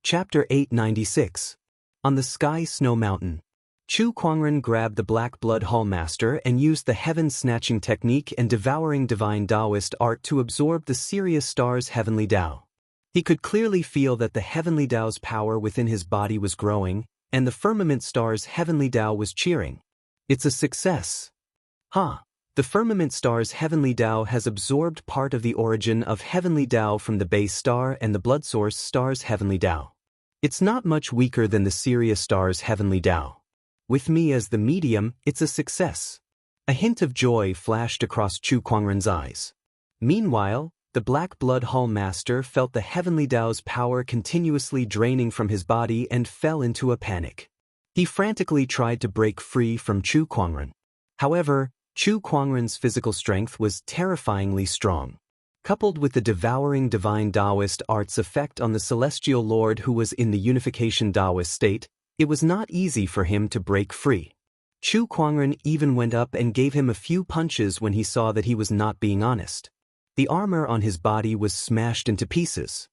Chapter 896. On the Sky Snow Mountain. Chu Kuangren grabbed the Black Blood Hallmaster and used the heaven-snatching technique and devouring divine Daoist art to absorb the Sirius star's heavenly Dao. He could clearly feel that the heavenly Dao's power within his body was growing, and the firmament star's heavenly Dao was cheering. It's a success. The firmament star's heavenly Dao has absorbed part of the origin of heavenly Dao from the base star and the blood source star's heavenly Dao. It's not much weaker than the Sirius star's heavenly Dao. With me as the medium, it's a success. A hint of joy flashed across Chu Kuangren's eyes. Meanwhile, the Black Blood Hallmaster felt the heavenly Dao's power continuously draining from his body and fell into a panic. He frantically tried to break free from Chu Kuangren. However, Chu Kuangren's physical strength was terrifyingly strong. Coupled with the devouring divine Daoist art's effect on the celestial lord who was in the unification Daoist state, it was not easy for him to break free. Chu Kuangren even went up and gave him a few punches when he saw that he was not being honest. The armor on his body was smashed into pieces.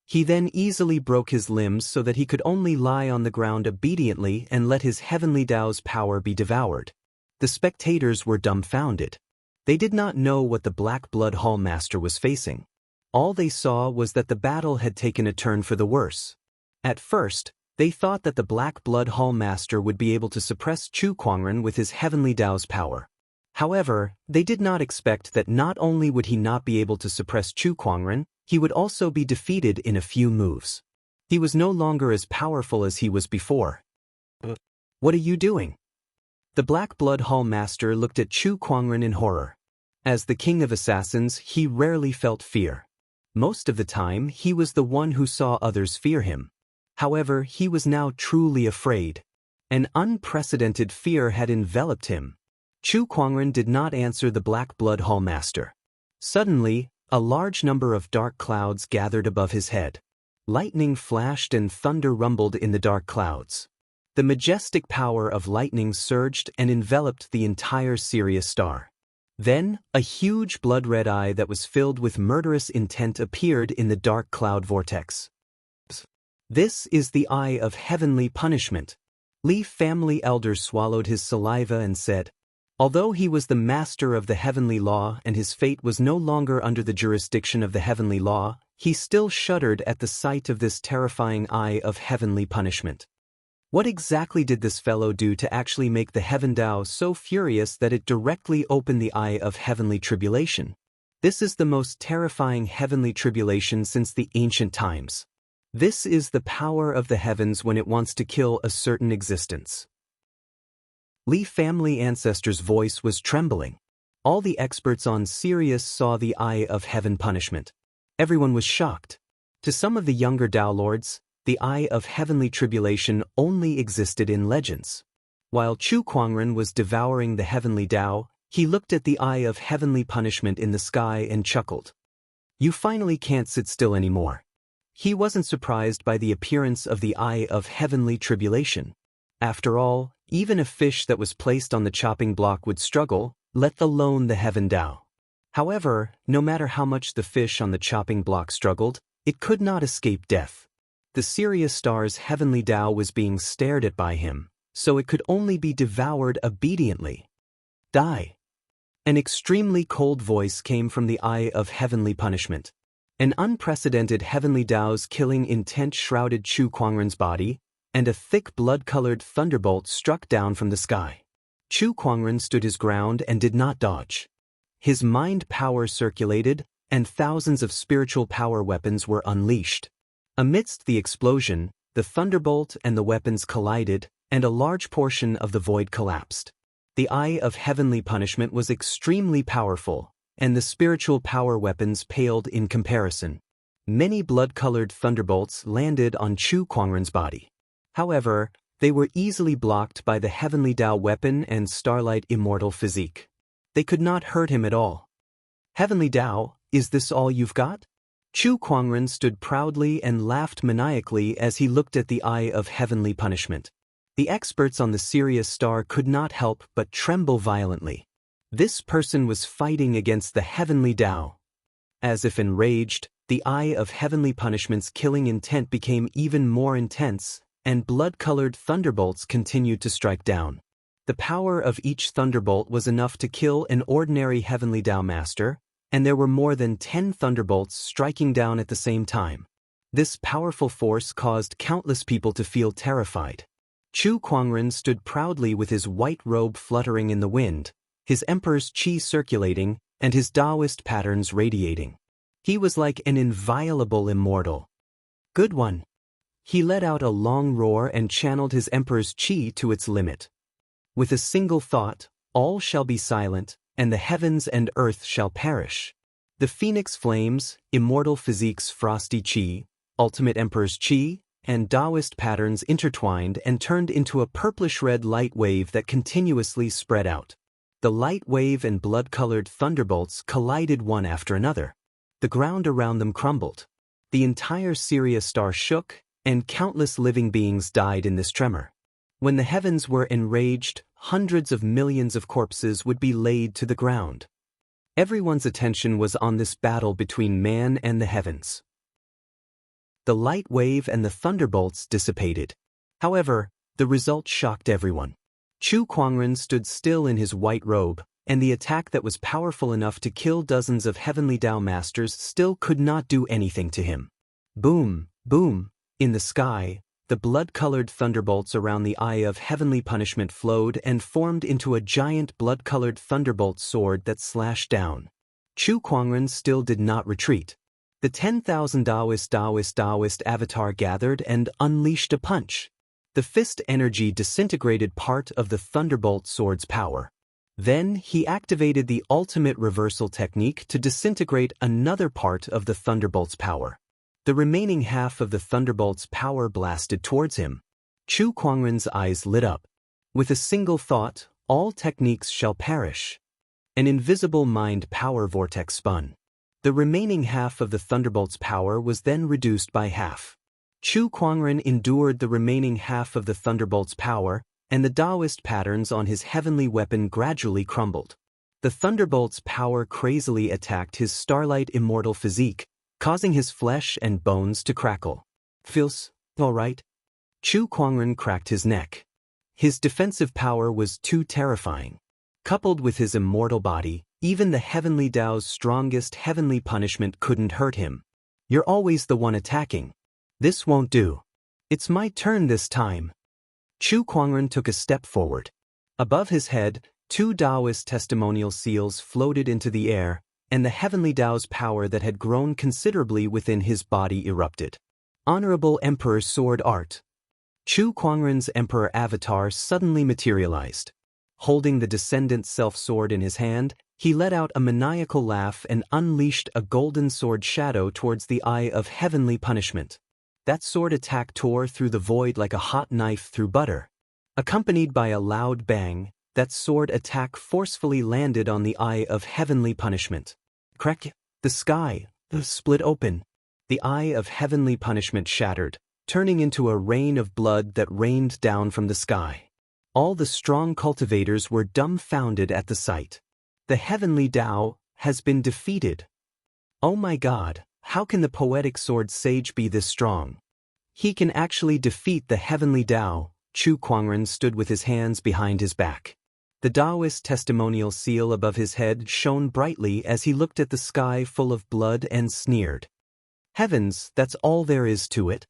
He then easily broke his limbs so that he could only lie on the ground obediently and let his heavenly Dao's power be devoured. The spectators were dumbfounded. They did not know what the Black Blood Hallmaster was facing. All they saw was that the battle had taken a turn for the worse. At first, they thought that the Black Blood Hallmaster would be able to suppress Chu Kuangren with his heavenly Dao's power. However, they did not expect that not only would he not be able to suppress Chu Kuangren, he would also be defeated in a few moves. He was no longer as powerful as he was before. What are you doing? The Black Blood Hallmaster looked at Chu Kuangren in horror. As the king of assassins, he rarely felt fear. Most of the time, he was the one who saw others fear him. However, he was now truly afraid. An unprecedented fear had enveloped him. Chu Kuangren did not answer the Black Blood Hallmaster. Suddenly, a large number of dark clouds gathered above his head. Lightning flashed and thunder rumbled in the dark clouds. The majestic power of lightning surged and enveloped the entire Sirius star. Then, a huge blood-red eye that was filled with murderous intent appeared in the dark cloud vortex. This is the Eye of Heavenly Punishment. Li family elder swallowed his saliva and said, although he was the master of the heavenly law and his fate was no longer under the jurisdiction of the heavenly law, he still shuddered at the sight of this terrifying Eye of Heavenly Punishment. What exactly did this fellow do to actually make the Heaven Dao so furious that it directly opened the Eye of Heavenly Tribulation? This is the most terrifying heavenly tribulation since the ancient times. This is the power of the heavens when it wants to kill a certain existence. Li family ancestor's voice was trembling. All the experts on Sirius saw the Eye of Heaven Punishment. Everyone was shocked. To some of the younger Dao Lords, the Eye of Heavenly Tribulation only existed in legends. While Chu Kuangren was devouring the heavenly Dao, he looked at the Eye of Heavenly Punishment in the sky and chuckled. You finally can't sit still anymore. He wasn't surprised by the appearance of the Eye of Heavenly Tribulation. After all, even a fish that was placed on the chopping block would struggle, let alone the Heaven Dao. However, no matter how much the fish on the chopping block struggled, it could not escape death. The Sirius star's heavenly Dao was being stared at by him, so it could only be devoured obediently. Die. An extremely cold voice came from the Eye of Heavenly Punishment. An unprecedented heavenly Dao's killing intent shrouded Chu Kuangren's body, and a thick blood-colored thunderbolt struck down from the sky. Chu Kuangren stood his ground and did not dodge. His mind power circulated, and thousands of spiritual power weapons were unleashed. Amidst the explosion, the thunderbolt and the weapons collided, and a large portion of the void collapsed. The Eye of Heavenly Punishment was extremely powerful, and the spiritual power weapons paled in comparison. Many blood-colored thunderbolts landed on Chu Kuangren's body. However, they were easily blocked by the Heavenly Dao weapon and Starlight Immortal physique. They could not hurt him at all. Heavenly Dao, is this all you've got? Chu Kuangren stood proudly and laughed maniacally as he looked at the Eye of Heavenly Punishment. The experts on the Sirius star could not help but tremble violently. This person was fighting against the Heavenly Dao. As if enraged, the eye of heavenly punishment's killing intent became even more intense, and blood-colored thunderbolts continued to strike down. The power of each thunderbolt was enough to kill an ordinary heavenly Dao master, and there were more than 10 thunderbolts striking down at the same time. This powerful force caused countless people to feel terrified. Chu Kuangren stood proudly with his white robe fluttering in the wind, his emperor's qi circulating, and his Daoist patterns radiating. He was like an inviolable immortal. Good one. He let out a long roar and channeled his emperor's qi to its limit. With a single thought, all shall be silent, and the heavens and earth shall perish. The phoenix flames, immortal physique's frosty qi, ultimate emperor's qi, and Daoist patterns intertwined and turned into a purplish-red light wave that continuously spread out. The light wave and blood-colored thunderbolts collided one after another. The ground around them crumbled. The entire Sirius star shook, and countless living beings died in this tremor. When the heavens were enraged, hundreds of millions of corpses would be laid to the ground. Everyone's attention was on this battle between man and the heavens. The light wave and the thunderbolts dissipated. However, the result shocked everyone. Chu Kuangren stood still in his white robe, and the attack that was powerful enough to kill dozens of heavenly Dao masters still could not do anything to him. Boom, boom, in the sky, the blood-colored thunderbolts around the eye of heavenly punishment flowed and formed into a giant blood-colored thunderbolt sword that slashed down. Chu Kuangren still did not retreat. The 10,000 Daoist avatar gathered and unleashed a punch. The fist energy disintegrated part of the thunderbolt sword's power. Then he activated the ultimate reversal technique to disintegrate another part of the thunderbolt's power. The remaining half of the thunderbolt's power blasted towards him. Chu Kuangren's eyes lit up. With a single thought, all techniques shall perish. An invisible mind power vortex spun. The remaining half of the thunderbolt's power was then reduced by half. Chu Kuangren endured the remaining half of the thunderbolt's power, and the Daoist patterns on his heavenly weapon gradually crumbled. The thunderbolt's power crazily attacked his starlight immortal physique, causing his flesh and bones to crackle. Feels all right? Chu Kuangren cracked his neck. His defensive power was too terrifying. Coupled with his immortal body, even the heavenly Dao's strongest heavenly punishment couldn't hurt him. You're always the one attacking. This won't do. It's my turn this time. Chu Kuangren took a step forward. Above his head, 2 Daoist testimonial seals floated into the air, and the heavenly Dao's power that had grown considerably within his body erupted. Honorable Emperor Sword Art. Chu Kuangren's Emperor avatar suddenly materialized. Holding the Descendant Self-Sword in his hand, he let out a maniacal laugh and unleashed a golden sword shadow towards the eye of heavenly punishment. That sword attack tore through the void like a hot knife through butter. Accompanied by a loud bang, that sword attack forcefully landed on the eye of heavenly punishment. Crack! The sky split open. The eye of heavenly punishment shattered, turning into a rain of blood that rained down from the sky. All the strong cultivators were dumbfounded at the sight. The heavenly Dao has been defeated. Oh my God, how can the poetic sword sage be this strong? He can actually defeat the heavenly Dao. Chu Kuangren stood with his hands behind his back. The Daoist testimonial seal above his head shone brightly as he looked at the sky full of blood and sneered. Heavens, that's all there is to it.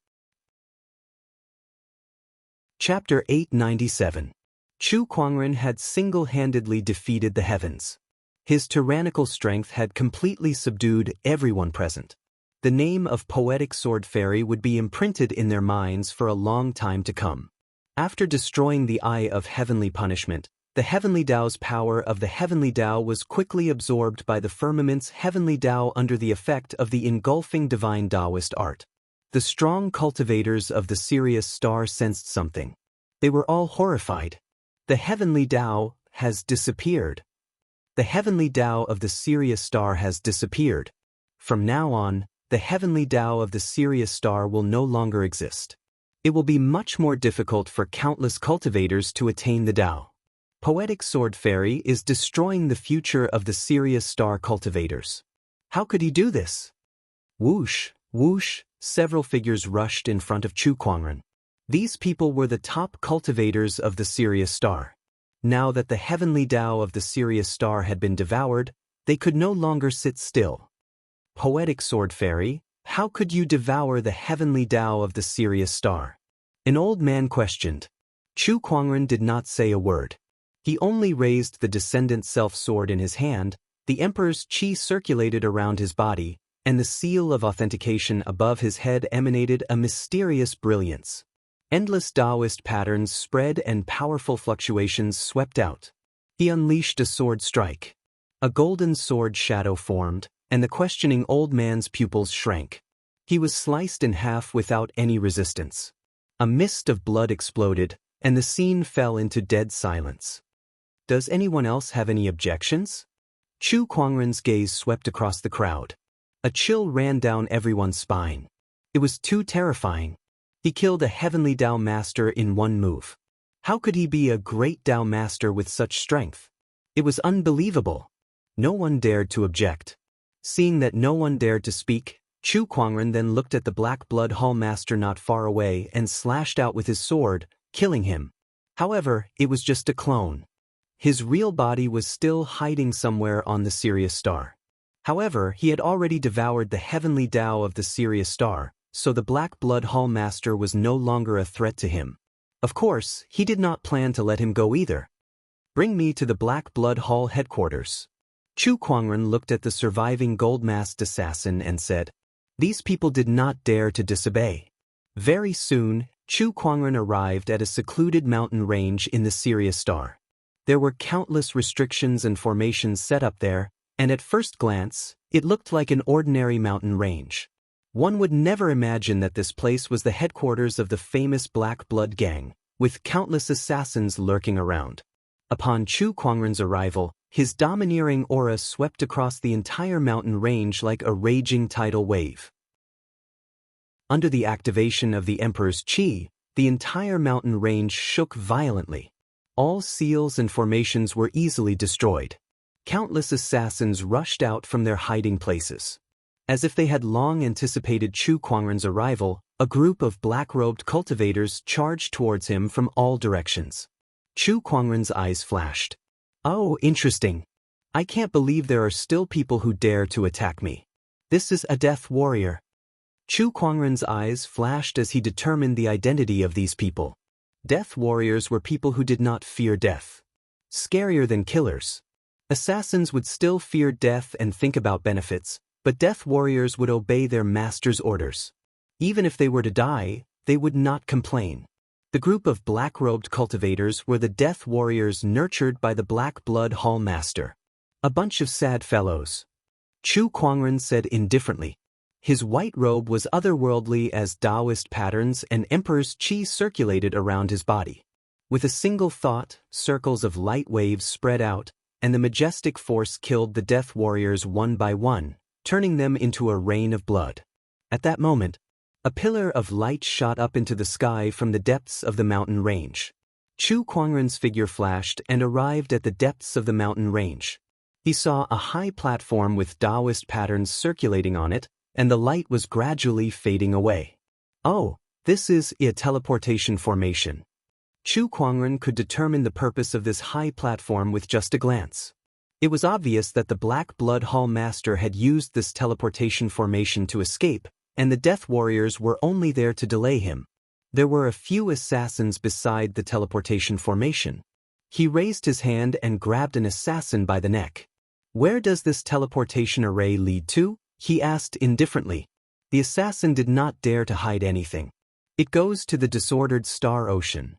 Chapter 897. Chu Kuangren had single-handedly defeated the heavens. His tyrannical strength had completely subdued everyone present. The name of Poetic Sword Fairy would be imprinted in their minds for a long time to come. After destroying the eye of heavenly punishment, the heavenly Dao's power of the heavenly Dao was quickly absorbed by the firmament's heavenly Dao under the effect of the engulfing divine Daoist art. The strong cultivators of the Sirius star sensed something. They were all horrified. The heavenly Dao has disappeared. The heavenly Dao of the Sirius star has disappeared. From now on, the heavenly Dao of the Sirius star will no longer exist. It will be much more difficult for countless cultivators to attain the Dao. Poetic Sword Fairy is destroying the future of the Sirius star cultivators. How could he do this? Whoosh, whoosh, several figures rushed in front of Chu Kuangren. These people were the top cultivators of the Sirius star. Now that the heavenly Tao of the Sirius star had been devoured, they could no longer sit still. Poetic sword fairy, how could you devour the heavenly Tao of the Sirius star? An old man questioned. Chu Kuangren did not say a word. He only raised the descendant self-sword in his hand, the emperor's qi circulated around his body, and the seal of authentication above his head emanated a mysterious brilliance. Endless Daoist patterns spread and powerful fluctuations swept out. He unleashed a sword strike. A golden sword shadow formed, and the questioning old man's pupils shrank. He was sliced in half without any resistance. A mist of blood exploded, and the scene fell into dead silence. Does anyone else have any objections? Chu Kuangren's gaze swept across the crowd. A chill ran down everyone's spine. It was too terrifying. He killed a heavenly Tao master in one move. How could he be a great Tao master with such strength? It was unbelievable. No one dared to object. Seeing that no one dared to speak, Chu Kuangren then looked at the Black Blood Hall master not far away and slashed out with his sword, killing him. However, it was just a clone. His real body was still hiding somewhere on the Sirius star. However, he had already devoured the heavenly Tao of the Sirius star, so the Black Blood Hall master was no longer a threat to him. Of course, he did not plan to let him go either. Bring me to the Black Blood Hall headquarters. Chu Kuangren looked at the surviving gold-masked assassin and said, "These people did not dare to disobey." Very soon, Chu Kuangren arrived at a secluded mountain range in the Sirius star. There were countless restrictions and formations set up there, and at first glance, it looked like an ordinary mountain range. One would never imagine that this place was the headquarters of the famous Black Blood Gang, with countless assassins lurking around. Upon Chu Kuangren's arrival, his domineering aura swept across the entire mountain range like a raging tidal wave. Under the activation of the Emperor's qi, the entire mountain range shook violently. All seals and formations were easily destroyed. Countless assassins rushed out from their hiding places. As if they had long anticipated Chu Kuangren's arrival, a group of black-robed cultivators charged towards him from all directions. Chu Kuangren's eyes flashed. Oh, interesting. I can't believe there are still people who dare to attack me. This is a death warrior. Chu Kuangren's eyes flashed as he determined the identity of these people. Death warriors were people who did not fear death. Scarier than killers. Assassins would still fear death and think about benefits, but death warriors would obey their master's orders. Even if they were to die, they would not complain. The group of black-robed cultivators were the death warriors nurtured by the Black Blood Hall master. A bunch of sad fellows. Chu Kuangren said indifferently. His white robe was otherworldly as Daoist patterns and Emperor's qi circulated around his body. With a single thought, circles of light waves spread out, and the majestic force killed the death warriors one by one, turning them into a rain of blood. At that moment, a pillar of light shot up into the sky from the depths of the mountain range. Chu Kuangren's figure flashed and arrived at the depths of the mountain range. He saw a high platform with Daoist patterns circulating on it, and the light was gradually fading away. Oh, this is a teleportation formation. Chu Kuangren could determine the purpose of this high platform with just a glance. It was obvious that the Black Blood Hall master had used this teleportation formation to escape, and the death warriors were only there to delay him. There were a few assassins beside the teleportation formation. He raised his hand and grabbed an assassin by the neck. Where does this teleportation array lead to? He asked indifferently. The assassin did not dare to hide anything. It goes to the disordered star ocean.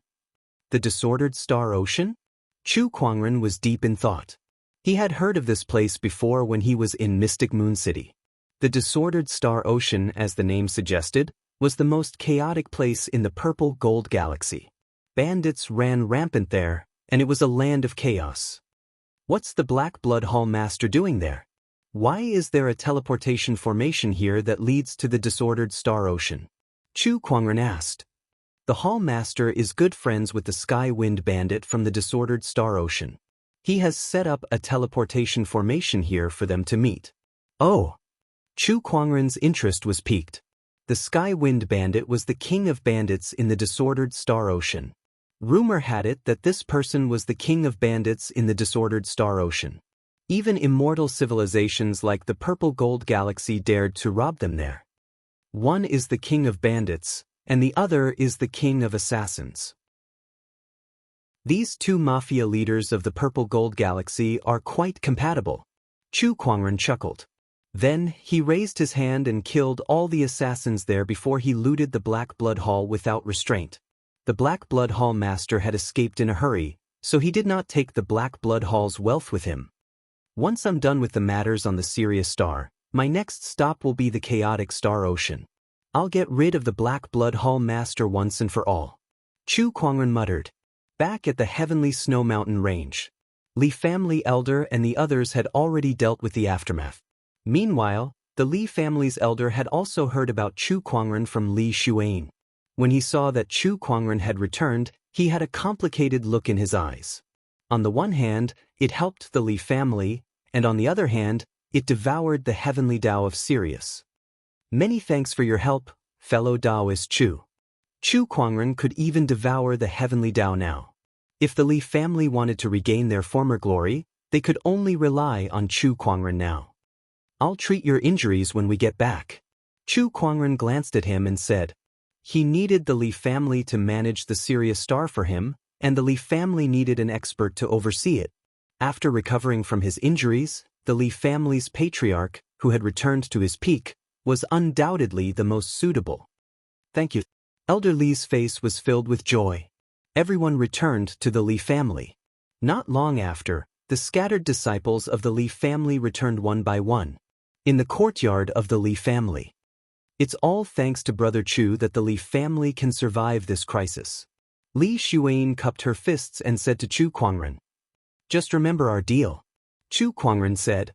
The disordered star ocean? Chu Kuangren was deep in thought. He had heard of this place before when he was in Mystic Moon City. The disordered star ocean, as the name suggested, was the most chaotic place in the purple gold galaxy. Bandits ran rampant there, and it was a land of chaos. What's the Black Blood Hall master doing there? Why is there a teleportation formation here that leads to the disordered star ocean? Chu Kuangren asked. The Hall master is good friends with the Sky Wind Bandit from the disordered star ocean. He has set up a teleportation formation here for them to meet. Oh. Chu Kuangren's interest was piqued. The Sky Wind Bandit was the king of bandits in the disordered Star Ocean. Rumor had it that this person was the king of bandits in the disordered Star Ocean. Even immortal civilizations like the Purple Gold Galaxy dared to rob them there. One is the king of bandits, and the other is the king of assassins. These two mafia leaders of the Purple Gold Galaxy are quite compatible. Chu Kuangren chuckled. Then, he raised his hand and killed all the assassins there before he looted the Black Blood Hall without restraint. The Black Blood Hall master had escaped in a hurry, so he did not take the Black Blood Hall's wealth with him. Once I'm done with the matters on the Sirius Star, my next stop will be the chaotic Star Ocean. I'll get rid of the Black Blood Hall master once and for all. Chu Kuangren muttered. Back at the heavenly Snow Mountain range, Li family elder and the others had already dealt with the aftermath. Meanwhile, the Li family's elder had also heard about Chu Kuangren from Li Xuan. When he saw that Chu Kuangren had returned, he had a complicated look in his eyes. On the one hand, it helped the Li family, and on the other hand, it devoured the heavenly Tao of Sirius. Many thanks for your help, fellow Daoist Chu. Chu Kuangren could even devour the heavenly Tao now. If the Li family wanted to regain their former glory, they could only rely on Chu Kuangren now. I'll treat your injuries when we get back. Chu Kuangren glanced at him and said. He needed the Li family to manage the Sirius Star for him, and the Li family needed an expert to oversee it. After recovering from his injuries, the Li family's patriarch, who had returned to his peak, was undoubtedly the most suitable. Thank you. Elder Li's face was filled with joy. Everyone returned to the Li family. Not long after, the scattered disciples of the Li family returned one by one. In the courtyard of the Li family. It's all thanks to Brother Chu that the Li family can survive this crisis. Li Xuan cupped her fists and said to Chu Kuangren. Just remember our deal. Chu Kuangren said.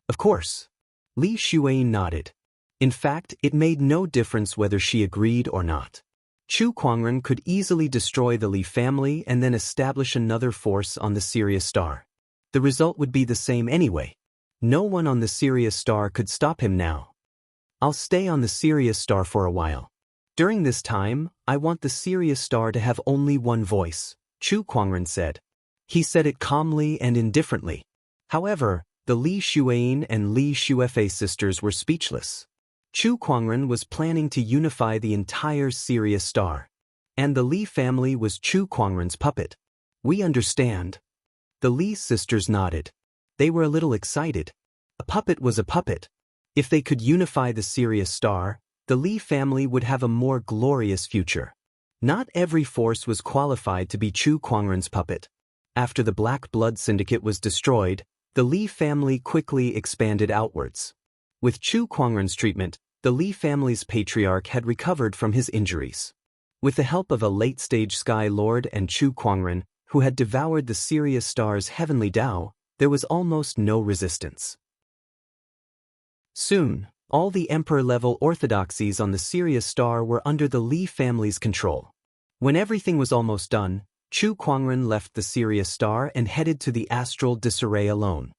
Of course. Li Xuan nodded. In fact, it made no difference whether she agreed or not. Chu Kuangren could easily destroy the Li family and then establish another force on the Sirius Star. The result would be the same anyway. No one on the Sirius Star could stop him now. I'll stay on the Sirius Star for a while. During this time, I want the Sirius Star to have only one voice, Chu Kuangren said. He said it calmly and indifferently. However, the Li Xuan and Li Xuefei sisters were speechless. Chu Kuangren was planning to unify the entire Sirius Star. And the Li family was Chu Kuangren's puppet. We understand. The Li sisters nodded. They were a little excited. A puppet was a puppet. If they could unify the Sirius Star, the Li family would have a more glorious future. Not every force was qualified to be Chu Kuangren's puppet. After the Black Blood Syndicate was destroyed, the Li family quickly expanded outwards. With Chu Kuangren's treatment, the Li family's patriarch had recovered from his injuries. With the help of a late-stage Sky Lord and Chu Kuangren, who had devoured the Sirius Star's heavenly Tao, there was almost no resistance. Soon, all the Emperor-level orthodoxies on the Sirius Star were under the Li family's control. When everything was almost done, Chu Kuangren left the Sirius Star and headed to the astral disarray alone.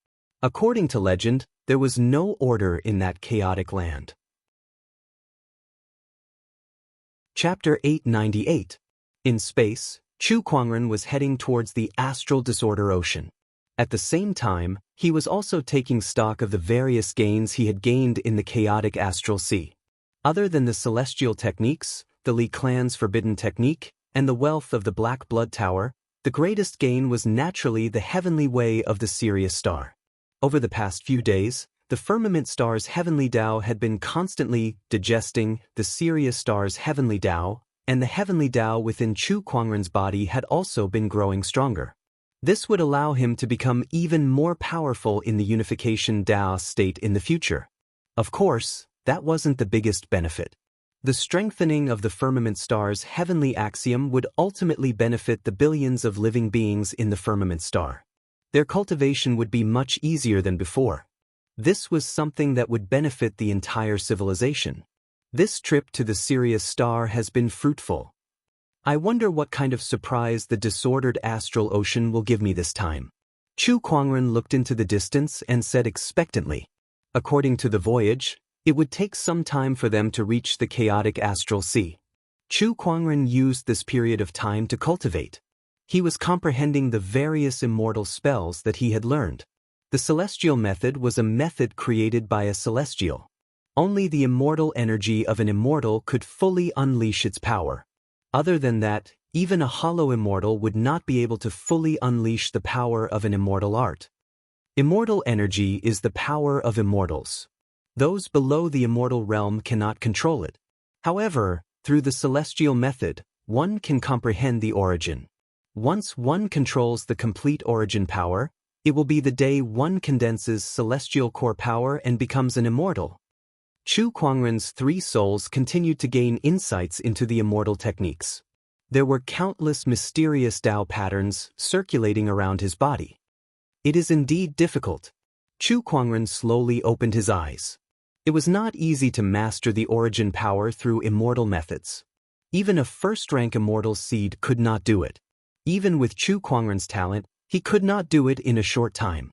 According to legend, there was no order in that chaotic land. Chapter 898. In space, Chu Kuangren was heading towards the astral disorder ocean. At the same time, he was also taking stock of the various gains he had gained in the chaotic astral sea. Other than the celestial techniques, the Li clan's forbidden technique, and the wealth of the Black Blood Tower, the greatest gain was naturally the heavenly way of the Sirius Star. Over the past few days, the firmament star's heavenly Tao had been constantly digesting the Sirius Star's heavenly Tao, and the heavenly Tao within Chu Kuangren's body had also been growing stronger. This would allow him to become even more powerful in the unification Tao state in the future. Of course, that wasn't the biggest benefit. The strengthening of the firmament star's heavenly axiom would ultimately benefit the billions of living beings in the firmament star. Their cultivation would be much easier than before. This was something that would benefit the entire civilization. This trip to the Sirius Star has been fruitful. I wonder what kind of surprise the disordered astral ocean will give me this time. Chu Kuangren looked into the distance and said expectantly. According to the voyage, It would take some time for them to reach the chaotic astral sea. Chu Kuangren used this period of time to cultivate. He was comprehending the various immortal spells that he had learned. The celestial method was a method created by a celestial. Only the immortal energy of an immortal could fully unleash its power. Other than that, even a hollow immortal would not be able to fully unleash the power of an immortal art. Immortal energy is the power of immortals. Those below the immortal realm cannot control it. However, through the celestial method, one can comprehend the origin. Once one controls the complete origin power, it will be the day one condenses celestial core power and becomes an immortal. Chu Kuangren's 3 souls continued to gain insights into the immortal techniques. There were countless mysterious Dao patterns circulating around his body. It is indeed difficult. Chu Kuangren slowly opened his eyes. It was not easy to master the origin power through immortal methods. Even a first-rank immortal seed could not do it. Even with Chu Kuangren's talent, he could not do it in a short time.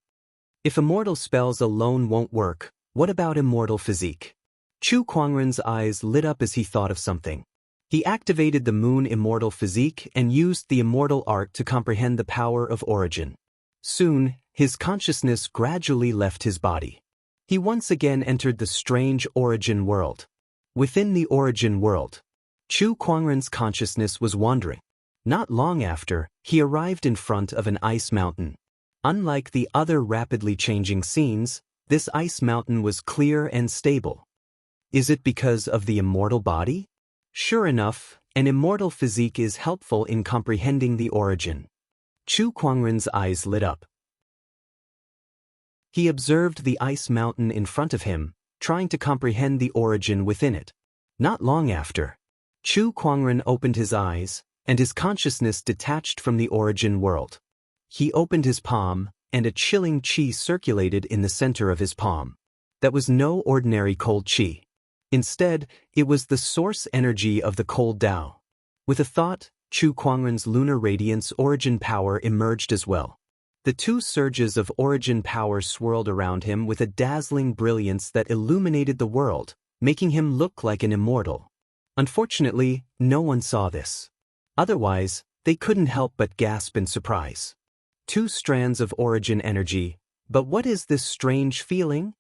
If immortal spells alone won't work, what about immortal physique? Chu Kuangren's eyes lit up as he thought of something. He activated the moon immortal physique and used the immortal art to comprehend the power of origin. Soon, his consciousness gradually left his body. He once again entered the strange origin world. Within the origin world, Chu Kuangren's consciousness was wandering. Not long after, he arrived in front of an ice mountain. Unlike the other rapidly changing scenes, this ice mountain was clear and stable. Is it because of the immortal body? Sure enough, an immortal physique is helpful in comprehending the origin. Chu Kuangren's eyes lit up. He observed the ice mountain in front of him, trying to comprehend the origin within it. Not long after, Chu Kuangren opened his eyes, and his consciousness detached from the origin world. He opened his palm, and a chilling qi circulated in the center of his palm. That was no ordinary cold qi. Instead, it was the source energy of the cold Tao. With a thought, Chu Kuangren's lunar radiance origin power emerged as well. The 2 surges of origin power swirled around him with a dazzling brilliance that illuminated the world, making him look like an immortal. Unfortunately, no one saw this. Otherwise, they couldn't help but gasp in surprise. 2 strands of origin energy, but what is this strange feeling?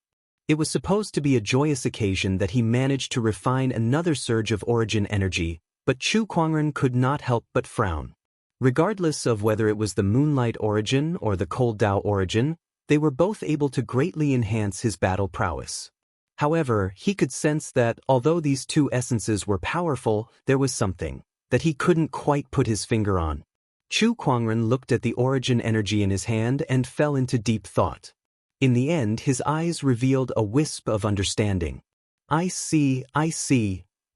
It was supposed to be a joyous occasion that he managed to refine another surge of origin energy, but Chu Kuangren could not help but frown. Regardless of whether it was the moonlight origin or the cold Tao origin, they were both able to greatly enhance his battle prowess. However, he could sense that, although these 2 essences were powerful, there was something that he couldn't quite put his finger on. Chu Kuangren looked at the origin energy in his hand and fell into deep thought. In the end, his eyes revealed a wisp of understanding. I see.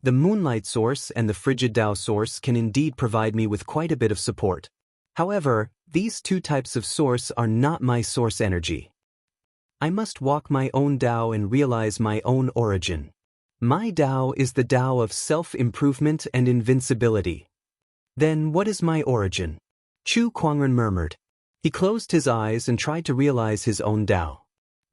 The moonlight source and the frigid Tao source can indeed provide me with quite a bit of support. However, these 2 types of source are not my source energy. I must walk my own Tao and realize my own origin. My Tao is the Tao of self-improvement and invincibility. Then what is my origin? Chu Kuangren murmured. He closed his eyes and tried to realize his own Tao.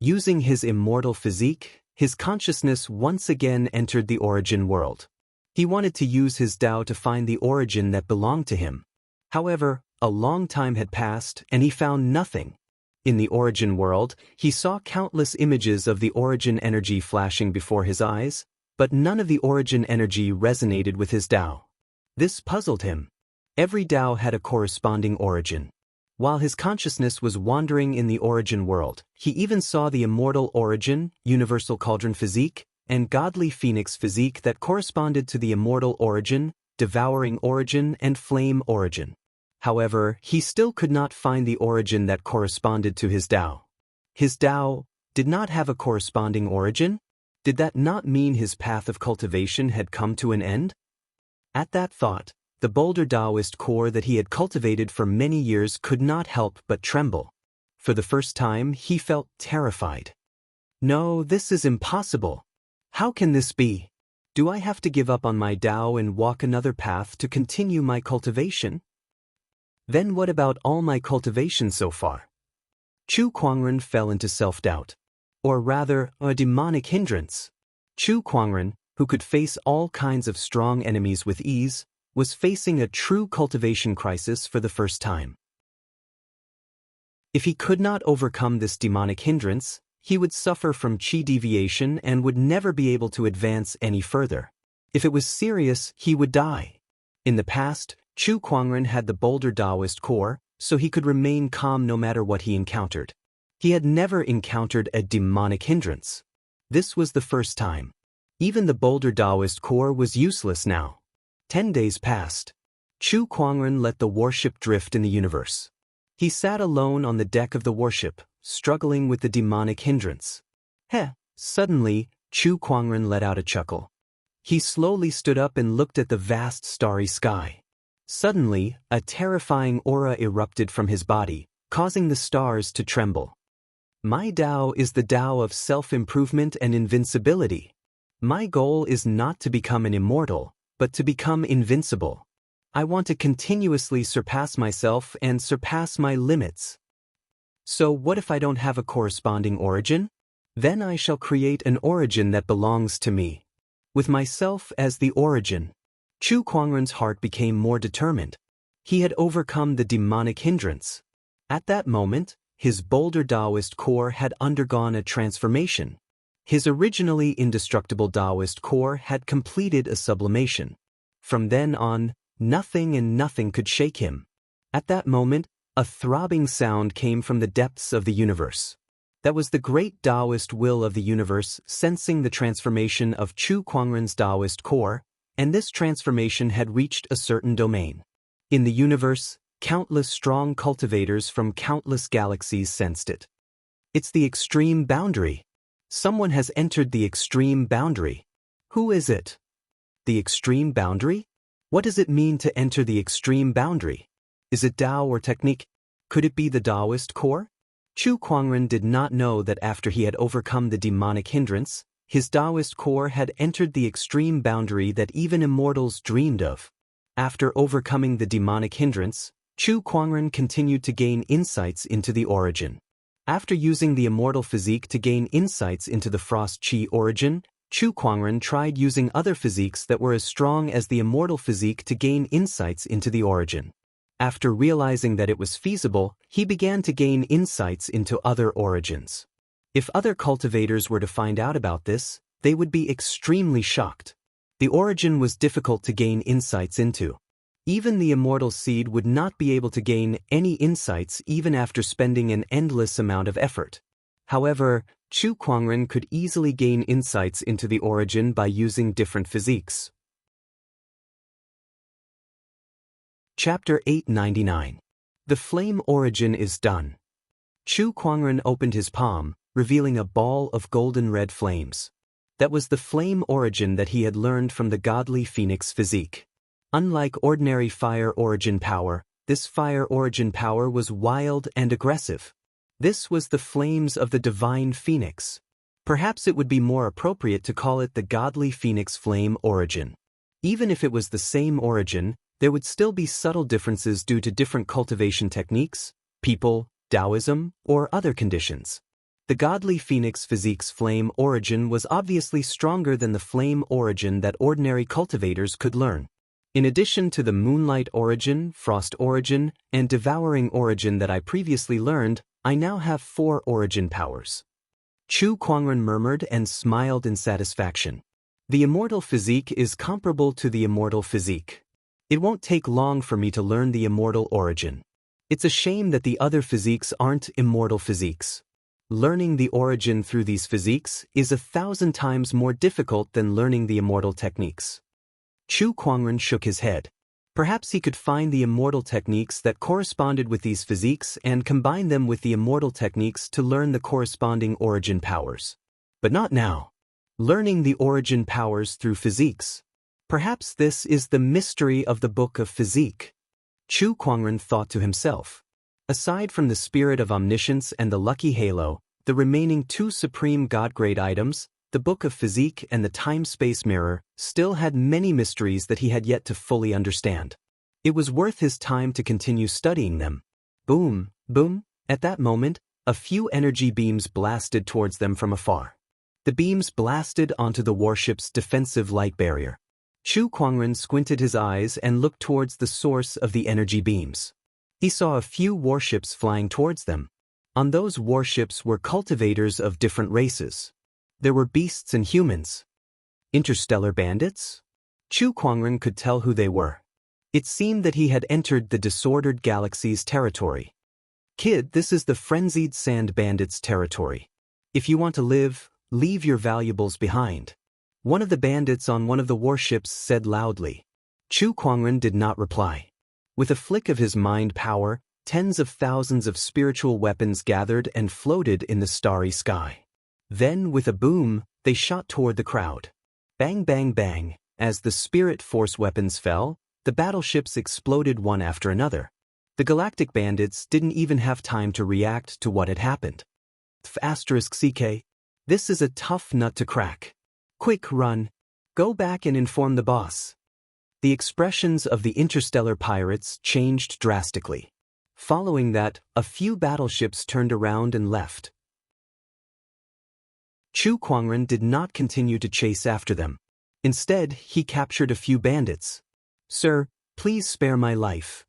Using his immortal physique, his consciousness once again entered the origin world. He wanted to use his Tao to find the origin that belonged to him. However, a long time had passed and he found nothing. In the origin world, he saw countless images of the origin energy flashing before his eyes, but none of the origin energy resonated with his Tao. This puzzled him. Every Tao had a corresponding origin. While his consciousness was wandering in the origin world, he even saw the immortal origin, universal cauldron physique, and godly phoenix physique that corresponded to the immortal origin, devouring origin, and flame origin. However, he still could not find the origin that corresponded to his Tao. His Tao did not have a corresponding origin? Did that not mean his path of cultivation had come to an end? At that thought, the bolder Daoist core that he had cultivated for many years could not help but tremble. For the first time, he felt terrified. No, this is impossible. How can this be? Do I have to give up on my Tao and walk another path to continue my cultivation? Then what about all my cultivation so far? Chu Kuangren fell into self-doubt. Or rather, a demonic hindrance. Chu Kuangren, who could face all kinds of strong enemies with ease, was facing a true cultivation crisis for the first time. If he could not overcome this demonic hindrance, he would suffer from qi deviation and would never be able to advance any further. If it was serious, he would die. In the past, Chu Kuangren had the bolder Daoist core, so he could remain calm no matter what he encountered. He had never encountered a demonic hindrance. This was the first time. Even the bolder Daoist core was useless now. 10 days passed. Chu Kuangren let the warship drift in the universe. He sat alone on the deck of the warship, struggling with the demonic hindrance. Suddenly, Chu Kuangren let out a chuckle. He slowly stood up and looked at the vast starry sky. Suddenly, a terrifying aura erupted from his body, causing the stars to tremble. My Dao is the Dao of self-improvement and invincibility. My goal is not to become an immortal, but to become invincible. I want to continuously surpass myself and surpass my limits. So what if I don't have a corresponding origin? Then I shall create an origin that belongs to me. With myself as the origin. Chu Kuangren's heart became more determined. He had overcome the demonic hindrance. At that moment, his bolder Daoist core had undergone a transformation. His originally indestructible Daoist core had completed a sublimation. From then on, nothing and nothing could shake him. At that moment, a throbbing sound came from the depths of the universe. That was the great Daoist will of the universe sensing the transformation of Chu Kuangren's Daoist core, and this transformation had reached a certain domain. In the universe, countless strong cultivators from countless galaxies sensed it. It's the extreme boundary. Someone has entered the extreme boundary. Who is it? The extreme boundary? What does it mean to enter the extreme boundary? Is it Dao or technique? Could it be the Daoist core? Chu Kuangren did not know that after he had overcome the demonic hindrance, his Daoist core had entered the extreme boundary that even immortals dreamed of. After overcoming the demonic hindrance, Chu Kuangren continued to gain insights into the origin. After using the immortal physique to gain insights into the frost qi origin, Chu Kuangren tried using other physiques that were as strong as the immortal physique to gain insights into the origin. After realizing that it was feasible, he began to gain insights into other origins. If other cultivators were to find out about this, they would be extremely shocked. The origin was difficult to gain insights into. Even the immortal seed would not be able to gain any insights even after spending an endless amount of effort. However, Chu Kuangren could easily gain insights into the origin by using different physiques. Chapter 899. The flame origin is done. Chu Kuangren opened his palm, revealing a ball of golden red flames. That was the flame origin that he had learned from the godly phoenix physique. Unlike ordinary fire origin power, this fire origin power was wild and aggressive. This was the flames of the divine phoenix. Perhaps it would be more appropriate to call it the godly phoenix flame origin. Even if it was the same origin, there would still be subtle differences due to different cultivation techniques, people, Taoism, or other conditions. The godly phoenix physique's flame origin was obviously stronger than the flame origin that ordinary cultivators could learn. In addition to the moonlight origin, frost origin, and devouring origin that I previously learned, I now have 4 origin powers. Chu Kuangren murmured and smiled in satisfaction. The immortal physique is comparable to the immortal physique. It won't take long for me to learn the immortal origin. It's a shame that the other physiques aren't immortal physiques. Learning the origin through these physiques is 1,000 times more difficult than learning the immortal techniques. Chu Kuangren shook his head. Perhaps he could find the immortal techniques that corresponded with these physiques and combine them with the immortal techniques to learn the corresponding origin powers. But not now. Learning the origin powers through physiques. Perhaps this is the mystery of the Book of Physique. Chu Kuangren thought to himself. Aside from the spirit of omniscience and the lucky halo, the remaining 2 supreme god-grade items, the Book of Physique and the time-space mirror, still had many mysteries that he had yet to fully understand. It was worth his time to continue studying them. Boom, boom, at that moment, a few energy beams blasted towards them from afar. The beams blasted onto the warship's defensive light barrier. Chu Kuangren squinted his eyes and looked towards the source of the energy beams. He saw a few warships flying towards them. On those warships were cultivators of different races. There were beasts and humans. Interstellar bandits? Chu Kuangren could tell who they were. It seemed that he had entered the disordered galaxy's territory. Kid, this is the frenzied sand bandits' territory. If you want to live, leave your valuables behind. One of the bandits on one of the warships said loudly. Chu Kuangren did not reply. With a flick of his mind power, tens of thousands of spiritual weapons gathered and floated in the starry sky. Then, with a boom, they shot toward the crowd. Bang bang bang, as the spirit force weapons fell, the battleships exploded one after another. The galactic bandits didn't even have time to react to what had happened. *CK. This is a tough nut to crack. Quick, run. Go back and inform the boss. The expressions of the interstellar pirates changed drastically. Following that, a few battleships turned around and left. Chu Kuangren did not continue to chase after them. Instead, he captured a few bandits. Sir, please spare my life.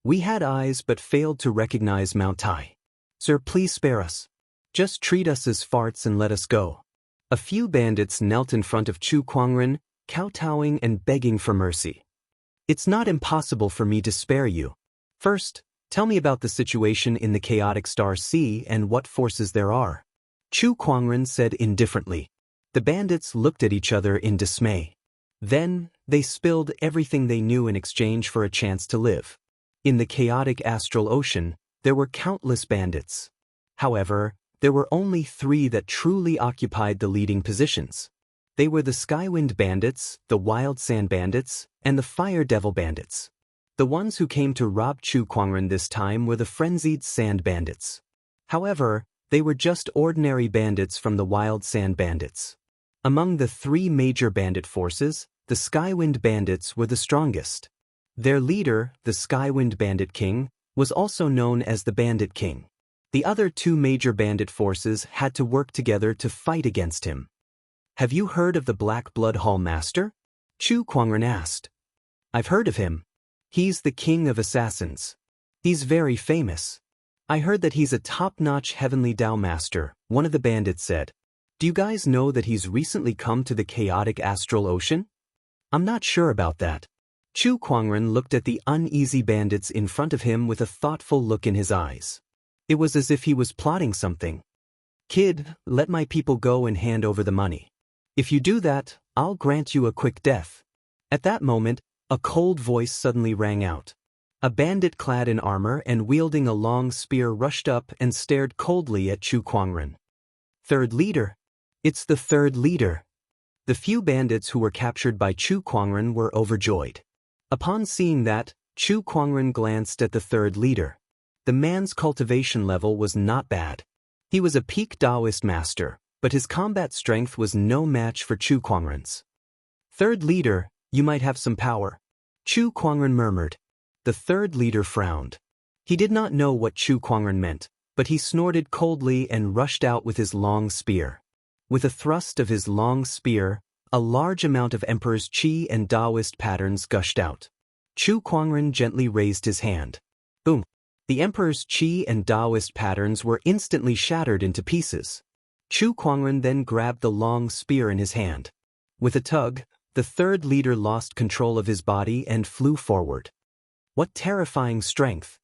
We had eyes but failed to recognize Mount Tai. Sir, please spare us. Just treat us as farts and let us go. A few bandits knelt in front of Chu Kuangren, kowtowing and begging for mercy. It's not impossible for me to spare you. First, tell me about the situation in the chaotic star sea and what forces there are. Chu Kuangren said indifferently. The bandits looked at each other in dismay. Then, they spilled everything they knew in exchange for a chance to live. In the chaotic astral ocean, there were countless bandits. However, there were only 3 that truly occupied the leading positions. They were the Skywind bandits, the Wild Sand bandits, and the Fire Devil bandits. The ones who came to rob Chu Kuangren this time were the frenzied sand bandits. However, they were just ordinary bandits from the Wild Sand bandits. Among the 3 major bandit forces, the Skywind bandits were the strongest. Their leader, the Skywind Bandit King, was also known as the Bandit King. The other 2 major bandit forces had to work together to fight against him. Have you heard of the Black Blood Hall Master? Chu Kuangren asked. I've heard of him. He's the king of assassins. He's very famous. I heard that he's a top-notch heavenly Dao master, one of the bandits said. Do you guys know that he's recently come to the chaotic astral ocean? I'm not sure about that. Chu Kuangren looked at the uneasy bandits in front of him with a thoughtful look in his eyes. It was as if he was plotting something. Kid, let my people go and hand over the money. If you do that, I'll grant you a quick death. At that moment, a cold voice suddenly rang out. A bandit clad in armor and wielding a long spear rushed up and stared coldly at Chu Kuangren. Third leader. It's the third leader. The few bandits who were captured by Chu Kuangren were overjoyed. Upon seeing that, Chu Kuangren glanced at the third leader. The man's cultivation level was not bad. He was a peak Daoist master, but his combat strength was no match for Chu Kuangren's. Third leader, you might have some power. Chu Kuangren murmured. The third leader frowned. He did not know what Chu Kuangren meant, but he snorted coldly and rushed out with his long spear. With a thrust of his long spear, a large amount of Emperor's Qi and Daoist patterns gushed out. Chu Kuangren gently raised his hand. Boom! The Emperor's Qi and Daoist patterns were instantly shattered into pieces. Chu Kuangren then grabbed the long spear in his hand. With a tug, the third leader lost control of his body and flew forward. What terrifying strength!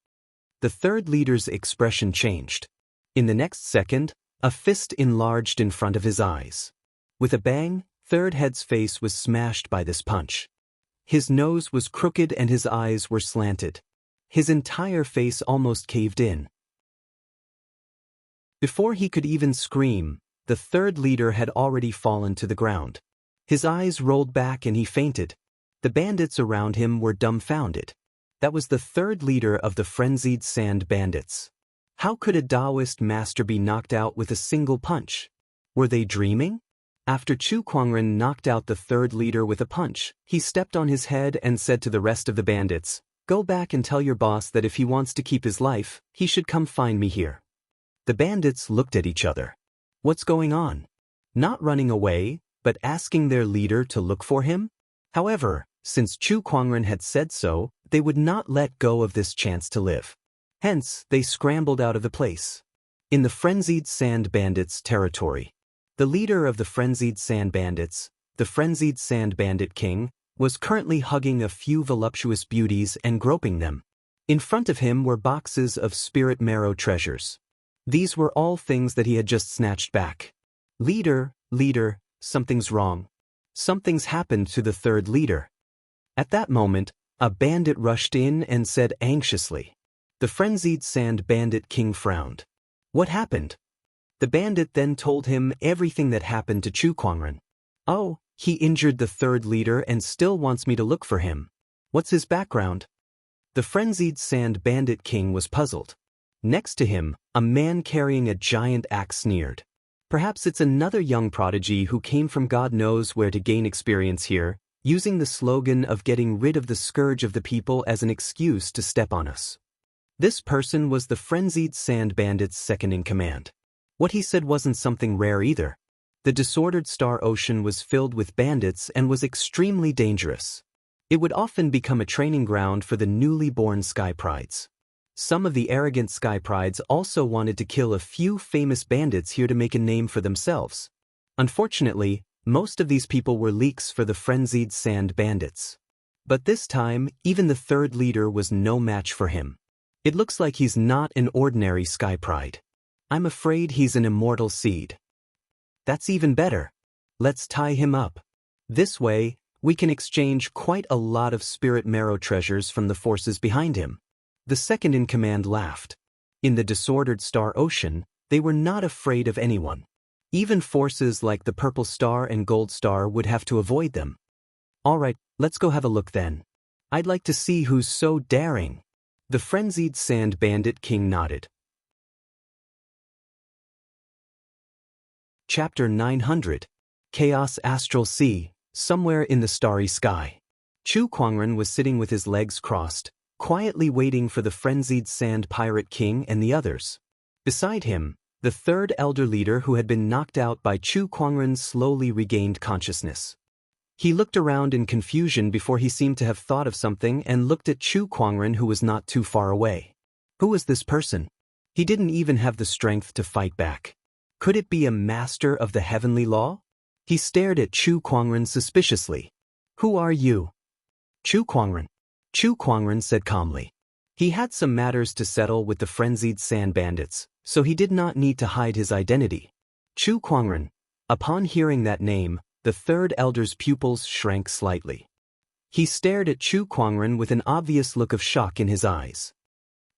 The third leader's expression changed. In the next second, a fist enlarged in front of his eyes. With a bang, Third Head's face was smashed by this punch. His nose was crooked and his eyes were slanted. His entire face almost caved in. Before he could even scream, the third leader had already fallen to the ground. His eyes rolled back and he fainted. The bandits around him were dumbfounded. That was the third leader of the frenzied sand bandits. How could a Daoist master be knocked out with a single punch? Were they dreaming? After Chu Kuangren knocked out the third leader with a punch, he stepped on his head and said to the rest of the bandits, "Go back and tell your boss that if he wants to keep his life, he should come find me here." The bandits looked at each other. What's going on? not running away, but asking their leader to look for him? However, since Chu Kuangren had said so, they would not let go of this chance to live. Hence, they scrambled out of the place. In the frenzied sand bandits' territory, the leader of the frenzied sand bandits, the frenzied sand bandit king, was currently hugging a few voluptuous beauties and groping them. In front of him were boxes of spirit marrow treasures. These were all things that he had just snatched back. Leader, something's wrong. Something's happened to the third leader. At that moment, a bandit rushed in and said anxiously. The frenzied sand bandit king frowned. What happened? The bandit then told him everything that happened to Chu Kuangren. Oh, he injured the third leader and still wants me to look for him. What's his background? The frenzied sand bandit king was puzzled. Next to him, a man carrying a giant axe sneered. Perhaps it's another young prodigy who came from God knows where to gain experience here, using the slogan of getting rid of the scourge of the people as an excuse to step on us. This person was the frenzied sand bandit's second-in-command. What he said wasn't something rare either. The disordered star ocean was filled with bandits and was extremely dangerous. It would often become a training ground for the newly born sky prides. Some of the arrogant sky prides also wanted to kill a few famous bandits here to make a name for themselves. Unfortunately, most of these people were leaks for the frenzied sand bandits. But this time, even the third leader was no match for him. It looks like he's not an ordinary sky pride. I'm afraid he's an immortal seed. That's even better. Let's tie him up. This way, we can exchange quite a lot of spirit marrow treasures from the forces behind him. The second-in-command laughed. In the disordered star ocean, they were not afraid of anyone. Even forces like the purple star and gold star would have to avoid them. All right, let's go have a look then. I'd like to see who's so daring. The frenzied sand bandit king nodded. Chapter 900. Chaos Astral Sea. Somewhere in the starry sky. Chu Kuangren was sitting with his legs crossed, quietly waiting for the frenzied sand pirate king and the others. Beside him, the third elder leader who had been knocked out by Chu Kuangren slowly regained consciousness. He looked around in confusion before he seemed to have thought of something and looked at Chu Kuangren, who was not too far away. Who was this person? He didn't even have the strength to fight back. Could it be a master of the heavenly law? He stared at Chu Kuangren suspiciously. Who are you? Chu Kuangren. Chu Kuangren said calmly. He had some matters to settle with the frenzied sand bandits, so he did not need to hide his identity. Chu Kuangren. Upon hearing that name, the third elder's pupils shrank slightly. He stared at Chu Kuangren with an obvious look of shock in his eyes.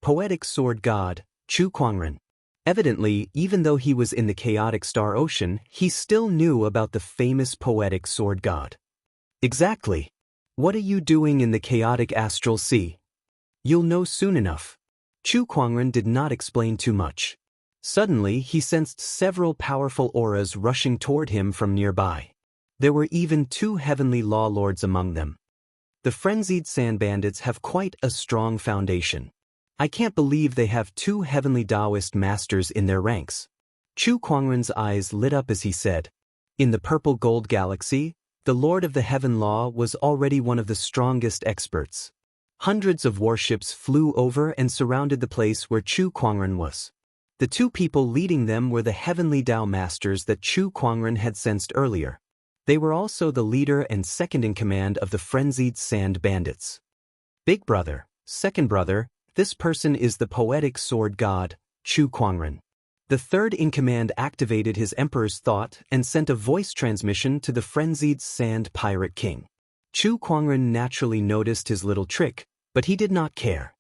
Poetic sword god, Chu Kuangren. Evidently, even though he was in the chaotic star ocean, he still knew about the famous poetic sword god. Exactly. What are you doing in the chaotic astral sea? You'll know soon enough. Chu Kuangren did not explain too much. Suddenly, he sensed several powerful auras rushing toward him from nearby. There were even 2 heavenly law lords among them. The frenzied sand bandits have quite a strong foundation. I can't believe they have 2 heavenly Daoist masters in their ranks. Chu Kuangren's eyes lit up as he said, in the purple gold galaxy, the Lord of the Heaven Law was already one of the strongest experts. Hundreds of warships flew over and surrounded the place where Chu Kuangren was. The 2 people leading them were the heavenly Dao masters that Chu Kuangren had sensed earlier. They were also the leader and second-in-command of the frenzied sand bandits. Big brother, second brother, this person is the poetic sword god, Chu Kuangren. The third-in-command activated his emperor's thought and sent a voice transmission to the frenzied sand pirate king. Chu Kuangren naturally noticed his little trick, but he did not care.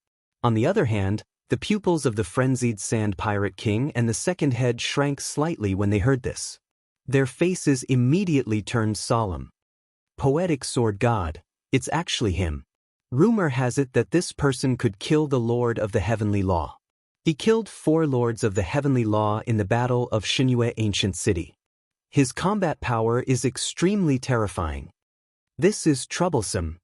On the other hand, the pupils of the frenzied sand pirate king and the second head shrank slightly when they heard this. Their faces immediately turned solemn. Poetic sword god, it's actually him. Rumor has it that this person could kill the Lord of the Heavenly Law. He killed 4 lords of the Heavenly Law in the Battle of Xianxia Ancient City. His combat power is extremely terrifying. This is troublesome.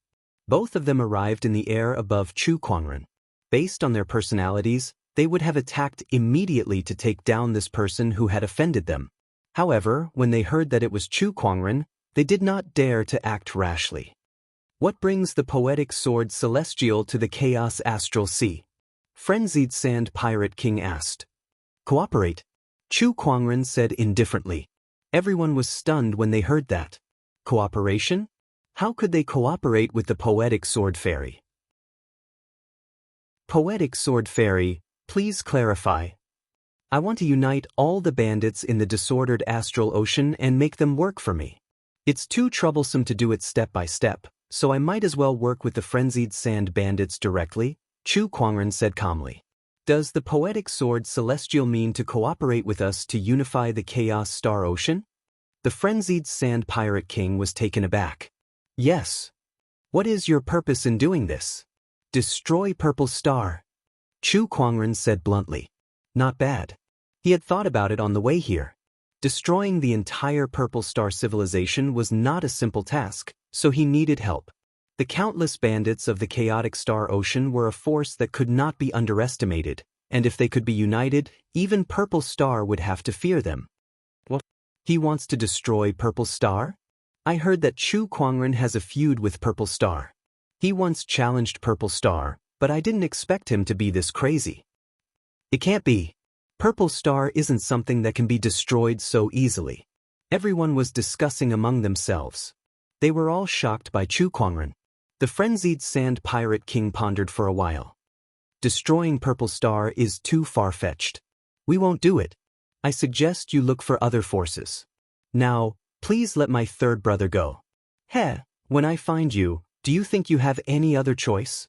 Both of them arrived in the air above Chu Kuangren. Based on their personalities, they would have attacked immediately to take down this person who had offended them. However, when they heard that it was Chu Kuangren, they did not dare to act rashly. What brings the poetic sword celestial to the chaos astral sea? Frenzied Sand Pirate King asked. Cooperate, Chu Kuangren said indifferently. Everyone was stunned when they heard that. Cooperation? How could they cooperate with the poetic sword fairy? Poetic sword fairy, please clarify. I want to unite all the bandits in the disordered astral ocean and make them work for me. It's too troublesome to do it step by step, so I might as well work with the frenzied sand bandits directly, Chu Kuangren said calmly. Does the poetic sword celestial mean to cooperate with us to unify the chaos star ocean? The frenzied sand pirate king was taken aback. Yes. What is your purpose in doing this? Destroy Purple Star. Chu Kuangren said bluntly. Not bad. He had thought about it on the way here. Destroying the entire Purple Star civilization was not a simple task, so he needed help. The countless bandits of the chaotic star ocean were a force that could not be underestimated, and if they could be united, even Purple Star would have to fear them. What? He wants to destroy Purple Star? I heard that Chu Kuangren has a feud with Purple Star. He once challenged Purple Star, but I didn't expect him to be this crazy. It can't be. Purple Star isn't something that can be destroyed so easily. Everyone was discussing among themselves. They were all shocked by Chu Kuangren. The frenzied sand pirate king pondered for a while. Destroying Purple Star is too far-fetched. We won't do it. I suggest you look for other forces. Now, please let my third brother go. Heh, when I find you, do you think you have any other choice?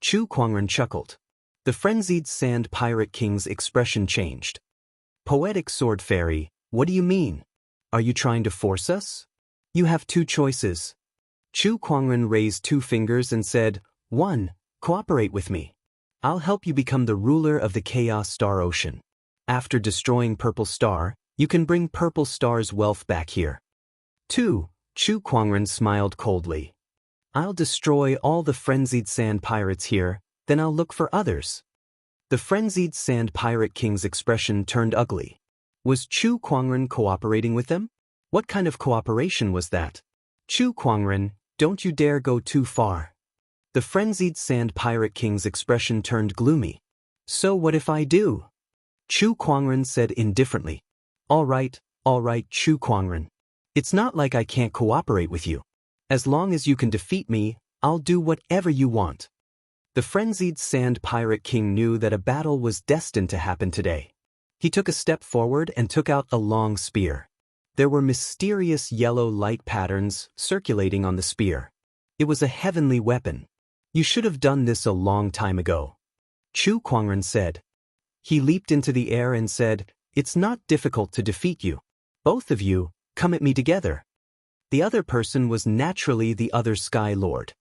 Chu Kuangren chuckled. The frenzied sand pirate king's expression changed. Poetic sword fairy, what do you mean? Are you trying to force us? You have two choices. Chu Kuangren raised two fingers and said, 1. Cooperate with me. I'll help you become the ruler of the Chaos Star Ocean. After destroying Purple Star, you can bring Purple Star's wealth back here. 2. Chu Kuangren smiled coldly. I'll destroy all the frenzied sand pirates here, then I'll look for others. The frenzied sand pirate king's expression turned ugly. Was Chu Kuangren cooperating with them? What kind of cooperation was that? Chu Kuangren, don't you dare go too far. The frenzied sand pirate king's expression turned gloomy. So what if I do? Chu Kuangren said indifferently. All right, Chu Kuangren. It's not like I can't cooperate with you. As long as you can defeat me, I'll do whatever you want. The frenzied sand pirate king knew that a battle was destined to happen today. He took a step forward and took out a long spear. There were mysterious yellow light patterns circulating on the spear. It was a heavenly weapon. You should have done this a long time ago. Chu Kuangren said. He leaped into the air and said, It's not difficult to defeat you. Both of you, come at me together. The other person was naturally the other Sky Lord.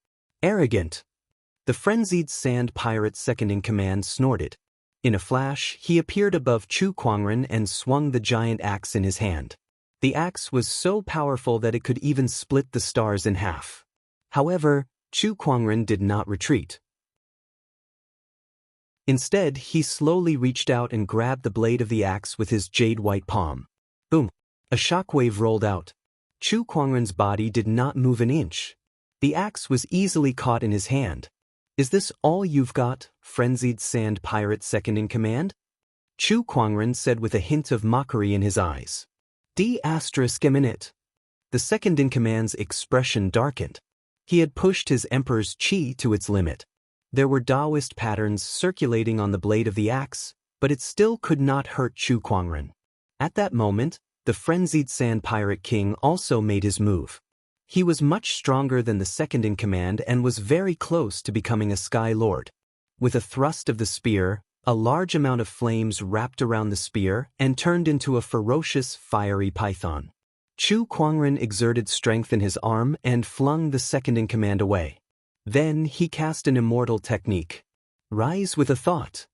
Arrogant. The frenzied sand pirate's second-in-command snorted. In a flash, he appeared above Chu Kuangren and swung the giant axe in his hand. The axe was so powerful that it could even split the stars in half. However, Chu Kuangren did not retreat. Instead, he slowly reached out and grabbed the blade of the axe with his jade-white palm. Boom! A shockwave rolled out. Chu Kuangren's body did not move an inch. The axe was easily caught in his hand. Is this all you've got, frenzied sand pirate second-in-command? Chu Kuangren said with a hint of mockery in his eyes. D***. The second-in-command's expression darkened. He had pushed his emperor's chi to its limit. There were Daoist patterns circulating on the blade of the axe, but it still could not hurt Chu Kuangren. At that moment, the frenzied sand pirate king also made his move. He was much stronger than the second-in-command and was very close to becoming a Sky Lord. With a thrust of the spear, a large amount of flames wrapped around the spear and turned into a ferocious, fiery python. Chu Kuangren exerted strength in his arm and flung the second-in-command away. Then he cast an immortal technique. Rise with a thought.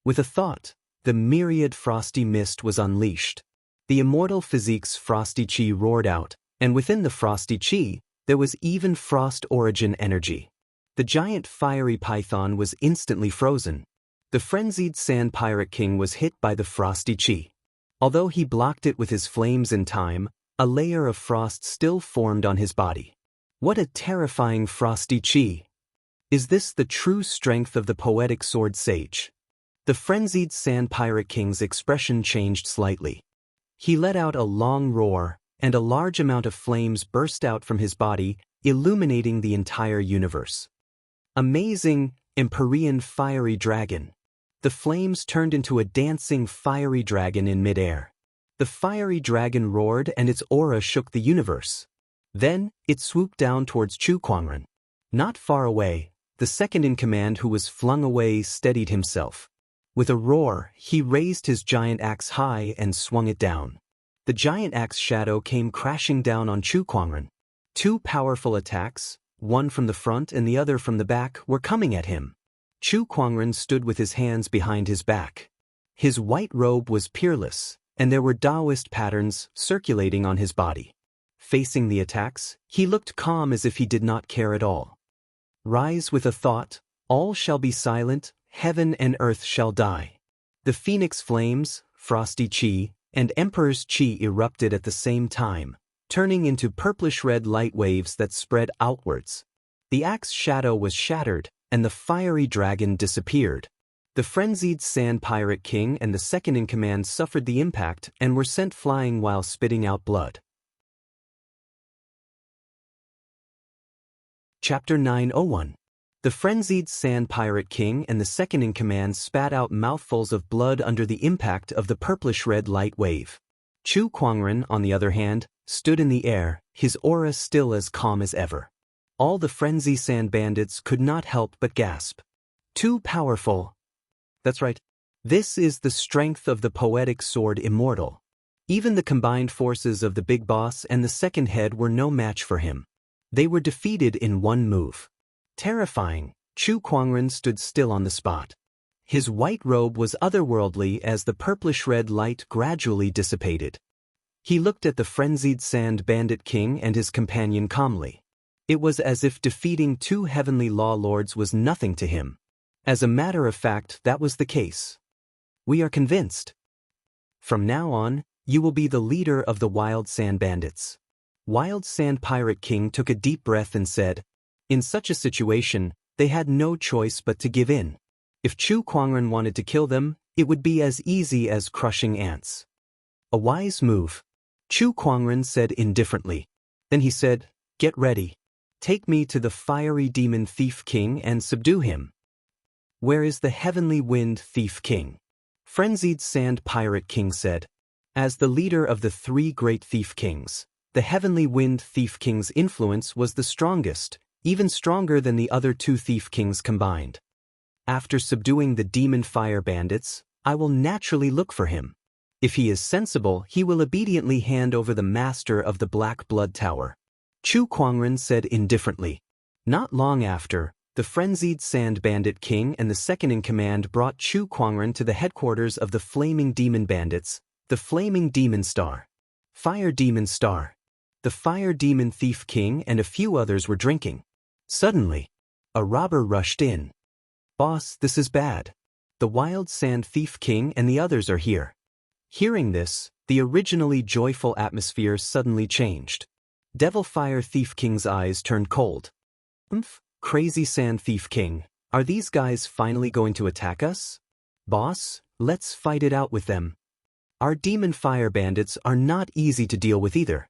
With a thought, the myriad frosty mist was unleashed. The immortal physique's frosty chi roared out, and within the frosty chi, there was even frost origin energy. The giant fiery python was instantly frozen. The frenzied sand pirate king was hit by the frosty chi. Although he blocked it with his flames in time, a layer of frost still formed on his body. What a terrifying frosty chi! Is this the true strength of the poetic sword sage? The frenzied Sand Pirate King's expression changed slightly. He let out a long roar, and a large amount of flames burst out from his body, illuminating the entire universe. Amazing, Empyrean fiery dragon. The flames turned into a dancing fiery dragon in midair. The fiery dragon roared and its aura shook the universe. Then, it swooped down towards Chu Kuangren. Not far away, the second-in-command who was flung away steadied himself. With a roar, he raised his giant axe high and swung it down. The giant axe shadow came crashing down on Chu Kuangren. Two powerful attacks, one from the front and the other from the back, were coming at him. Chu Kuangren stood with his hands behind his back. His white robe was peerless, and there were Daoist patterns circulating on his body. Facing the attacks, he looked calm as if he did not care at all. Rise with a thought, all shall be silent, heaven and earth shall die. The phoenix flames, frosty chi, and emperor's chi erupted at the same time, turning into purplish-red light waves that spread outwards. The axe shadow was shattered, and the fiery dragon disappeared. The frenzied Sand Pirate King and the second-in-command suffered the impact and were sent flying while spitting out blood. Chapter 901. The frenzied Sand Pirate King and the second-in-command spat out mouthfuls of blood under the impact of the purplish-red light wave. Chu Kuangren, on the other hand, stood in the air, his aura still as calm as ever. All the frenzy sand bandits could not help but gasp. Too powerful. That's right. This is the strength of the poetic sword Immortal. Even the combined forces of the big boss and the second head were no match for him. They were defeated in one move. Terrifying, Chu Kuangren stood still on the spot. His white robe was otherworldly as the purplish-red light gradually dissipated. He looked at the frenzied Sand Bandit King and his companion calmly. It was as if defeating two heavenly law lords was nothing to him. As a matter of fact, that was the case. We are convinced. From now on, you will be the leader of the Wild Sand Bandits. Wild Sand Pirate King took a deep breath and said, in such a situation, they had no choice but to give in. If Chu Kuangren wanted to kill them, it would be as easy as crushing ants. A wise move, Chu Kuangren said indifferently. Then he said, get ready. Take me to the fiery demon thief king and subdue him. Where is the heavenly wind thief king? Frenzied Sand Pirate King said. As the leader of the three great thief kings, the heavenly wind thief king's influence was the strongest, even stronger than the other two thief kings combined. After subduing the demon fire bandits, I will naturally look for him. If he is sensible, he will obediently hand over the master of the Black Blood Tower. Chu Kuangren said indifferently. Not long after, the frenzied Sand Bandit King and the second-in-command brought Chu Kuangren to the headquarters of the Flaming Demon Bandits, the Flaming Demon Star. Fire Demon Star. The Fire Demon Thief King and a few others were drinking. Suddenly, a robber rushed in. Boss, this is bad. The Wild Sand Thief King and the others are here. Hearing this, the originally joyful atmosphere suddenly changed. Devil Fire Thief King's eyes turned cold. Crazy Sand Thief King, are these guys finally going to attack us? Boss, let's fight it out with them. Our demon fire bandits are not easy to deal with either.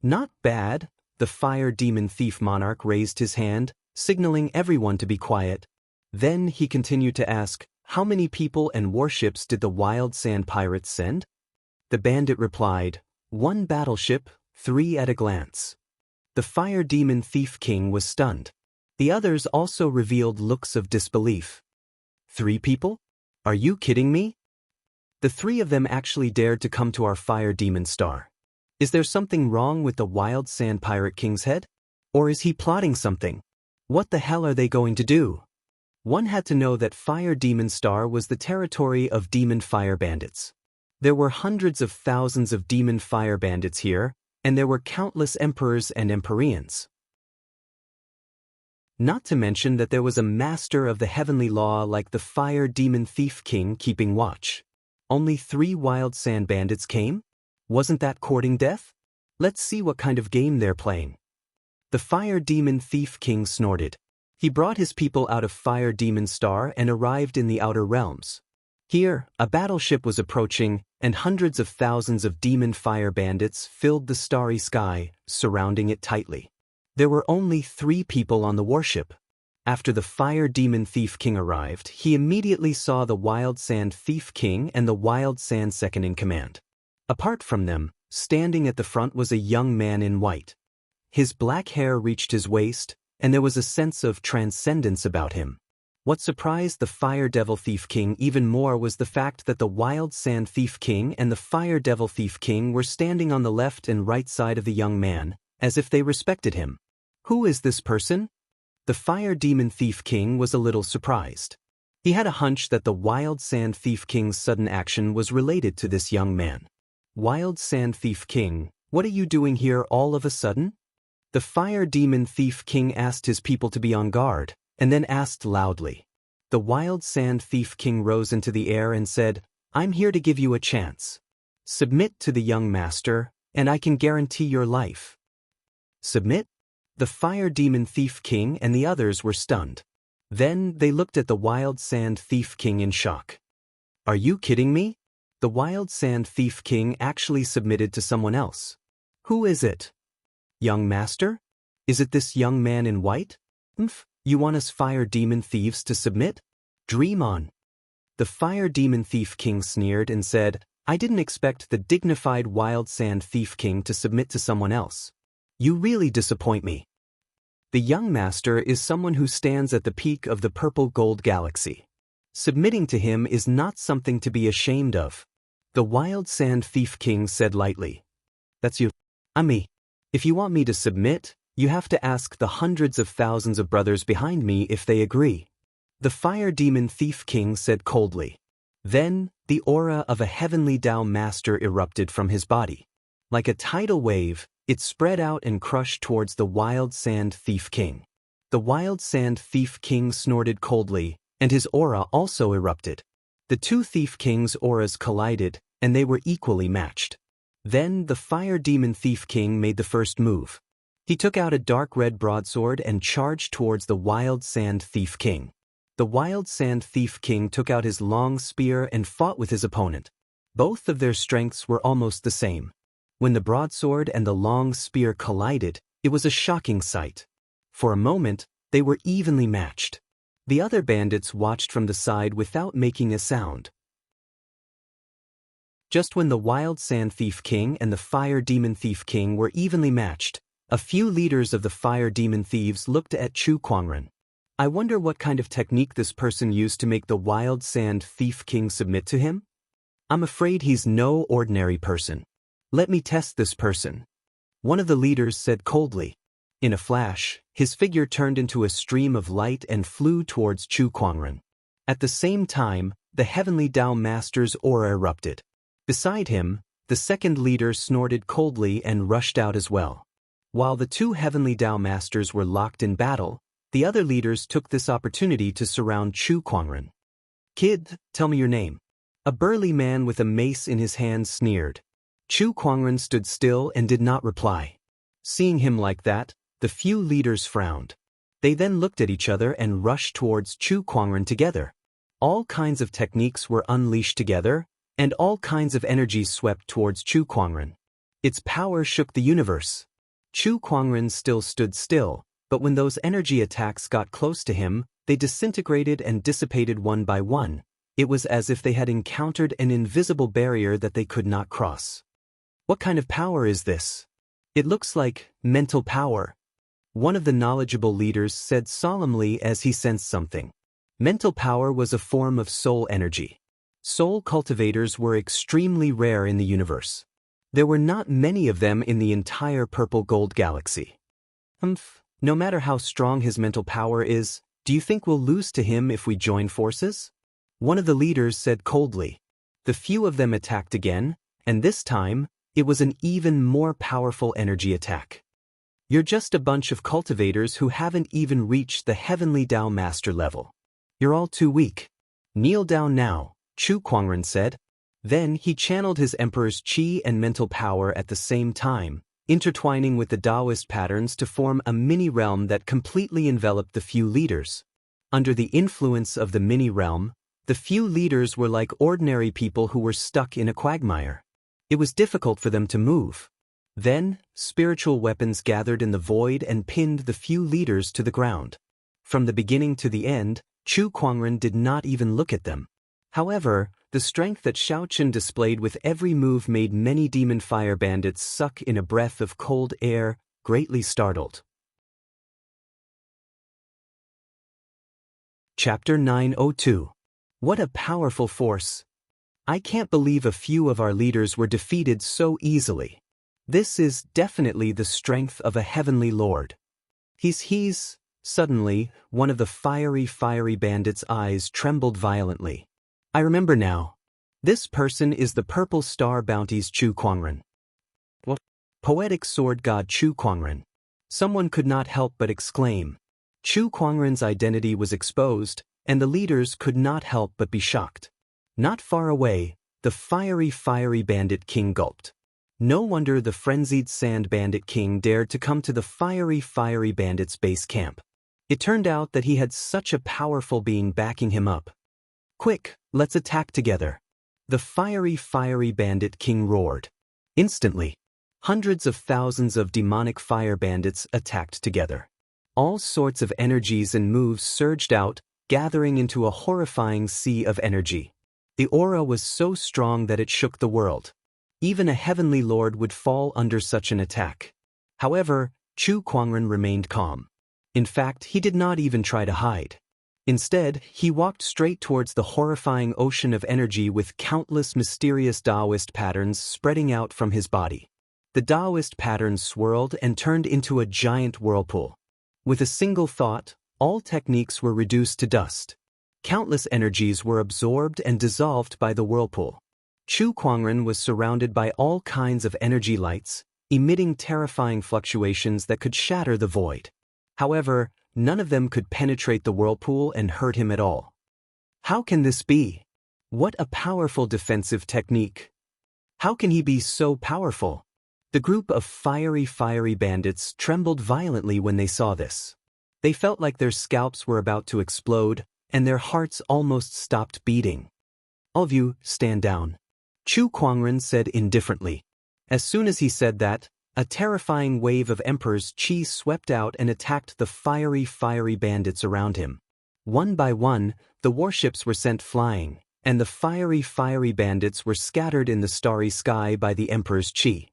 Not bad, the Fire Demon Thief Monarch raised his hand, signaling everyone to be quiet. Then he continued to ask, how many people and warships did the Wild Sand Pirates send? The bandit replied, 1 battleship, 3 at a glance. The Fire Demon Thief King was stunned. The others also revealed looks of disbelief. 3 people? Are you kidding me? The 3 of them actually dared to come to our Fire Demon Star. Is there something wrong with the Wild Sand Pirate King's head? Or is he plotting something? What the hell are they going to do? One had to know that Fire Demon Star was the territory of demon fire bandits. There were hundreds of thousands of demon fire bandits here, and there were countless emperors and empyreans. Not to mention that there was a master of the heavenly law like the Fire Demon Thief King keeping watch. Only 3 wild sand bandits came? Wasn't that courting death? Let's see what kind of game they're playing. The Fire Demon Thief King snorted. He brought his people out of Fire Demon Star and arrived in the Outer Realms. Here, a battleship was approaching, and hundreds of thousands of demon fire bandits filled the starry sky, surrounding it tightly. There were only 3 people on the warship. After the Fire Demon Thief King arrived, he immediately saw the Wild Sand Thief King and the Wild Sand Second-in-Command. Apart from them, standing at the front was a young man in white. His black hair reached his waist, and there was a sense of transcendence about him. What surprised the Fire Devil Thief King even more was the fact that the Wild Sand Thief King and the Fire Devil Thief King were standing on the left and right side of the young man, as if they respected him. Who is this person? The Fire Demon Thief King was a little surprised. He had a hunch that the Wild Sand Thief King's sudden action was related to this young man. Wild Sand Thief King, what are you doing here all of a sudden? The Fire Demon Thief King asked his people to be on guard, and then asked loudly. The Wild Sand Thief King rose into the air and said, "I'm here to give you a chance. Submit to the young master, and I can guarantee your life." Submit? The Fire Demon Thief King and the others were stunned. Then they looked at the Wild Sand Thief King in shock. Are you kidding me? The Wild Sand Thief King actually submitted to someone else. Who is it? Young master? Is it this young man in white? You want us Fire Demon Thieves to submit? Dream on. The Fire Demon Thief King sneered and said, I didn't expect the dignified Wild Sand Thief King to submit to someone else. You really disappoint me. The young master is someone who stands at the peak of the purple gold galaxy. Submitting to him is not something to be ashamed of. The Wild Sand Thief King said lightly. That's you. I'm me. If you want me to submit, you have to ask the hundreds of thousands of brothers behind me if they agree. The Fire Demon Thief King said coldly. Then, the aura of a heavenly Dao master erupted from his body. Like a tidal wave, it spread out and crushed towards the Wild Sand Thief King. The Wild Sand Thief King snorted coldly, and his aura also erupted. The 2 Thief Kings' auras collided, and they were equally matched. Then the Fire Demon Thief King made the first move. He took out a dark red broadsword and charged towards the Wild Sand Thief King. The Wild Sand Thief King took out his long spear and fought with his opponent. Both of their strengths were almost the same. When the broadsword and the long spear collided, it was a shocking sight. For a moment, they were evenly matched. The other bandits watched from the side without making a sound. Just when the Wild Sand Thief King and the Fire Demon Thief King were evenly matched, a few leaders of the Fire Demon Thieves looked at Chu Kuangren. I wonder what kind of technique this person used to make the Wild Sand Thief King submit to him? I'm afraid he's no ordinary person. Let me test this person. One of the leaders said coldly. In a flash, his figure turned into a stream of light and flew towards Chu Kuangren. At the same time, the Heavenly Dao Master's aura erupted. Beside him, the second leader snorted coldly and rushed out as well. While the 2 Heavenly Dao Masters were locked in battle, the other leaders took this opportunity to surround Chu Kuangren. Kid, tell me your name. A burly man with a mace in his hand sneered. Chu Kuangren stood still and did not reply. Seeing him like that, the few leaders frowned. They then looked at each other and rushed towards Chu Kuangren together. All kinds of techniques were unleashed together, and all kinds of energies swept towards Chu Kuangren. Its power shook the universe. Chu Kuangren still stood still, but when those energy attacks got close to him, they disintegrated and dissipated one by one. It was as if they had encountered an invisible barrier that they could not cross. What kind of power is this? It looks like mental power. One of the knowledgeable leaders said solemnly as he sensed something. Mental power was a form of soul energy. Soul cultivators were extremely rare in the universe. There were not many of them in the entire purple gold galaxy. No matter how strong his mental power is, do you think we'll lose to him if we join forces? One of the leaders said coldly. The few of them attacked again, and this time, it was an even more powerful energy attack. You're just a bunch of cultivators who haven't even reached the Heavenly Dao Master level. You're all too weak. Kneel down now, Chu Kuangren said. Then he channeled his emperor's qi and mental power at the same time, intertwining with the Daoist patterns to form a mini-realm that completely enveloped the few leaders. Under the influence of the mini-realm, the few leaders were like ordinary people who were stuck in a quagmire. It was difficult for them to move. Then, spiritual weapons gathered in the void and pinned the few leaders to the ground. From the beginning to the end, Chu Kuangren did not even look at them. However, the strength that Xiaochen displayed with every move made many demon fire bandits suck in a breath of cold air, greatly startled. Chapter 902. What a powerful force! I can't believe a few of our leaders were defeated so easily. This is definitely the strength of a heavenly lord. Suddenly, one of the fiery bandits' eyes trembled violently. I remember now. This person is the Purple Star Bounty's Chu Kuangren. What? Poetic sword god Chu Kuangren. Someone could not help but exclaim. Chu Kuangren's identity was exposed, and the leaders could not help but be shocked. Not far away, the fiery bandit king gulped. No wonder the frenzied sand bandit king dared to come to the fiery bandit's base camp. It turned out that he had such a powerful being backing him up. Quick, let's attack together. The fiery bandit king roared. Instantly, hundreds of thousands of demonic fire bandits attacked together. All sorts of energies and moves surged out, gathering into a horrifying sea of energy. The aura was so strong that it shook the world. Even a heavenly lord would fall under such an attack. However, Chu Kuangren remained calm. In fact, he did not even try to hide. Instead, he walked straight towards the horrifying ocean of energy with countless mysterious Daoist patterns spreading out from his body. The Daoist patterns swirled and turned into a giant whirlpool. With a single thought, all techniques were reduced to dust. Countless energies were absorbed and dissolved by the whirlpool. Chu Kuangren was surrounded by all kinds of energy lights, emitting terrifying fluctuations that could shatter the void. However, none of them could penetrate the whirlpool and hurt him at all. How can this be? What a powerful defensive technique! How can he be so powerful? The group of fiery bandits trembled violently when they saw this. They felt like their scalps were about to explode, and their hearts almost stopped beating. All of you, stand down. Chu Kuangren said indifferently. As soon as he said that, a terrifying wave of Emperor's qi swept out and attacked the fiery bandits around him. One by one, the warships were sent flying, and the fiery bandits were scattered in the starry sky by the Emperor's qi.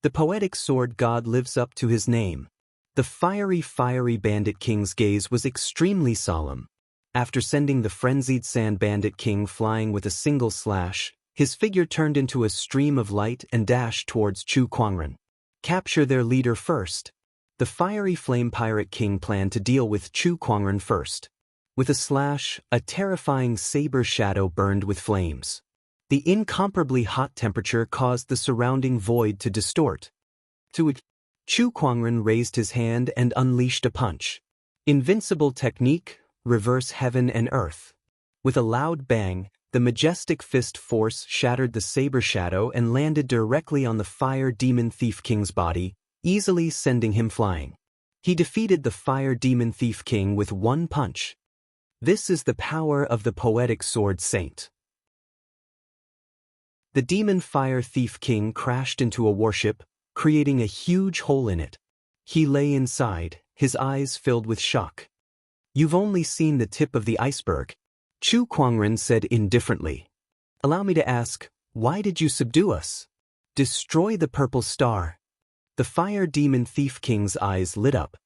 The poetic sword god lives up to his name. The fiery bandit king's gaze was extremely solemn. After sending the frenzied sand bandit king flying with a single slash, his figure turned into a stream of light and dashed towards Chu Kuangren. Capture their leader first. The fiery flame pirate king planned to deal with Chu Kuangren first. With a slash, a terrifying saber shadow burned with flames. The incomparably hot temperature caused the surrounding void to distort. To it, Chu Kuangren raised his hand and unleashed a punch. Invincible technique, reverse heaven and earth. With a loud bang, the majestic fist force shattered the saber shadow and landed directly on the fire demon thief king's body, easily sending him flying. He defeated the fire demon thief king with one punch. This is the power of the poetic sword saint. The demon fire thief king crashed into a warship, creating a huge hole in it. He lay inside, his eyes filled with shock. You've only seen the tip of the iceberg, Chu Kuangren said indifferently. Allow me to ask, why did you subdue us? Destroy the purple star. The fire demon thief king's eyes lit up.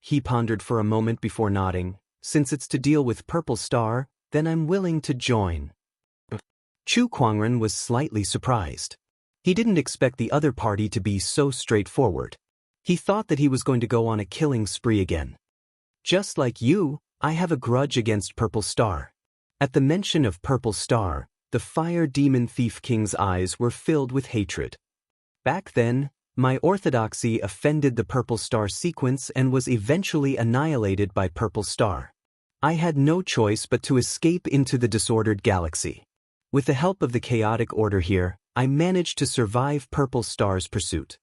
He pondered for a moment before nodding. Since it's to deal with purple star, then I'm willing to join. Chu Kuangren was slightly surprised. He didn't expect the other party to be so straightforward. He thought that he was going to go on a killing spree again. Just like you, I have a grudge against Purple Star. At the mention of Purple Star, the fire demon thief king's eyes were filled with hatred. Back then, my orthodoxy offended the Purple Star sequence and was eventually annihilated by Purple Star. I had no choice but to escape into the disordered galaxy. With the help of the chaotic order here, I managed to survive Purple Star's pursuit.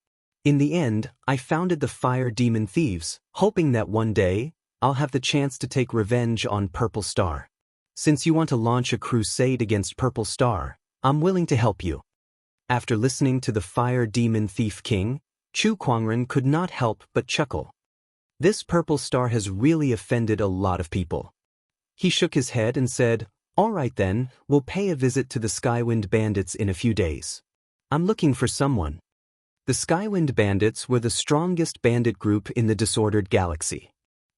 In the end, I founded the Fire Demon Thieves, hoping that one day, I'll have the chance to take revenge on Purple Star. Since you want to launch a crusade against Purple Star, I'm willing to help you." After listening to the Fire Demon Thief King, Chu Kuangren could not help but chuckle. This Purple Star has really offended a lot of people. He shook his head and said, "All right then, we'll pay a visit to the Skywind Bandits in a few days. I'm looking for someone." The Skywind Bandits were the strongest bandit group in the disordered galaxy.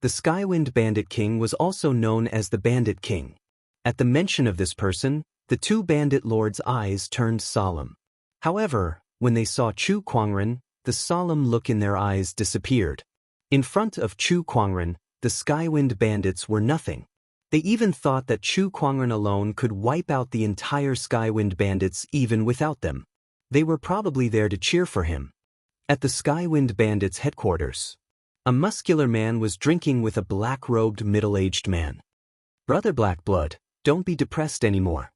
The Skywind Bandit King was also known as the Bandit King. At the mention of this person, the two bandit lords' eyes turned solemn. However, when they saw Chu Kuangren, the solemn look in their eyes disappeared. In front of Chu Kuangren, the Skywind Bandits were nothing. They even thought that Chu Kuangren alone could wipe out the entire Skywind Bandits even without them. They were probably there to cheer for him. At the Skywind Bandits' headquarters, a muscular man was drinking with a black-robed middle-aged man. "Brother Blackblood, don't be depressed anymore.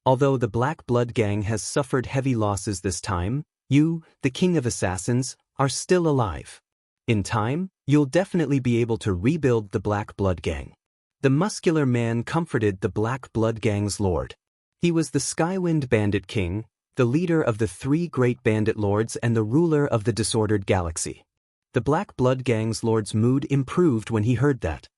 Although the Black Blood Gang has suffered heavy losses this time, you, the King of Assassins, are still alive. In time, you'll definitely be able to rebuild the Black Blood Gang." The muscular man comforted the Black Blood Gang's lord. He was the Skywind Bandit King, the leader of the three great bandit lords and the ruler of the disordered galaxy. The Black Blood Gang's lord's mood improved when he heard that.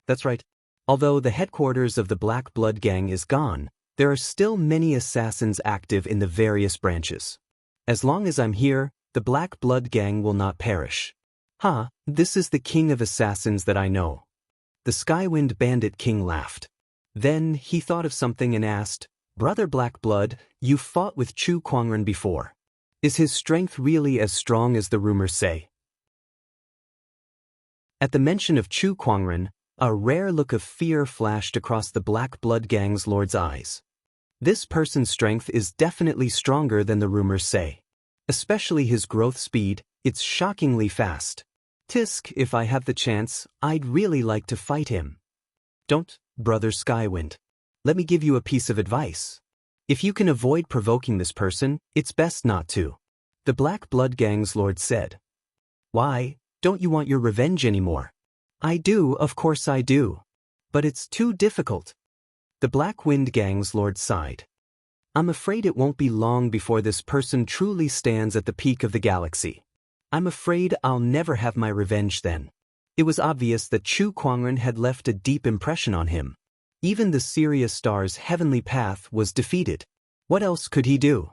That's right. Although the headquarters of the Black Blood Gang is gone, there are still many assassins active in the various branches. As long as I'm here, the Black Blood Gang will not perish. This is the King of Assassins that I know. The Skywind Bandit King laughed. Then he thought of something and asked, "Brother Blackblood, you fought with Chu Kuangren before. Is his strength really as strong as the rumors say?" At the mention of Chu Kuangren, a rare look of fear flashed across the Black Blood Gang's lord's eyes. This person's strength is definitely stronger than the rumors say. Especially his growth speed, it's shockingly fast. Tisk, if I have the chance, I'd really like to fight him. Don't, Brother Skywind. Let me give you a piece of advice. If you can avoid provoking this person, it's best not to. The Black Blood Gang's lord said. Why, don't you want your revenge anymore? I do, of course I do. But it's too difficult. The Black Wind Gang's lord sighed. I'm afraid it won't be long before this person truly stands at the peak of the galaxy. I'm afraid I'll never have my revenge then. It was obvious that Chu Kuangren had left a deep impression on him. Even the Sirius Star's heavenly path was defeated. What else could he do?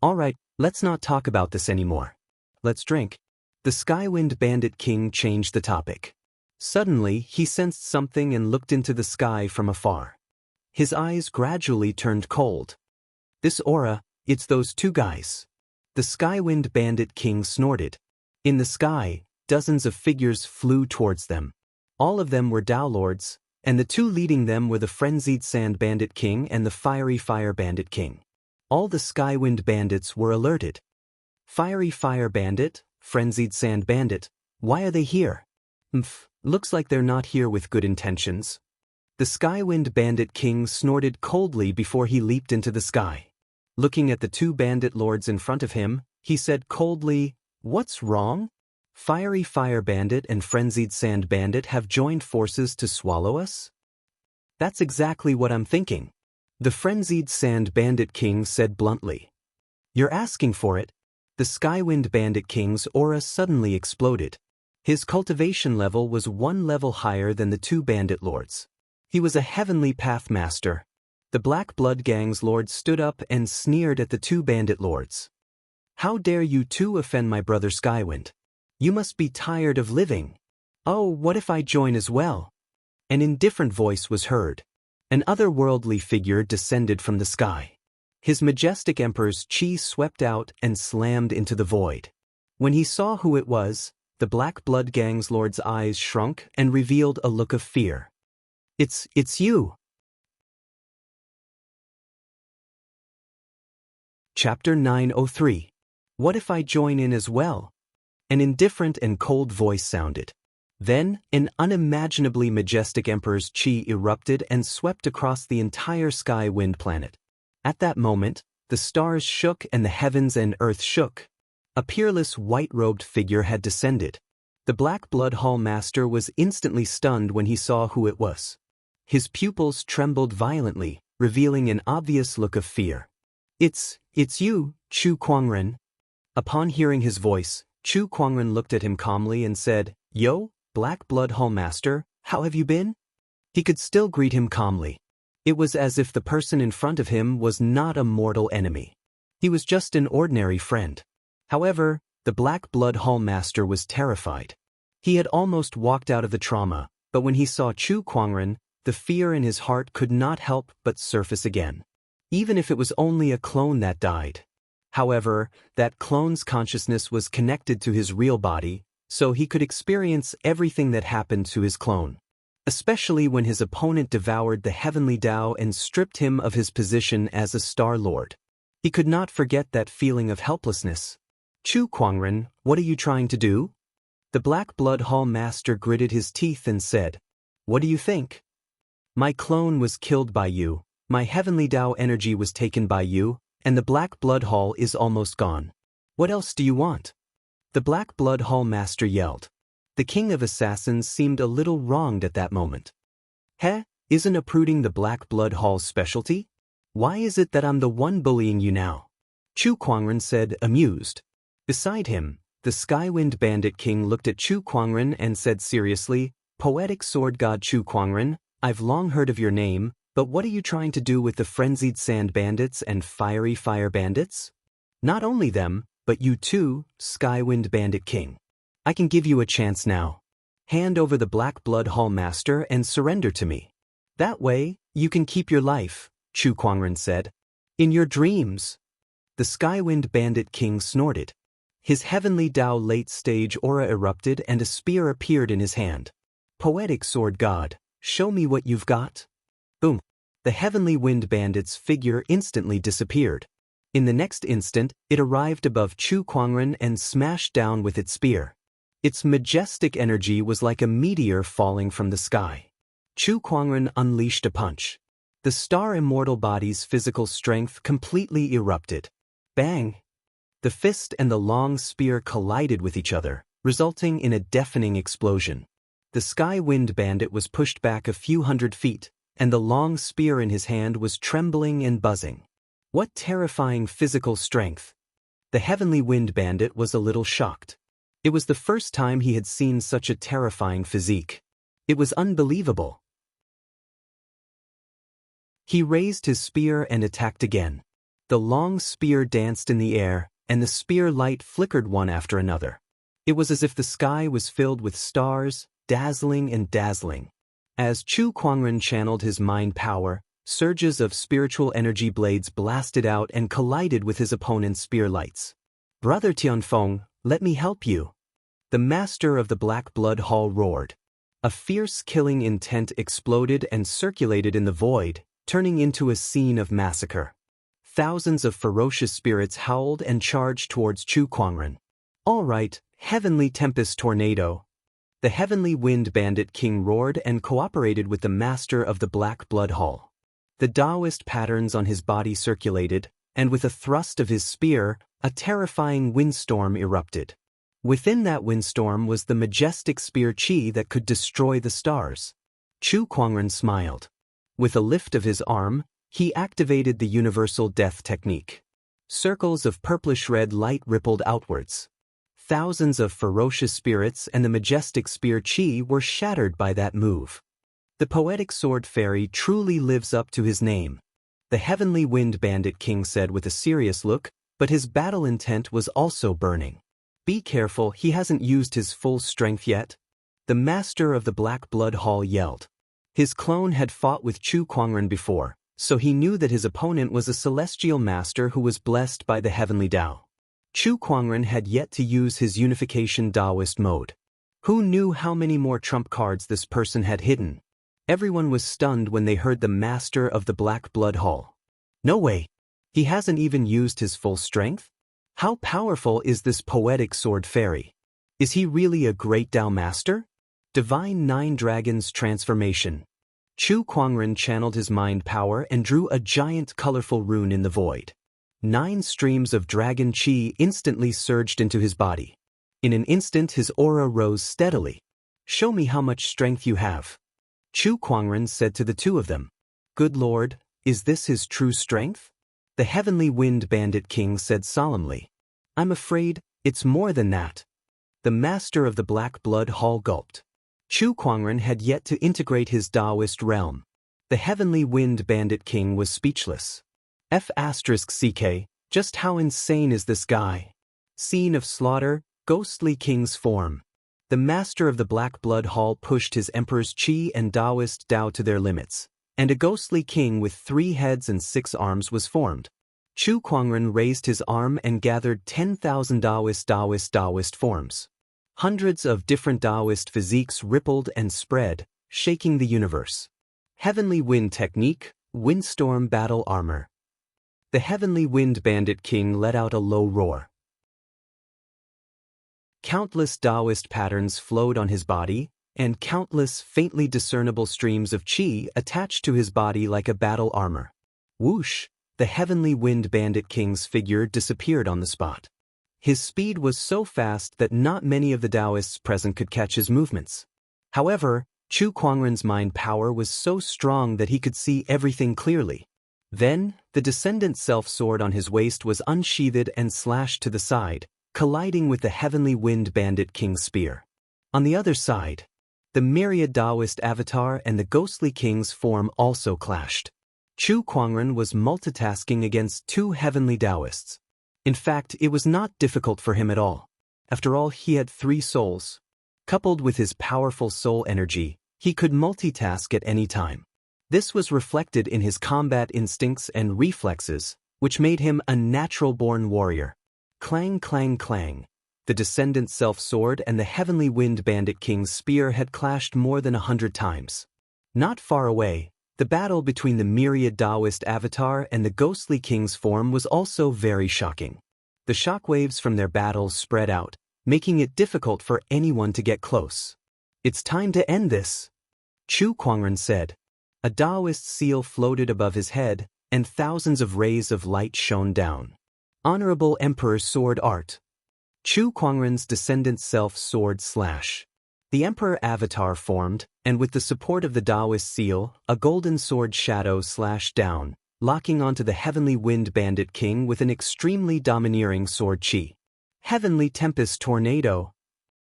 All right, let's not talk about this anymore. Let's drink. The Skywind Bandit King changed the topic. Suddenly, he sensed something and looked into the sky from afar. His eyes gradually turned cold. This aura, it's those two guys. The Skywind Bandit King snorted. In the sky, dozens of figures flew towards them. All of them were Dao Lords, and the two leading them were the Frenzied Sand Bandit King and the Fiery Fire Bandit King. All the Skywind Bandits were alerted. Fiery Fire Bandit, Frenzied Sand Bandit, why are they here? Looks like they're not here with good intentions. The Skywind Bandit King snorted coldly before he leaped into the sky. Looking at the two bandit lords in front of him, he said coldly, "What's wrong? Fiery Fire Bandit and Frenzied Sand Bandit have joined forces to swallow us?" That's exactly what I'm thinking. The Frenzied Sand Bandit King said bluntly. You're asking for it. The Skywind Bandit King's aura suddenly exploded. His cultivation level was one level higher than the two bandit lords. He was a heavenly path master. The Black Blood Gang's lord stood up and sneered at the two bandit lords. How dare you two offend my brother Skywind? You must be tired of living. Oh, what if I join as well? An indifferent voice was heard. An otherworldly figure descended from the sky. His majestic emperor's chi swept out and slammed into the void. When he saw who it was, the Black Blood Gang's lord's eyes shrunk and revealed a look of fear. It's you. Chapter 903. What if I join in as well? An indifferent and cold voice sounded. Then, an unimaginably majestic emperor's chi erupted and swept across the entire Skywind planet. At that moment, the stars shook and the heavens and earth shook. A peerless white-robed figure had descended. The Black Blood Hall Master was instantly stunned when he saw who it was. His pupils trembled violently, revealing an obvious look of fear. It's you, Chu Kuangren." Upon hearing his voice, Chu Kuangren looked at him calmly and said, "Yo, Black Blood Hall Master, how have you been?" He could still greet him calmly. It was as if the person in front of him was not a mortal enemy. He was just an ordinary friend. However, the Black Blood Hall Master was terrified. He had almost walked out of the trauma, but when he saw Chu Kuangren, the fear in his heart could not help but surface again. Even if it was only a clone that died. However, that clone's consciousness was connected to his real body, so he could experience everything that happened to his clone. Especially when his opponent devoured the heavenly Dao and stripped him of his position as a Star Lord. He could not forget that feeling of helplessness. "Chu Kuangren, what are you trying to do?" The Black Blood Hall Master gritted his teeth and said, "What do you think? My clone was killed by you, my heavenly Dao energy was taken by you, and the Black Blood Hall is almost gone. What else do you want?" The Black Blood Hall Master yelled. The King of Assassins seemed a little wronged at that moment. Isn't uprooting the Black Blood Hall's specialty? Why is it that I'm the one bullying you now?" Chu Kuangren said, amused. Beside him, the Skywind Bandit King looked at Chu Kuangren and said seriously, "Poetic Sword God Chu Kuangren, I've long heard of your name, but what are you trying to do with the Frenzied Sand Bandits and Fiery Fire Bandits? Not only them, but you too, Skywind Bandit King. I can give you a chance now. Hand over the Black Blood Hall Master and surrender to me. That way, you can keep your life," Chu Kuangren said. "In your dreams." The Skywind Bandit King snorted. His heavenly Dao late-stage aura erupted and a spear appeared in his hand. "Poetic Sword God, show me what you've got." Boom. The heavenly Wind Bandit's figure instantly disappeared. In the next instant, it arrived above Chu Kuangren and smashed down with its spear. Its majestic energy was like a meteor falling from the sky. Chu Kuangren unleashed a punch. The Star Immortal body's physical strength completely erupted. Bang! The fist and the long spear collided with each other, resulting in a deafening explosion. The Sky Wind Bandit was pushed back a few hundred feet, and the long spear in his hand was trembling and buzzing. What terrifying physical strength! The Heavenly Wind Bandit was a little shocked. It was the first time he had seen such a terrifying physique. It was unbelievable. He raised his spear and attacked again. The long spear danced in the air, and the spear light flickered one after another. It was as if the sky was filled with stars, dazzling and dazzling. As Chu Kuangren channeled his mind power, surges of spiritual energy blades blasted out and collided with his opponent's spear lights. "Brother Tianfeng, let me help you." The master of the Black Blood Hall roared. A fierce killing intent exploded and circulated in the void, turning into a scene of massacre. Thousands of ferocious spirits howled and charged towards Chu Kuangren. "All right, Heavenly Tempest Tornado." The Heavenly Wind Bandit King roared and cooperated with the master of the Black Blood Hall. The Daoist patterns on his body circulated, and with a thrust of his spear, a terrifying windstorm erupted. Within that windstorm was the majestic spear chi that could destroy the stars. Chu Kuangren smiled. With a lift of his arm, he activated the universal death technique. Circles of purplish-red light rippled outwards. Thousands of ferocious spirits and the majestic spear chi were shattered by that move. The poetic sword fairy truly lives up to his name. The Heavenly Wind Bandit King said with a serious look, but his battle intent was also burning. "Be careful, he hasn't used his full strength yet." The master of the Black Blood Hall yelled. His clone had fought with Chu Kuangren before, so he knew that his opponent was a celestial master who was blessed by the heavenly Dao. Chu Kuangren had yet to use his unification Daoist mode. Who knew how many more trump cards this person had hidden? Everyone was stunned when they heard the master of the Black Blood Hall. "No way! He hasn't even used his full strength? How powerful is this poetic sword fairy? Is he really a great Dao master?" Divine Nine Dragons Transformation. Chu Kuangren channeled his mind power and drew a giant colorful rune in the void. 9 streams of dragon qi instantly surged into his body. In an instant his aura rose steadily. "Show me how much strength you have." Chu Kuangren said to the two of them. "Good Lord, is this his true strength?" The Heavenly Wind Bandit King said solemnly. "I'm afraid it's more than that." The Master of the Black Blood Hall gulped. Chu Kuangren had yet to integrate his Daoist realm. The Heavenly Wind Bandit King was speechless. F***ck, just how insane is this guy? Scene of slaughter, ghostly king's form. The Master of the Black Blood Hall pushed his Emperor's Qi and Daoist Dao to their limits, and a ghostly king with 3 heads and 6 arms was formed. Chu Kuangren raised his arm and gathered 10,000 Daoist forms. Hundreds of different Daoist physiques rippled and spread, shaking the universe. Heavenly Wind Technique, Windstorm Battle Armor. The Heavenly Wind Bandit King let out a low roar. Countless Daoist patterns flowed on his body, and countless faintly discernible streams of qi attached to his body like a battle armor. Whoosh! The Heavenly Wind Bandit King's figure disappeared on the spot. His speed was so fast that not many of the Daoists present could catch his movements. However, Chu Kuangren's mind power was so strong that he could see everything clearly. Then, the Descendant Self-Sword on his waist was unsheathed and slashed to the side, colliding with the Heavenly Wind Bandit King's spear. On the other side, the myriad Daoist avatar and the ghostly king's form also clashed. Chu Kuangren was multitasking against 2 heavenly Daoists. In fact, it was not difficult for him at all. After all, he had 3 souls. Coupled with his powerful soul energy, he could multitask at any time. This was reflected in his combat instincts and reflexes, which made him a natural-born warrior. Clang, clang, clang. The Descendant Self-Sword and the Heavenly Wind Bandit King's spear had clashed more than 100 times. Not far away, the battle between the myriad Daoist avatar and the ghostly king's form was also very shocking. The shockwaves from their battles spread out, making it difficult for anyone to get close. "It's time to end this," Chu Kuangren said. A Daoist seal floated above his head, and thousands of rays of light shone down. Honorable Emperor's Sword Art. Chu Kuangren's Descendant Self-Sword slash. The Emperor avatar formed, and with the support of the Daoist seal, a golden sword shadow slashed down, locking onto the Heavenly Wind Bandit King with an extremely domineering sword qi. Heavenly Tempest Tornado.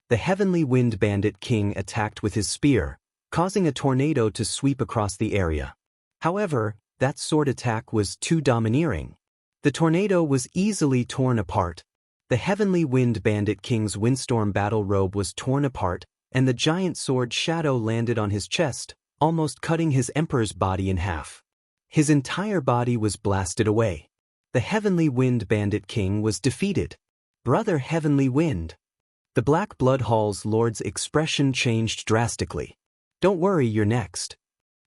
The Heavenly Wind Bandit King attacked with his spear, causing a tornado to sweep across the area. However, that sword attack was too domineering. The tornado was easily torn apart. The Heavenly Wind Bandit King's windstorm battle robe was torn apart, and the giant sword shadow landed on his chest, almost cutting his emperor's body in half. His entire body was blasted away. The Heavenly Wind Bandit King was defeated. Brother Heavenly Wind. The Black Blood Hall's lord's expression changed drastically. "Don't worry, you're next."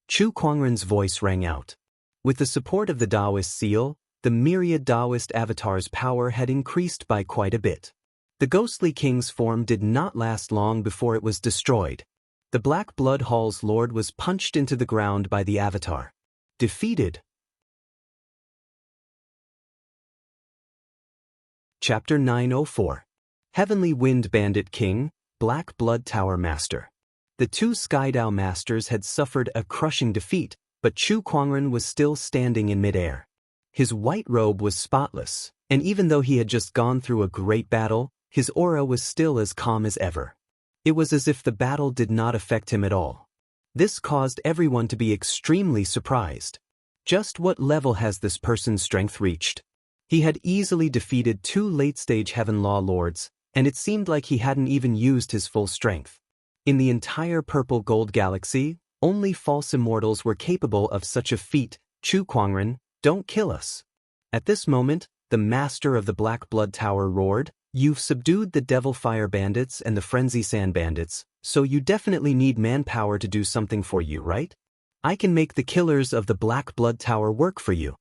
Chu Kuangren's voice rang out. With the support of the Daoist seal, the myriad Daoist avatar's power had increased by quite a bit. The ghostly king's form did not last long before it was destroyed. The Black Blood Hall's lord was punched into the ground by the avatar. Defeated. Chapter 904. Heavenly Wind Bandit King, Black Blood Tower Master. The 2 Skydao masters had suffered a crushing defeat, but Chu Kuangren was still standing in midair. His white robe was spotless, and even though he had just gone through a great battle, his aura was still as calm as ever. It was as if the battle did not affect him at all. This caused everyone to be extremely surprised. Just what level has this person's strength reached? He had easily defeated 2 late-stage Heaven Law Lords, and it seemed like he hadn't even used his full strength. In the entire Purple Gold Galaxy, only false immortals were capable of such a feat. Chu Kuangren, don't kill us. At this moment, the Master of the Black Blood Tower roared, "You've subdued the Devil Fire Bandits and the Frenzy Sand Bandits, so you definitely need manpower to do something for you, right? I can make the killers of the Black Blood Tower work for you."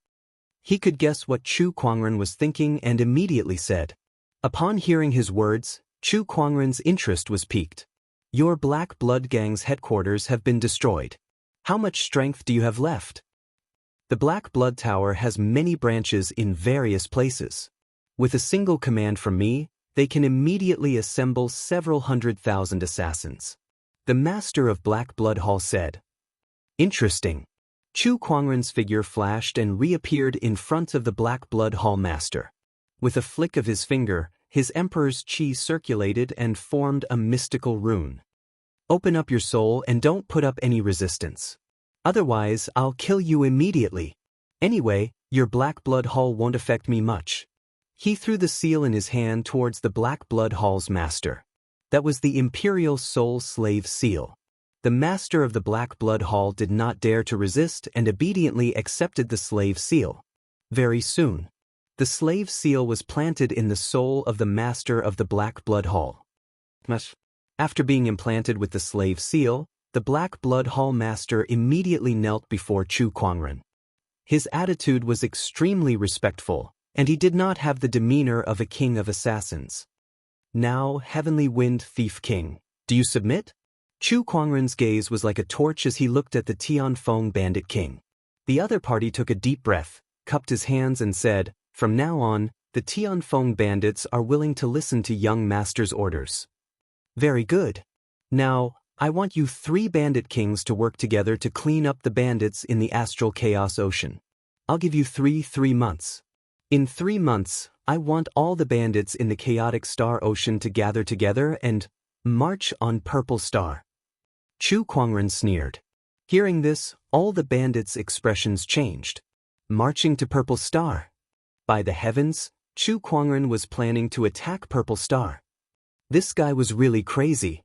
He could guess what Chu Kuangren was thinking and immediately said. Upon hearing his words, Chu Kuangren's interest was piqued. "Your Black Blood Gang's headquarters have been destroyed. How much strength do you have left? The Black Blood Tower has many branches in various places. With a single command from me, they can immediately assemble several 100,000 assassins. The Master of Black Blood Hall said. Interesting. Chu Kuangren's figure flashed and reappeared in front of the Black Blood Hall Master. With a flick of his finger, his Emperor's chi circulated and formed a mystical rune. Open up your soul and don't put up any resistance. Otherwise, I'll kill you immediately. Anyway, your Black Blood Hall won't affect me much. He threw the seal in his hand towards the Black Blood Hall's master. That was the Imperial Soul Slave Seal. The master of the Black Blood Hall did not dare to resist and obediently accepted the slave seal. Very soon, the slave seal was planted in the soul of the master of the Black Blood Hall. After being implanted with the slave seal, the Black Blood Hall master immediately knelt before Chu Kuangren. His attitude was extremely respectful, and he did not have the demeanor of a king of assassins. Now, Heavenly Wind Thief King, do you submit? Chu Kuangren's gaze was like a torch as he looked at the Tianfeng Bandit King. The other party took a deep breath, cupped his hands and said, "From now on, the Tianfeng bandits are willing to listen to young master's orders." Very good. Now, I want you 3 bandit kings to work together to clean up the bandits in the astral chaos ocean. I'll give you 3 months. In 3 months, I want all the bandits in the chaotic star ocean to gather together and march on Purple Star. Chu Kuangren sneered. Hearing this, all the bandits' expressions changed. Marching to Purple Star. By the heavens, Chu Kuangren was planning to attack Purple Star. This guy was really crazy.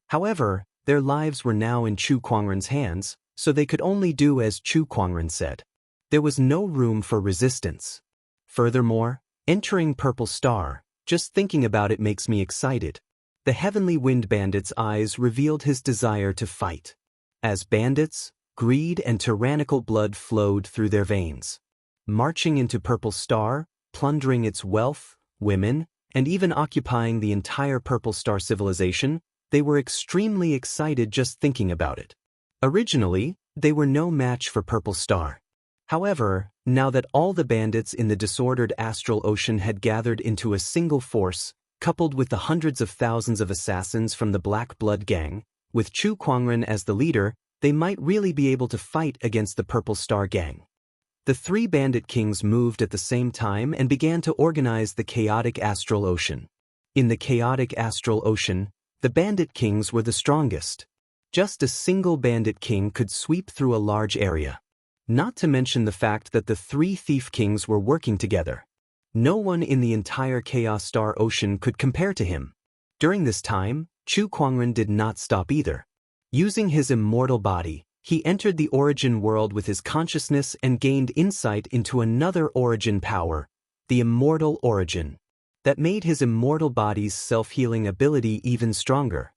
However, their lives were now in Chu Kuangren's hands, so they could only do as Chu Kuangren said. There was no room for resistance. Furthermore, entering Purple Star, just thinking about it makes me excited. The Heavenly Wind Bandit's eyes revealed his desire to fight. As bandits, greed and tyrannical blood flowed through their veins. Marching into Purple Star, plundering its wealth, women, and even occupying the entire Purple Star civilization, they were extremely excited just thinking about it. Originally, they were no match for Purple Star. However, now that all the bandits in the disordered astral ocean had gathered into a single force, coupled with the hundreds of thousands of assassins from the Black Blood Gang, with Chu Kuangren as the leader, they might really be able to fight against the Purple Star Gang. The 3 bandit kings moved at the same time and began to organize the chaotic astral ocean. In the chaotic astral ocean, the bandit kings were the strongest. Just a single bandit king could sweep through a large area. Not to mention the fact that the 3 thief kings were working together. No one in the entire Chaos Star Ocean could compare to him. During this time, Chu Kuangren did not stop either. Using his immortal body, he entered the origin world with his consciousness and gained insight into another origin power, the immortal origin, that made his immortal body's self-healing ability even stronger.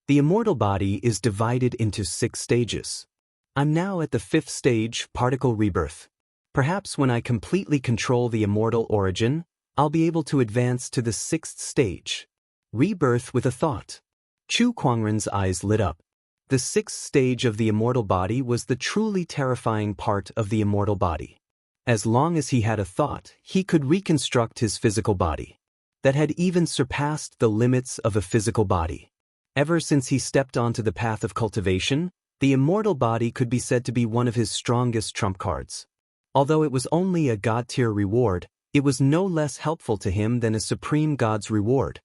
The immortal body is divided into 6 stages. I'm now at the 5th stage, particle rebirth. Perhaps when I completely control the immortal origin, I'll be able to advance to the 6th stage. Rebirth with a thought. Chu Kuangren's eyes lit up. The 6th stage of the immortal body was the truly terrifying part of the immortal body. As long as he had a thought, he could reconstruct his physical body. That had even surpassed the limits of a physical body. Ever since he stepped onto the path of cultivation, the immortal body could be said to be one of his strongest trump cards. Although it was only a god-tier reward, it was no less helpful to him than a supreme god's reward.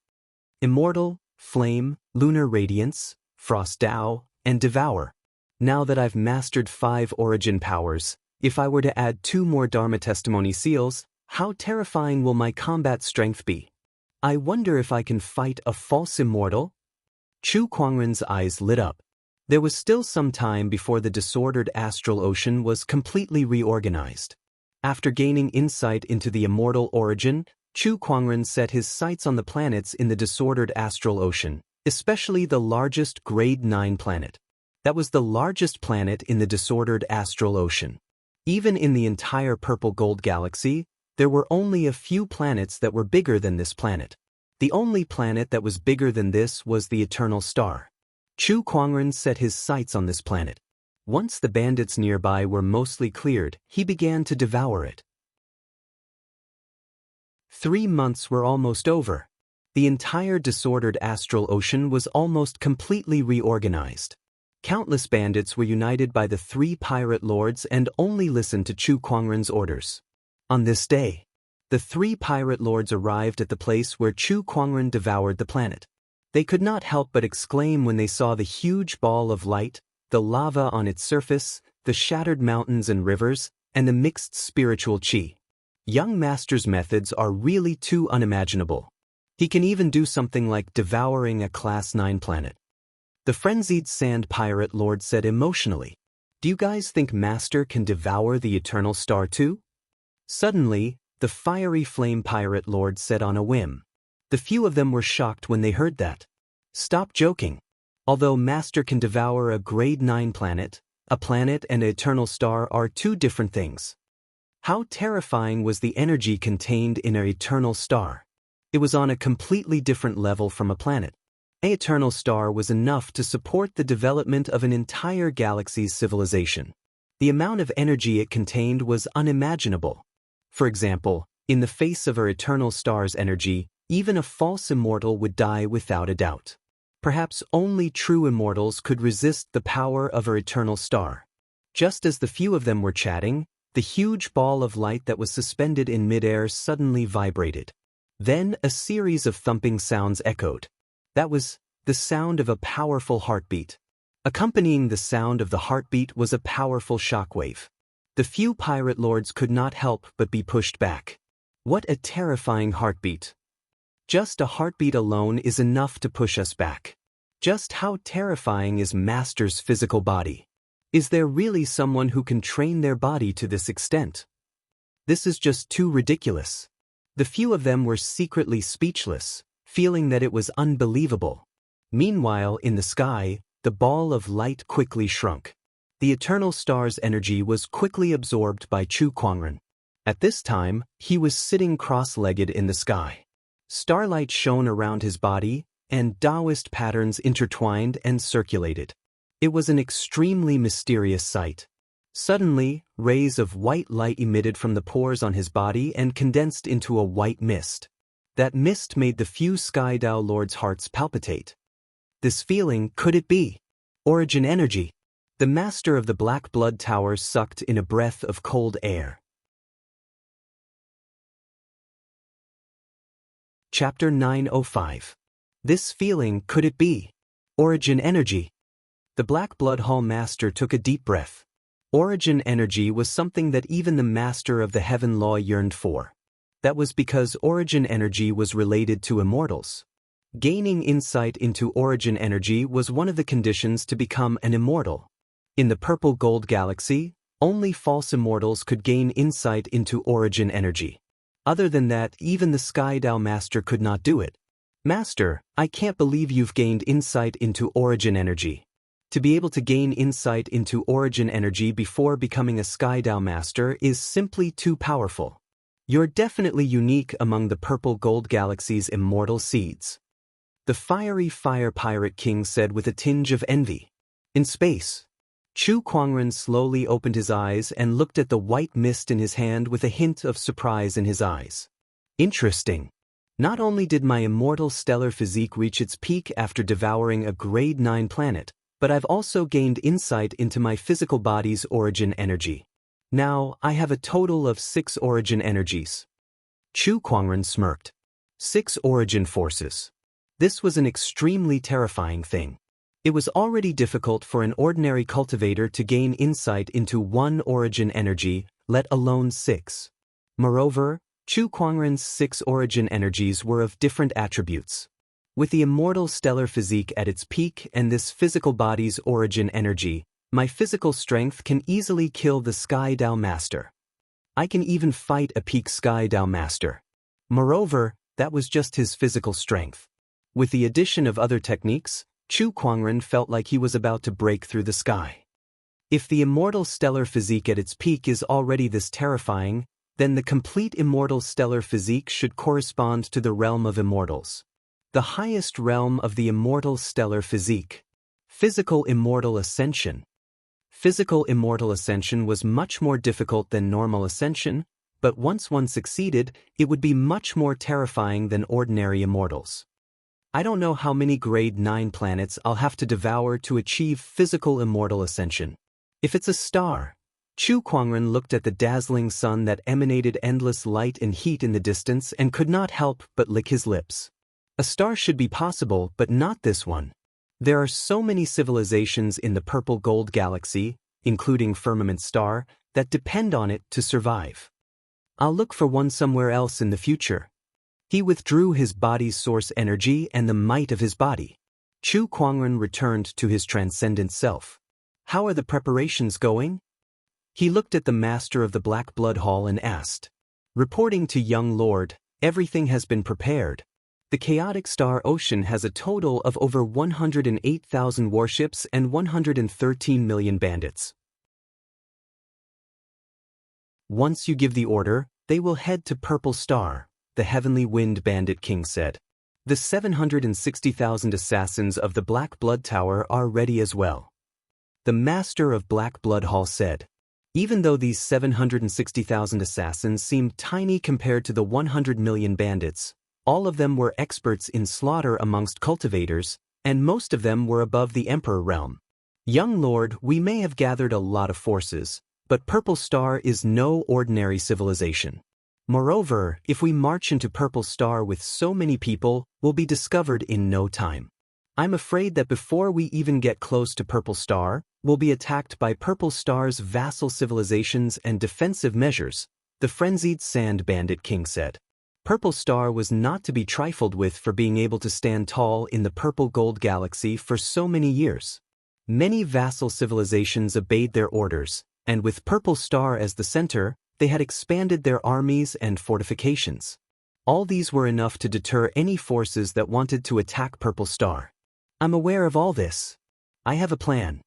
Immortal, Flame, Lunar Radiance, Frost Dao, and Devour. Now that I've mastered 5 origin powers, if I were to add 2 more Dharma Testimony seals, how terrifying will my combat strength be? I wonder if I can fight a false immortal? Chu Kuangren's eyes lit up. There was still some time before the disordered astral ocean was completely reorganized. After gaining insight into the immortal origin, Chu Kuangren set his sights on the planets in the disordered astral ocean, especially the largest Grade 9 planet. That was the largest planet in the disordered astral ocean. Even in the entire Purple Gold Galaxy, there were only a few planets that were bigger than this planet. The only planet that was bigger than this was the Eternal Star. Chu Kuangren set his sights on this planet. Once the bandits nearby were mostly cleared, he began to devour it. 3 months were almost over. The entire disordered astral ocean was almost completely reorganized. Countless bandits were united by the 3 pirate lords and only listened to Chu Kuangren's orders. On this day, the 3 pirate lords arrived at the place where Chu Kuangren devoured the planet. They could not help but exclaim when they saw the huge ball of light, the lava on its surface, the shattered mountains and rivers, and the mixed spiritual qi. Young Master's methods are really too unimaginable. He can even do something like devouring a Class 9 planet. The frenzied sand pirate lord said emotionally, "Do you guys think Master can devour the eternal star too?" Suddenly, the fiery flame pirate lord said on a whim. The few of them were shocked when they heard that. Stop joking. Although Master can devour a grade 9 planet, a planet and an eternal star are 2 different things. How terrifying was the energy contained in an eternal star? It was on a completely different level from a planet. An eternal star was enough to support the development of an entire galaxy's civilization. The amount of energy it contained was unimaginable. For example, in the face of our eternal star's energy, even a false immortal would die without a doubt. Perhaps only true immortals could resist the power of our eternal star. Just as the few of them were chatting, the huge ball of light that was suspended in midair suddenly vibrated. Then a series of thumping sounds echoed. That was the sound of a powerful heartbeat. Accompanying the sound of the heartbeat was a powerful shockwave. The few pirate lords could not help but be pushed back. What a terrifying heartbeat. Just a heartbeat alone is enough to push us back. Just how terrifying is Master's physical body? Is there really someone who can train their body to this extent? This is just too ridiculous. The few of them were secretly speechless, feeling that it was unbelievable. Meanwhile, in the sky, the ball of light quickly shrunk. The eternal star's energy was quickly absorbed by Chu Kuangren. At this time, he was sitting cross-legged in the sky. Starlight shone around his body, and Daoist patterns intertwined and circulated. It was an extremely mysterious sight. Suddenly, rays of white light emitted from the pores on his body and condensed into a white mist. That mist made the few Sky Dao Lords' hearts palpitate. This feeling, could it be origin energy? The master of the Black Blood Tower sucked in a breath of cold air. Chapter 905. This feeling, could it be origin energy? The Black Blood Hall Master took a deep breath. Origin energy was something that even the Master of the Heaven Law yearned for. That was because origin energy was related to immortals. Gaining insight into origin energy was one of the conditions to become an immortal. In the Purple Gold Galaxy, only false immortals could gain insight into origin energy. Other than that, even the Sky Dao Master could not do it. Master, I can't believe you've gained insight into origin energy. To be able to gain insight into origin energy before becoming a Sky Dao Master is simply too powerful. You're definitely unique among the Purple Gold Galaxy's immortal seeds. The fiery Fire Pirate King said with a tinge of envy. In space, Chu Kuangren slowly opened his eyes and looked at the white mist in his hand with a hint of surprise in his eyes. Interesting. Not only did my immortal stellar physique reach its peak after devouring a grade 9 planet, but I've also gained insight into my physical body's origin energy. Now, I have a total of 6 origin energies. Chu Kuangren smirked. 6 origin forces. This was an extremely terrifying thing. It was already difficult for an ordinary cultivator to gain insight into 1 origin energy, let alone 6. Moreover, Chu Kuangren's 6 origin energies were of different attributes. With the immortal stellar physique at its peak and this physical body's origin energy, my physical strength can easily kill the Sky Dao Master. I can even fight a peak Sky Dao Master. Moreover, that was just his physical strength. With the addition of other techniques, Chu Kuangren felt like he was about to break through the sky. If the immortal stellar physique at its peak is already this terrifying, then the complete immortal stellar physique should correspond to the realm of immortals. The highest realm of the immortal stellar physique. Physical Immortal Ascension. Physical Immortal Ascension was much more difficult than normal ascension, but once one succeeded, it would be much more terrifying than ordinary immortals. I don't know how many grade 9 planets I'll have to devour to achieve physical immortal ascension. If it's a star. Chu Kuangren looked at the dazzling sun that emanated endless light and heat in the distance and could not help but lick his lips. A star should be possible, but not this one. There are so many civilizations in the purple gold galaxy, including Firmament Star, that depend on it to survive. I'll look for one somewhere else in the future. He withdrew his body's source energy and the might of his body. Chu Kuangren returned to his transcendent self. How are the preparations going? He looked at the master of the Black Blood Hall and asked. Reporting to young lord, everything has been prepared. The chaotic star ocean has a total of over 108,000 warships and 113 million bandits. Once you give the order, they will head to Purple Star, the Heavenly Wind Bandit King said. The 760,000 assassins of the Black Blood Tower are ready as well. The master of Black Blood Hall said. Even though these 760,000 assassins seemed tiny compared to the 100 million bandits, all of them were experts in slaughter amongst cultivators, and most of them were above the Emperor realm. Young Lord, we may have gathered a lot of forces, but Purple Star is no ordinary civilization. Moreover, if we march into Purple Star with so many people, we'll be discovered in no time. I'm afraid that before we even get close to Purple Star, we'll be attacked by Purple Star's vassal civilizations and defensive measures, the frenzied Sand Bandit King said. Purple Star was not to be trifled with for being able to stand tall in the purple gold galaxy for so many years. Many vassal civilizations obeyed their orders, and with Purple Star as the center, they had expanded their armies and fortifications. All these were enough to deter any forces that wanted to attack Purple Star. I'm aware of all this. I have a plan.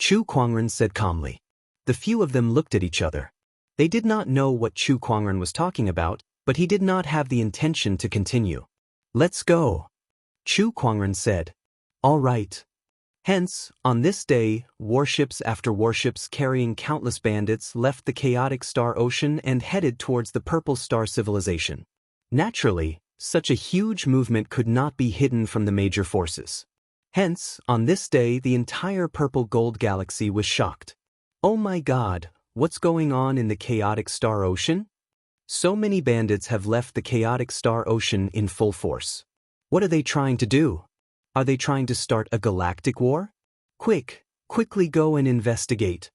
Chu Kuangren said calmly. The few of them looked at each other. They did not know what Chu Kuangren was talking about, but he did not have the intention to continue. Let's go. Chu Kuangren said. All right. Hence, on this day, warships after warships carrying countless bandits left the chaotic star ocean and headed towards the Purple Star civilization. Naturally, such a huge movement could not be hidden from the major forces. Hence, on this day the entire purple gold galaxy was shocked. Oh my God, what's going on in the chaotic star ocean? So many bandits have left the chaotic star ocean in full force. What are they trying to do? Are they trying to start a galactic war? Quickly go and investigate.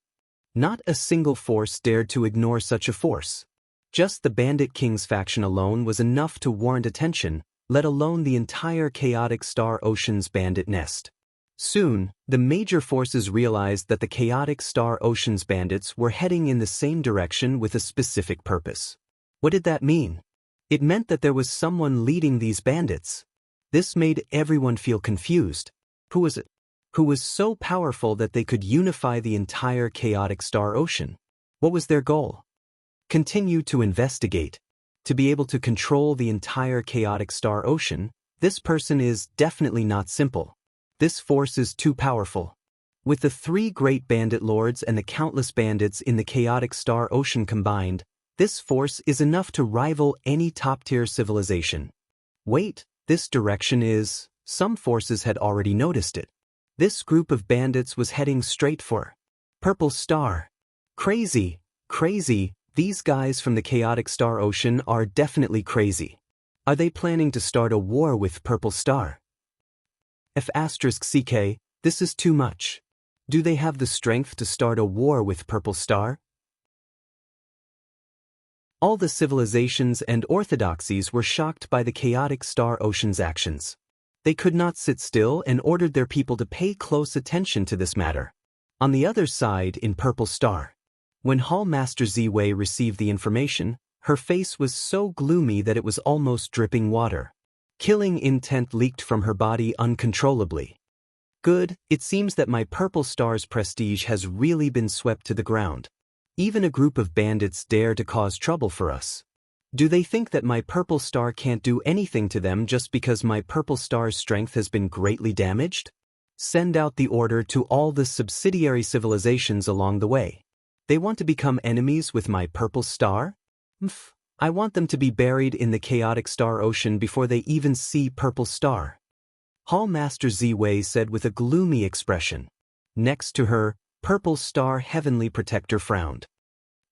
Not a single force dared to ignore such a force. Just the Bandit King's faction alone was enough to warrant attention, let alone the entire chaotic star ocean's bandit nest. Soon, the major forces realized that the chaotic star ocean's bandits were heading in the same direction with a specific purpose. What did that mean? It meant that there was someone leading these bandits. This made everyone feel confused. Who was it? Who was so powerful that they could unify the entire chaotic star ocean? What was their goal? Continue to investigate. To be able to control the entire chaotic star ocean, this person is definitely not simple. This force is too powerful. With the 3 great bandit lords and the countless bandits in the chaotic star ocean combined, this force is enough to rival any top-tier civilization. Wait, this direction is... Some forces had already noticed it. This group of bandits was heading straight for Purple Star. Crazy. These guys from the chaotic star ocean are definitely crazy. Are they planning to start a war with Purple Star? F***CK, this is too much. Do they have the strength to start a war with Purple Star? All the civilizations and orthodoxies were shocked by the chaotic star ocean's actions. They could not sit still and ordered their people to pay close attention to this matter. On the other side in Purple Star, when Hall Master Ziwei received the information, her face was so gloomy that it was almost dripping water. Killing intent leaked from her body uncontrollably. Good, it seems that my Purple Star's prestige has really been swept to the ground. Even a group of bandits dare to cause trouble for us. Do they think that my Purple Star can't do anything to them just because my Purple Star's strength has been greatly damaged? Send out the order to all the subsidiary civilizations along the way. They want to become enemies with my purple star? I want them to be buried in the chaotic star ocean before they even see purple star. Hall Master Ziwei said with a gloomy expression. Next to her, purple star heavenly protector frowned.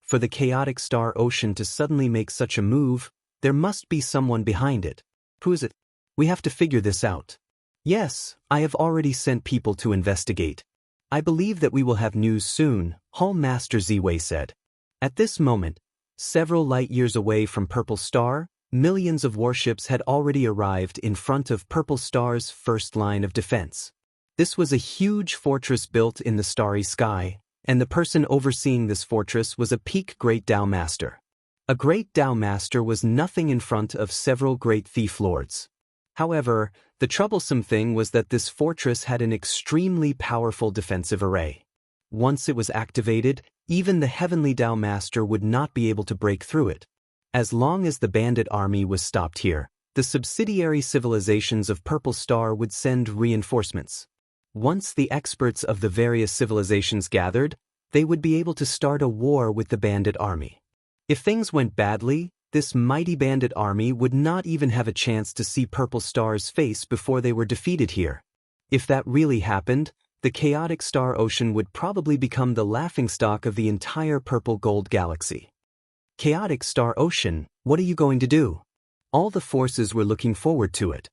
For the chaotic star ocean to suddenly make such a move, there must be someone behind it. Who is it? We have to figure this out. Yes, I have already sent people to investigate. I believe that we will have news soon, Hall Master Ziwei said. At this moment, several light years away from Purple Star, millions of warships had already arrived in front of Purple Star's first line of defense. This was a huge fortress built in the starry sky, and the person overseeing this fortress was a peak Great Dao Master. A Great Dao Master was nothing in front of several great thief lords. However, the troublesome thing was that this fortress had an extremely powerful defensive array. Once it was activated, even the Heavenly Dao Master would not be able to break through it. As long as the bandit army was stopped here, the subsidiary civilizations of Purple Star would send reinforcements. Once the experts of the various civilizations gathered, they would be able to start a war with the bandit army. If things went badly, this mighty bandit army would not even have a chance to see Purple Star's face before they were defeated here. If that really happened, the chaotic star ocean would probably become the laughingstock of the entire purple gold galaxy. Chaotic star ocean, what are you going to do? All the forces were looking forward to it.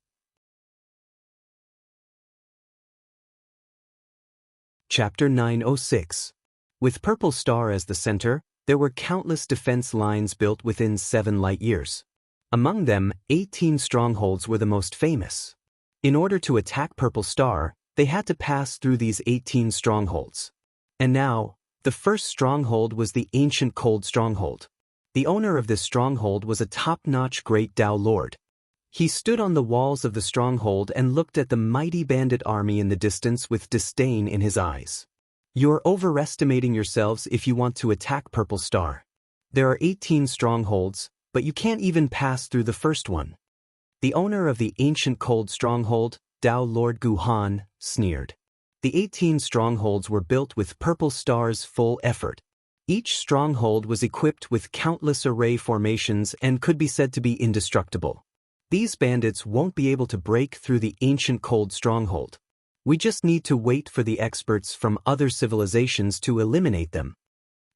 Chapter 906. With Purple Star as the center, there were countless defense lines built within 7 light years. Among them, 18 strongholds were the most famous. In order to attack Purple Star, they had to pass through these 18 strongholds. And now, the first stronghold was the ancient cold stronghold. The owner of this stronghold was a top-notch Great Dao Lord. He stood on the walls of the stronghold and looked at the mighty bandit army in the distance with disdain in his eyes. You're overestimating yourselves if you want to attack Purple Star. There are 18 strongholds, but you can't even pass through the first one. The owner of the ancient cold stronghold, Dao Lord Guhan, sneered. The 18 strongholds were built with Purple Star's full effort. Each stronghold was equipped with countless array formations and could be said to be indestructible. These bandits won't be able to break through the ancient cold stronghold. We just need to wait for the experts from other civilizations to eliminate them.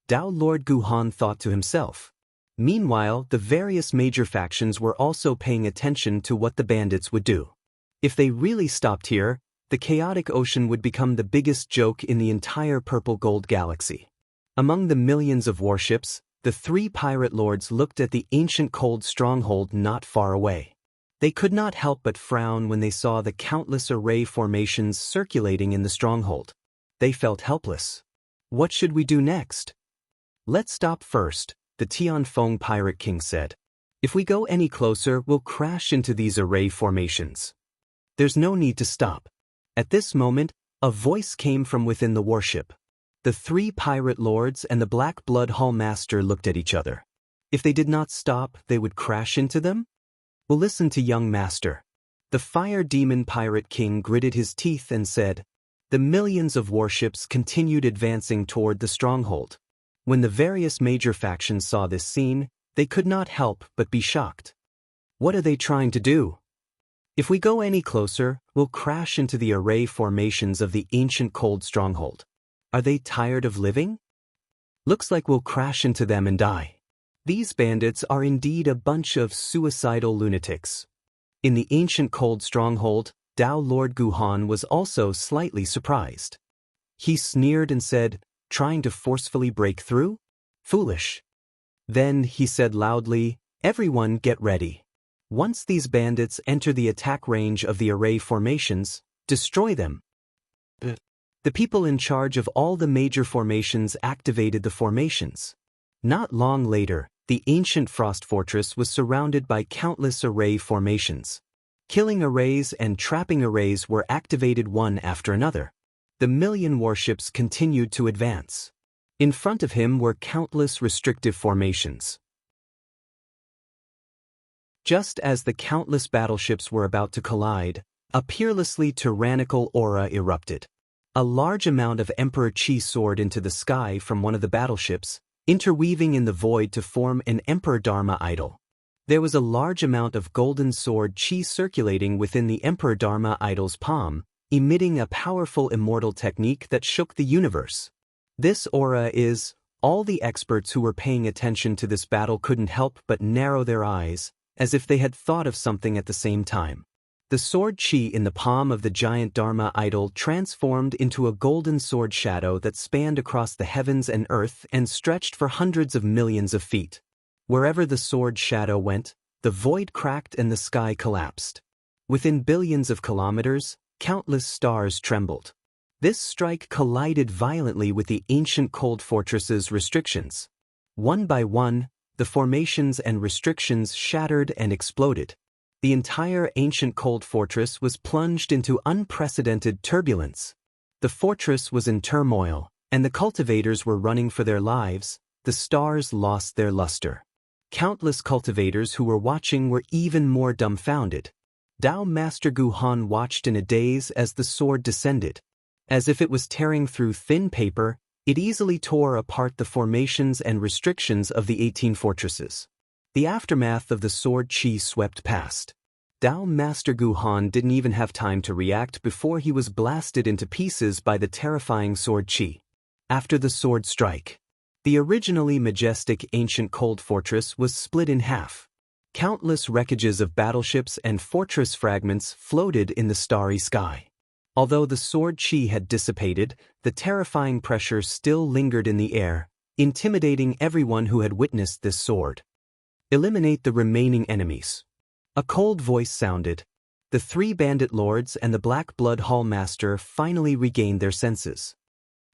Dao Lord Guhan thought to himself. Meanwhile, the various major factions were also paying attention to what the bandits would do. If they really stopped here, the chaotic ocean would become the biggest joke in the entire purple gold galaxy. Among the millions of warships, the 3 pirate lords looked at the ancient cold stronghold not far away. They could not help but frown when they saw the countless array formations circulating in the stronghold. They felt helpless. What should we do next? Let's stop first, the Tianfeng Pirate King said. If we go any closer, we'll crash into these array formations. There's no need to stop. At this moment, a voice came from within the warship. The 3 pirate lords and the Black Blood Hall Master looked at each other. If they did not stop, they would crash into them? Well, listen to young master. The Fire Demon Pirate King gritted his teeth and said. The millions of warships continued advancing toward the stronghold. When the various major factions saw this scene, they could not help but be shocked. What are they trying to do? If we go any closer, we'll crash into the array formations of the ancient cold stronghold. Are they tired of living? Looks like we'll crash into them and die. These bandits are indeed a bunch of suicidal lunatics. In the ancient cold stronghold, Dao Lord Guhan was also slightly surprised. He sneered and said, trying to forcefully break through? Foolish. Then he said loudly, everyone get ready. Once these bandits enter the attack range of the array formations, destroy them. The people in charge of all the major formations activated the formations. Not long later, the ancient Frost Fortress was surrounded by countless array formations. Killing arrays and trapping arrays were activated one after another. The million warships continued to advance. In front of him were countless restrictive formations. Just as the countless battleships were about to collide, A peerlessly tyrannical aura erupted. A large amount of Emperor Qi soared into the sky from one of the battleships, interweaving in the void to form an Emperor Dharma idol. There was a large amount of golden sword Qi circulating within the Emperor Dharma idol's palm, emitting a powerful immortal technique that shook the universe. This aura is... All the experts who were paying attention to this battle couldn't help but narrow their eyes, as if they had thought of something at the same time. The sword Qi in the palm of the giant Dharma idol transformed into a golden sword shadow that spanned across the heavens and earth and stretched for hundreds of millions of feet. Wherever the sword shadow went, the void cracked and the sky collapsed. Within billions of kilometers, countless stars trembled. This strike collided violently with the ancient cold fortress's restrictions. One by one, the formations and restrictions shattered and exploded. The entire ancient cold fortress was plunged into unprecedented turbulence. The fortress was in turmoil, and the cultivators were running for their lives. The stars lost their luster. Countless cultivators who were watching were even more dumbfounded. Dao Master Gu Han watched in a daze as the sword descended. As if it was tearing through thin paper, it easily tore apart the formations and restrictions of the 18 fortresses. The aftermath of the sword Qi swept past. Dao Master Gu Han didn't even have time to react before he was blasted into pieces by the terrifying sword Qi. After the sword strike, the originally majestic ancient cold fortress was split in half. Countless wreckages of battleships and fortress fragments floated in the starry sky. Although the sword Qi had dissipated, the terrifying pressure still lingered in the air, intimidating everyone who had witnessed this sword. Eliminate the remaining enemies. A cold voice sounded. The 3 bandit lords and the Black Blood Hall Master finally regained their senses.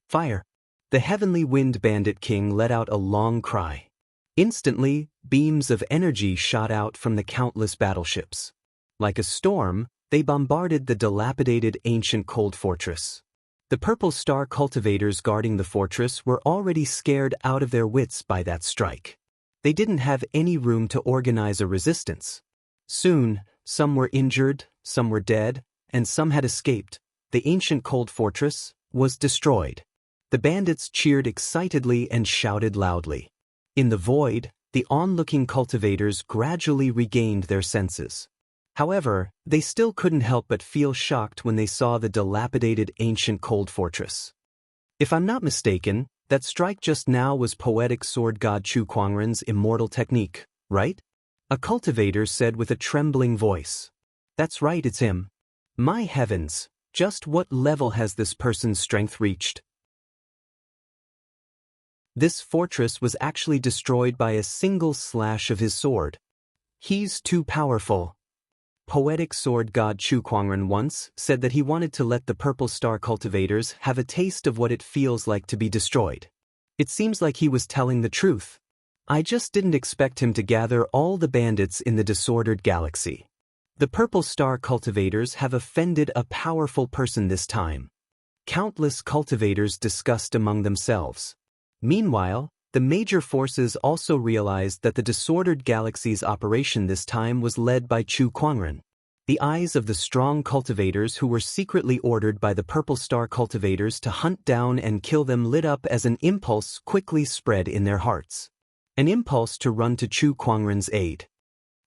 Fire! The Heavenly Wind Bandit King let out a long cry. Instantly, beams of energy shot out from the countless battleships. Like a storm, they bombarded the dilapidated ancient cold fortress. The Purple Star cultivators guarding the fortress were already scared out of their wits by that strike. They didn't have any room to organize a resistance. Soon, some were injured, some were dead, and some had escaped. The ancient cold fortress was destroyed. The bandits cheered excitedly and shouted loudly. In the void, the onlooking cultivators gradually regained their senses. However, they still couldn't help but feel shocked when they saw the dilapidated ancient cold fortress. If I'm not mistaken, that strike just now was poetic sword god Chu Kuangren's immortal technique, right? A cultivator said with a trembling voice. That's right, it's him. My heavens, just what level has this person's strength reached? This fortress was actually destroyed by a single slash of his sword. He's too powerful. Poetic sword god Chu Kuangren once said that he wanted to let the Purple Star cultivators have a taste of what it feels like to be destroyed. It seems like he was telling the truth. I just didn't expect him to gather all the bandits in the disordered galaxy. The Purple Star cultivators have offended a powerful person this time. Countless cultivators discussed among themselves. Meanwhile, the major forces also realized that the disordered galaxy's operation this time was led by Chu Kuangren. The eyes of the strong cultivators who were secretly ordered by the Purple Star cultivators to hunt down and kill them lit up as an impulse quickly spread in their hearts. An impulse to run to Chu Kuangren's aid.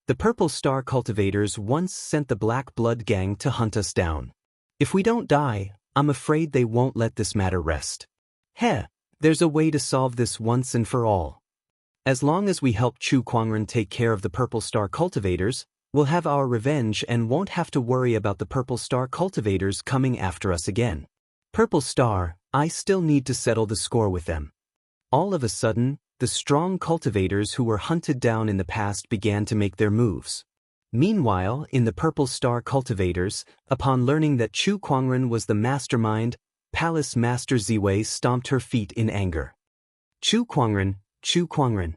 The Purple Star cultivators once sent the Black Blood Gang to hunt us down. If we don't die, I'm afraid they won't let this matter rest. Heh! There's a way to solve this once and for all. As long as we help Chu Kuangren take care of the Purple Star cultivators, we'll have our revenge and won't have to worry about the Purple Star cultivators coming after us again. Purple Star, I still need to settle the score with them. All of a sudden, the strong cultivators who were hunted down in the past began to make their moves. Meanwhile, in the Purple Star cultivators, upon learning that Chu Kuangren was the mastermind, Palace Master Ziwei stomped her feet in anger. Chu Kuangren, Chu Kuangren.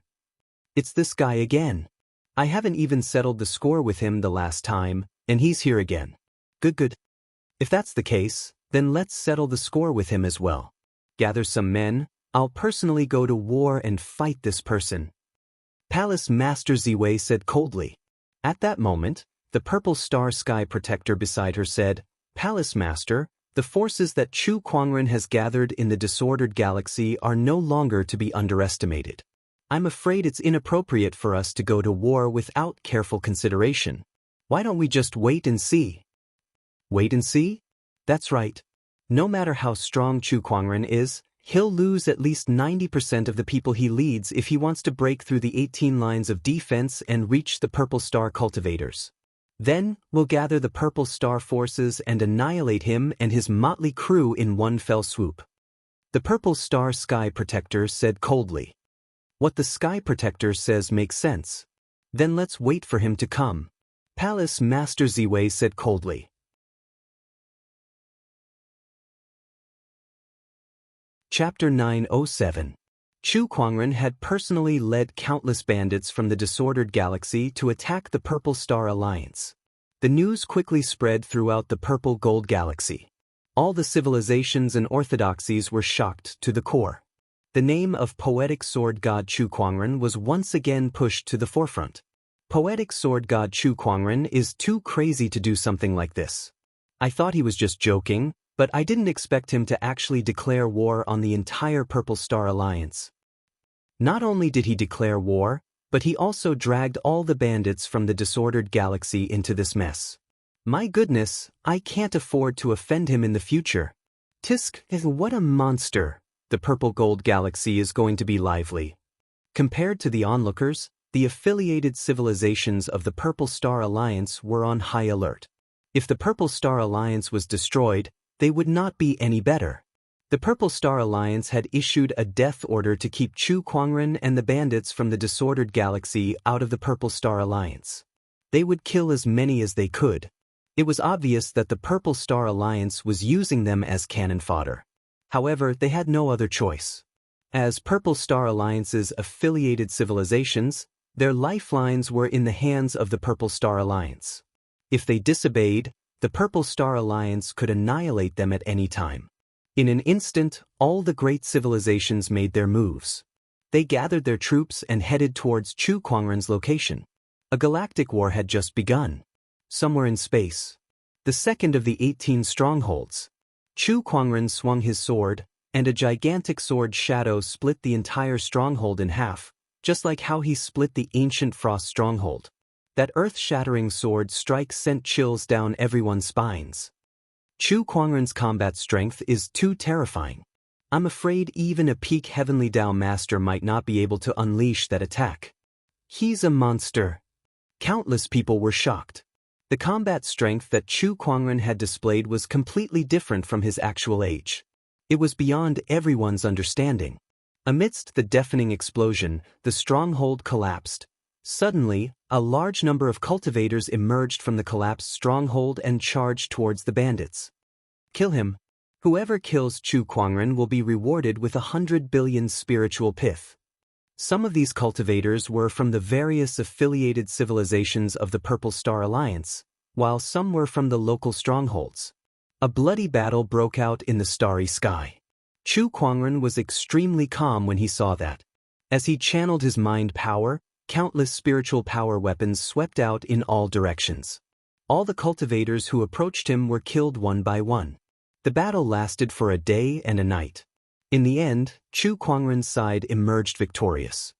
It's this guy again. I haven't even settled the score with him the last time, and he's here again. Good. If that's the case, then let's settle the score with him as well. Gather some men, I'll personally go to war and fight this person. Palace Master Ziwei said coldly. At that moment, The Purple Star Sky Protector beside her said, "Palace Master, the forces that Chu Kuangren has gathered in the disordered galaxy are no longer to be underestimated. I'm afraid it's inappropriate for us to go to war without careful consideration. Why don't we just wait and see?" Wait and see? That's right. No matter how strong Chu Kuangren is, he'll lose at least 90% of the people he leads if he wants to break through the 18 lines of defense and reach the Purple Star cultivators. Then, we'll gather the Purple Star forces and annihilate him and his motley crew in one fell swoop. The Purple Star Sky Protector said coldly. What the Sky Protector says makes sense. Then let's wait for him to come. Palace Master Ziwei said coldly. Chapter 907. Chu Kuangren had personally led countless bandits from the disordered galaxy to attack the Purple Star Alliance. The news quickly spread throughout the Purple Gold Galaxy. All the civilizations and orthodoxies were shocked to the core. The name of poetic sword god Chu Kuangren was once again pushed to the forefront. Poetic sword god Chu Kuangren is too crazy to do something like this. I thought he was just joking, but I didn't expect him to actually declare war on the entire Purple Star Alliance. Not only did he declare war, but he also dragged all the bandits from the disordered galaxy into this mess. My goodness, I can't afford to offend him in the future. Tisk, what a monster. The Purple Gold Galaxy is going to be lively. Compared to the onlookers, the affiliated civilizations of the Purple Star Alliance were on high alert. If the Purple Star Alliance was destroyed, they would not be any better. The Purple Star Alliance had issued a death order to keep Chu Kuangren and the bandits from the disordered galaxy out of the Purple Star Alliance. They would kill as many as they could. It was obvious that the Purple Star Alliance was using them as cannon fodder. However, they had no other choice. As Purple Star Alliance's affiliated civilizations, their lifelines were in the hands of the Purple Star Alliance. If they disobeyed, the Purple Star Alliance could annihilate them at any time. In an instant, all the great civilizations made their moves. They gathered their troops and headed towards Chu Kuangren's location. A galactic war had just begun. Somewhere in space. The second of the 18 strongholds. Chu Kuangren swung his sword, and a gigantic sword shadow split the entire stronghold in half, just like how he split the ancient Frost stronghold. That earth-shattering sword strike sent chills down everyone's spines. Chu Kuangren's combat strength is too terrifying. I'm afraid even a peak Heavenly Dao Master might not be able to unleash that attack. He's a monster. Countless people were shocked. The combat strength that Chu Kuangren had displayed was completely different from his actual age. It was beyond everyone's understanding. Amidst the deafening explosion, the stronghold collapsed. Suddenly, a large number of cultivators emerged from the collapsed stronghold and charged towards the bandits. Kill him. Whoever kills Chu Kuangren will be rewarded with 100 billion spiritual pith. Some of these cultivators were from the various affiliated civilizations of the Purple Star Alliance, while some were from the local strongholds. A bloody battle broke out in the starry sky. Chu Kuangren was extremely calm when he saw that. As he channeled his mind power, countless spiritual power weapons swept out in all directions. All the cultivators who approached him were killed one by one. The battle lasted for a day and a night. In the end, Chu Kuangren's side emerged victorious.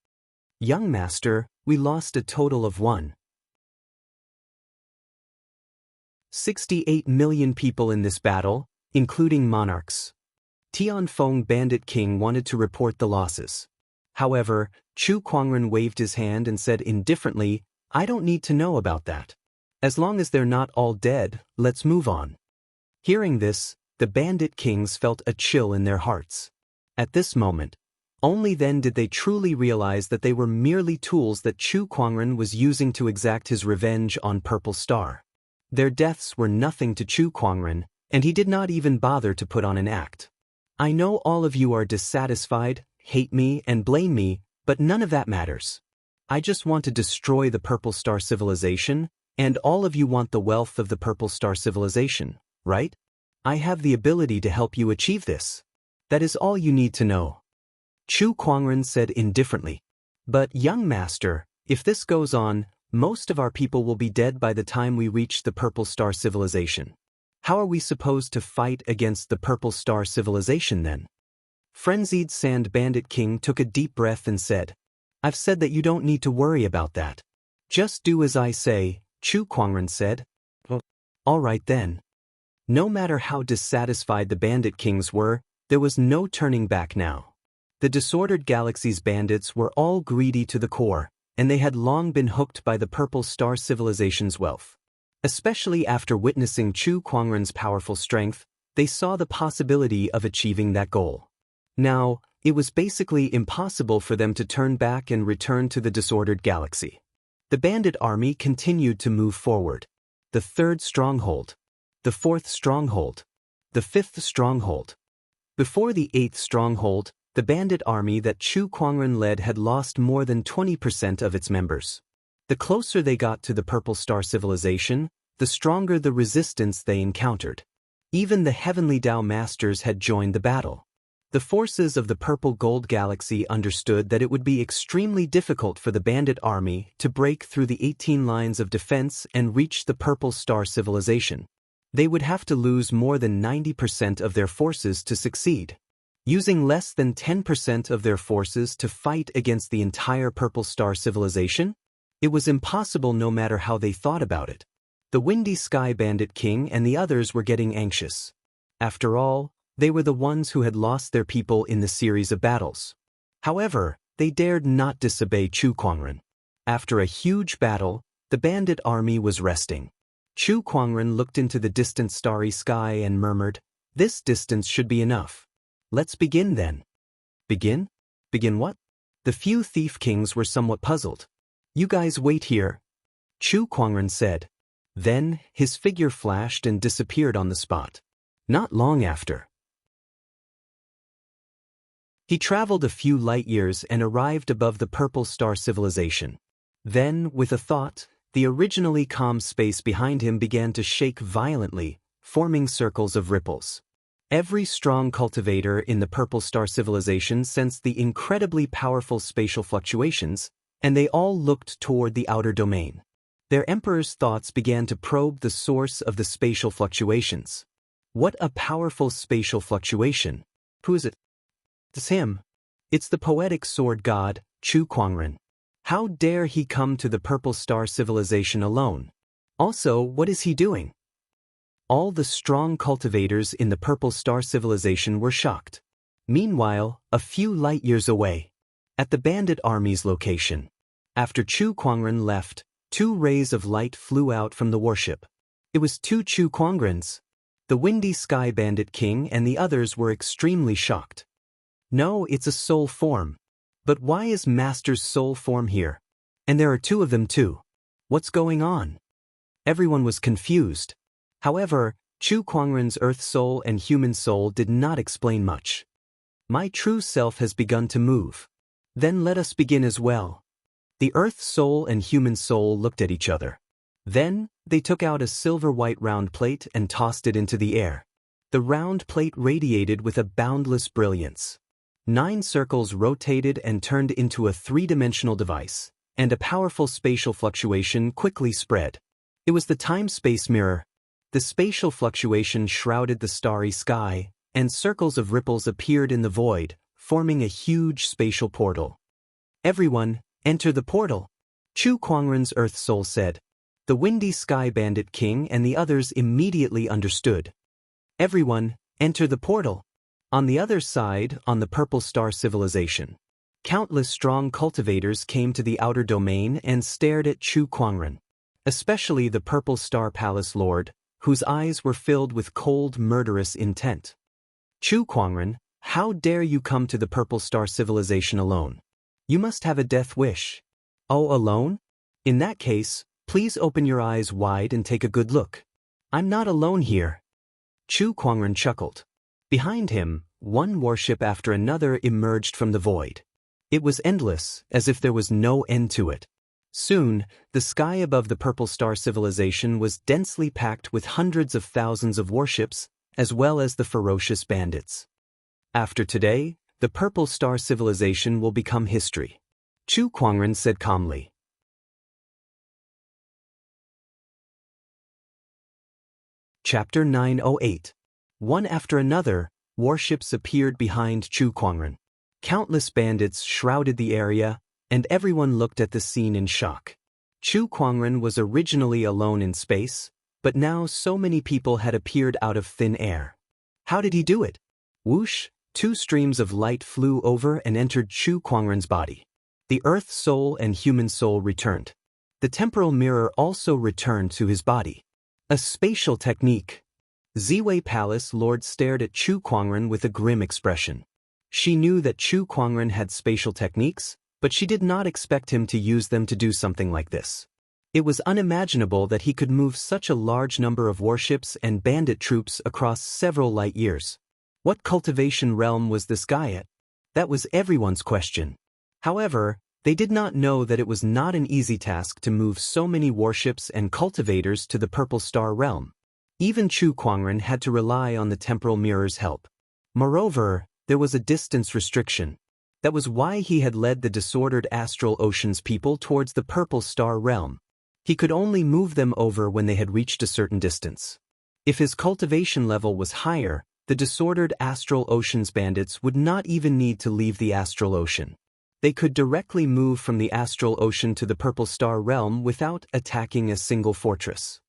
Young Master, we lost a total of 68 million people in this battle, including monarchs. Tianfeng Bandit King wanted to report the losses. However, Chu Kuangren waved his hand and said indifferently, I don't need to know about that. As long as they're not all dead, let's move on. Hearing this, the Bandit Kings felt a chill in their hearts. At this moment, only then did they truly realize that they were merely tools that Chu Kuangren was using to exact his revenge on Purple Star. Their deaths were nothing to Chu Kuangren, and he did not even bother to put on an act. I know all of you are dissatisfied, hate me, and blame me, but none of that matters. I just want to destroy the Purple Star civilization, and all of you want the wealth of the Purple Star civilization, right? I have the ability to help you achieve this. That is all you need to know. Chu Kuangren said indifferently. But young master, if this goes on, Most of our people will be dead by the time we reach the Purple Star Civilization. How are we supposed to fight against the Purple Star Civilization then? Frenzied Sand Bandit King took a deep breath and said, I've said that you don't need to worry about that. Just do as I say, Chu Kuangren said. All right then. No matter how dissatisfied the Bandit Kings were, there was no turning back now. The disordered galaxy's bandits were all greedy to the core, and they had long been hooked by the Purple Star Civilization's wealth. Especially after witnessing Chu Kuangren's powerful strength, they saw the possibility of achieving that goal. Now, it was basically impossible for them to turn back and return to the disordered galaxy. The bandit army continued to move forward. The third stronghold. The fourth stronghold. The fifth stronghold. Before the eighth stronghold, the bandit army that Chu Kuangren led had lost more than 20% of its members. The closer they got to the Purple Star Civilization, the stronger the resistance they encountered. Even the Heavenly Dao Masters had joined the battle. The forces of the Purple Gold Galaxy understood that it would be extremely difficult for the bandit army to break through the 18 lines of defense and reach the Purple Star Civilization. They would have to lose more than 90% of their forces to succeed. Using less than 10% of their forces to fight against the entire Purple Star Civilization? It was impossible no matter how they thought about it. The Windy Sky Bandit King and the others were getting anxious. After all, they were the ones who had lost their people in the series of battles. However, they dared not disobey Chu Kuangren. After a huge battle, the bandit army was resting. Chu Kuangren looked into the distant starry sky and murmured, "This distance should be enough. Let's begin then." Begin? Begin what? The few thief kings were somewhat puzzled. "You guys wait here," Chu Kuangren said. Then, his figure flashed and disappeared on the spot. Not long after, he traveled a few light years and arrived above the Purple Star Civilization. Then, with a thought, the originally calm space behind him began to shake violently, forming circles of ripples. Every strong cultivator in the Purple Star Civilization sensed the incredibly powerful spatial fluctuations, and they all looked toward the outer domain. Their emperor's thoughts began to probe the source of the spatial fluctuations. What a powerful spatial fluctuation! Who is it? It's him. It's the poetic sword god, Chu Kuangren. How dare he come to the Purple Star Civilization alone? Also, what is he doing? All the strong cultivators in the Purple Star Civilization were shocked. Meanwhile, a few light years away, at the bandit army's location, after Chu Kuangren left, 2 rays of light flew out from the warship. It was 2 Chu Kuangrens. The Windy Sky Bandit King and the others were extremely shocked. No, it's a soul form. But why is Master's soul form here? And there are 2 of them too. What's going on? Everyone was confused. However, Chu Kuangren's Earth Soul and Human Soul did not explain much. My true self has begun to move. Then let us begin as well. The Earth Soul and Human Soul looked at each other. Then, they took out a silver-white round plate and tossed it into the air. The round plate radiated with a boundless brilliance. 9 circles rotated and turned into a 3-dimensional device, and a powerful spatial fluctuation quickly spread. It was the time-space mirror. The spatial fluctuation shrouded the starry sky, and circles of ripples appeared in the void, forming a huge spatial portal. "Everyone, enter the portal," Chu Kuangren's Earth Soul said. The Windy Sky Bandit King and the others immediately understood. "Everyone, enter the portal." On the other side, on the Purple Star Civilization, countless strong cultivators came to the outer domain and stared at Chu Kuangren, especially the Purple Star Palace Lord, whose eyes were filled with cold, murderous intent. "Chu Kuangren, how dare you come to the Purple Star Civilization alone? You must have a death wish." "Oh, alone? In that case, please open your eyes wide and take a good look. I'm not alone here." Chu Kuangren chuckled. Behind him, one warship after another emerged from the void. It was endless, as if there was no end to it. Soon, the sky above the Purple Star Civilization was densely packed with hundreds of thousands of warships, as well as the ferocious bandits. After today, the Purple Star Civilization will become history, Chu Kuangren said calmly. Chapter 908. One after another, warships appeared behind Chu Kuangren. Countless bandits shrouded the area, and everyone looked at the scene in shock. Chu Kuangren was originally alone in space, but now so many people had appeared out of thin air. How did he do it? Whoosh, two streams of light flew over and entered Chu Kuangren's body. The Earth Soul and Human Soul returned. The temporal mirror also returned to his body. A spatial technique. Ziwei Palace Lord stared at Chu Kuangren with a grim expression. She knew that Chu Kuangren had spatial techniques, but she did not expect him to use them to do something like this. It was unimaginable that he could move such a large number of warships and bandit troops across several light years. What cultivation realm was this guy at? That was everyone's question. However, they did not know that it was not an easy task to move so many warships and cultivators to the Purple Star realm. Even Chu Kuangren had to rely on the temporal mirror's help. Moreover, there was a distance restriction. That was why he had led the disordered astral ocean's people towards the Purple Star realm. He could only move them over when they had reached a certain distance. If his cultivation level was higher, the disordered astral ocean's bandits would not even need to leave the astral ocean. They could directly move from the astral ocean to the Purple Star realm without attacking a single fortress.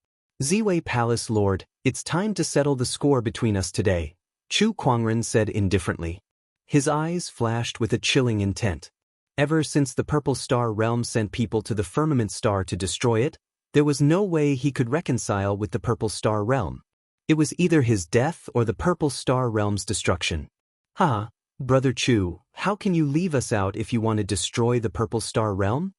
Ziwei Palace Lord, it's time to settle the score between us today, Chu Kuangren said indifferently. His eyes flashed with a chilling intent. Ever since the Purple Star realm sent people to the Firmament Star to destroy it, there was no way he could reconcile with the Purple Star realm. It was either his death or the Purple Star realm's destruction. Ha! Brother Chu, how can you leave us out if you want to destroy the Purple Star realm?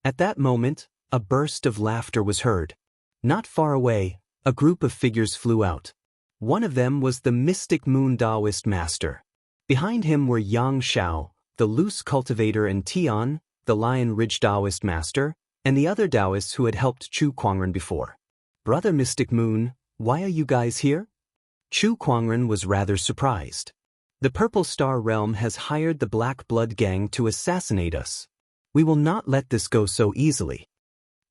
At that moment, a burst of laughter was heard. Not far away, a group of figures flew out. One of them was the mystic moon Daoist master. Behind him were Yang Xiao, the loose cultivator, and Tian, the Lion Ridge Daoist master, and the other Daoists who had helped Chu Kuangren before. Brother Mystic Moon, why are you guys here? Chu Kuangren was rather surprised. The Purple Star realm has hired the Black Blood Gang to assassinate us. We will not let this go so easily.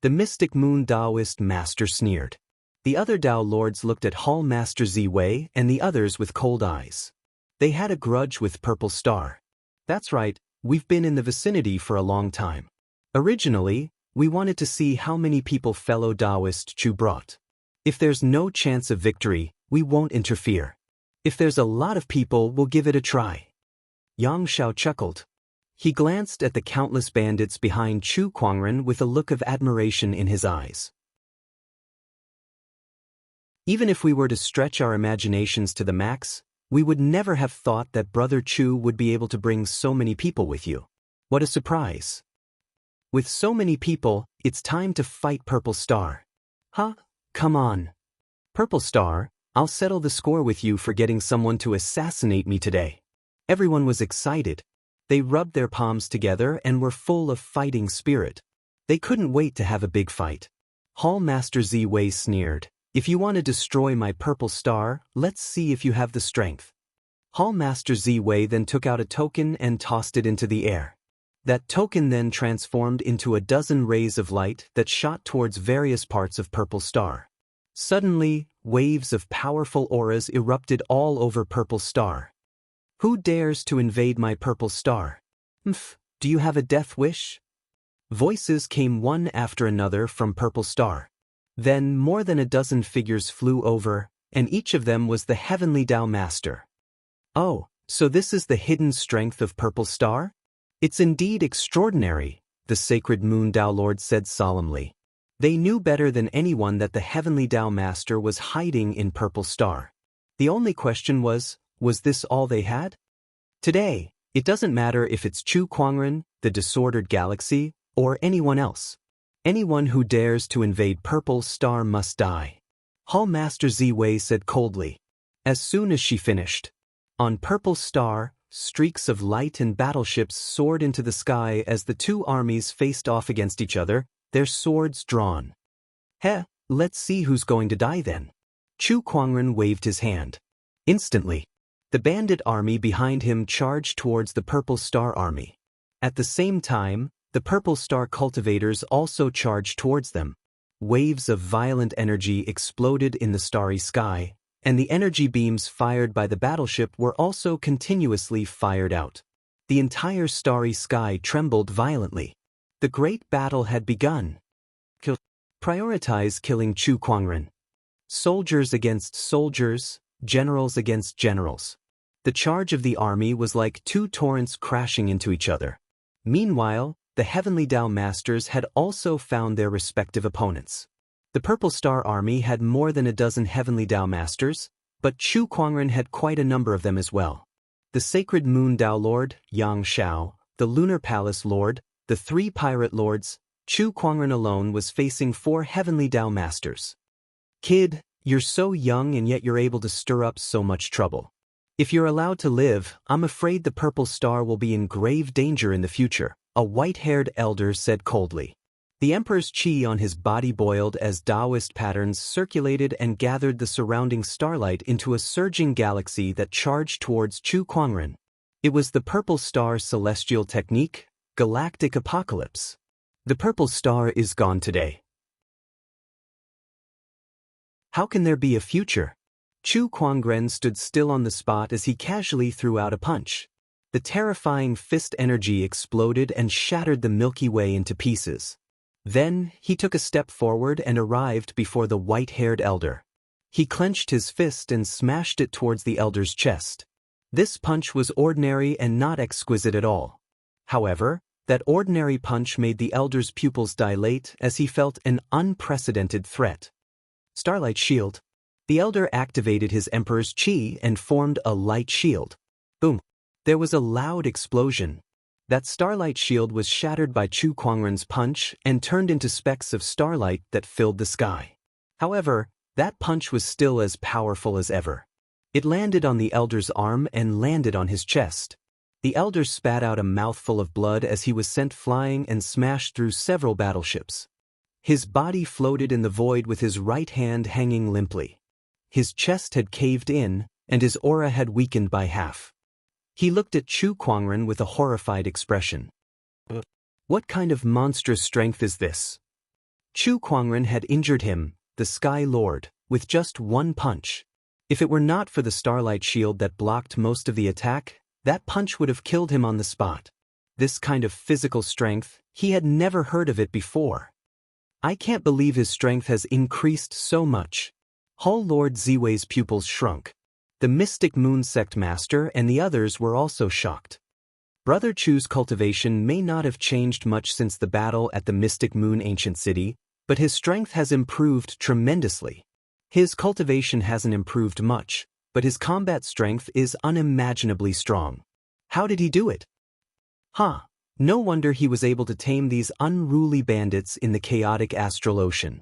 The Mystic Moon Daoist master sneered. The other Dao lords looked at Hall Master Ziwei and the others with cold eyes. They had a grudge with Purple Star. That's right, we've been in the vicinity for a long time. Originally, we wanted to see how many people fellow Daoist Chu brought. If there's no chance of victory, we won't interfere. If there's a lot of people, we'll give it a try. Yang Xiao chuckled. He glanced at the countless bandits behind Chu Kuangren with a look of admiration in his eyes. Even if we were to stretch our imaginations to the max, we would never have thought that Brother Chu would be able to bring so many people with you. What a surprise. With so many people, it's time to fight Purple Star. Huh? Come on. Purple Star, I'll settle the score with you for getting someone to assassinate me today. Everyone was excited. They rubbed their palms together and were full of fighting spirit. They couldn't wait to have a big fight. Hall Master Ziwei sneered. If you want to destroy my Purple Star, let's see if you have the strength. Hall Master Ziwei then took out a token and tossed it into the air. That token then transformed into a dozen rays of light that shot towards various parts of Purple Star. Suddenly, waves of powerful auras erupted all over Purple Star. Who dares to invade my Purple Star? Do you have a death wish? Voices came one after another from Purple Star. Then more than a dozen figures flew over, and each of them was the Heavenly Dao Master. Oh, so this is the hidden strength of Purple Star? It's indeed extraordinary, the Sacred Moon Dao Lord said solemnly. They knew better than anyone that the Heavenly Dao Master was hiding in Purple Star. The only question was this all they had? Today, it doesn't matter if it's Chu Kuangren, the disordered galaxy, or anyone else. Anyone who dares to invade Purple Star must die. Hall Master Ziwei said coldly. As soon as she finished. On Purple Star, streaks of light and battleships soared into the sky as the two armies faced off against each other, their swords drawn. Let's see who's going to die then. Chu Kuangren waved his hand. Instantly, the bandit army behind him charged towards the Purple Star army. At the same time, the Purple Star cultivators also charged towards them. Waves of violent energy exploded in the starry sky, and the energy beams fired by the battleship were also continuously fired out. The entire starry sky trembled violently. The great battle had begun. Prioritize killing Chu Kuangren. Soldiers against soldiers, generals against generals. The charge of the army was like two torrents crashing into each other. Meanwhile, the Heavenly Dao Masters had also found their respective opponents. The Purple Star Army had more than a dozen Heavenly Dao Masters, but Chu Kuangren had quite a number of them as well. The Sacred Moon Dao Lord, Yang Xiao, the Lunar Palace Lord, the three Pirate Lords, Chu Kuangren alone was facing 4 Heavenly Dao Masters. Kid, you're so young and yet you're able to stir up so much trouble. If you're allowed to live, I'm afraid the Purple Star will be in grave danger in the future, a white-haired elder said coldly. The Emperor's chi on his body boiled as Daoist patterns circulated and gathered the surrounding starlight into a surging galaxy that charged towards Chu Kuangren. It was the Purple Star celestial technique, galactic apocalypse. The Purple Star is gone today. How can there be a future? Chu Kuangren stood still on the spot as he casually threw out a punch. The terrifying fist energy exploded and shattered the Milky Way into pieces. Then, he took a step forward and arrived before the white-haired elder. He clenched his fist and smashed it towards the elder's chest. This punch was ordinary and not exquisite at all. However, that ordinary punch made the elder's pupils dilate as he felt an unprecedented threat. Starlight Shield. The elder activated his Emperor's chi and formed a light shield. Boom. There was a loud explosion. That starlight shield was shattered by Chu Kuangren's punch and turned into specks of starlight that filled the sky. However, that punch was still as powerful as ever. It landed on the elder's arm and landed on his chest. The elder spat out a mouthful of blood as he was sent flying and smashed through several battleships. His body floated in the void with his right hand hanging limply. His chest had caved in, and his aura had weakened by half. He looked at Chu Kuangren with a horrified expression. What kind of monstrous strength is this? Chu Kuangren had injured him, the Sky Lord, with just one punch. If it were not for the starlight shield that blocked most of the attack, that punch would have killed him on the spot. This kind of physical strength, he had never heard of it before. I can't believe his strength has increased so much. Hull Lord Ziwei's pupils shrunk. The Mystic Moon Sect Master and the others were also shocked. Brother Chu's cultivation may not have changed much since the battle at the Mystic Moon Ancient City, but his strength has improved tremendously. His cultivation hasn't improved much, but his combat strength is unimaginably strong. How did he do it? No wonder he was able to tame these unruly bandits in the chaotic astral ocean.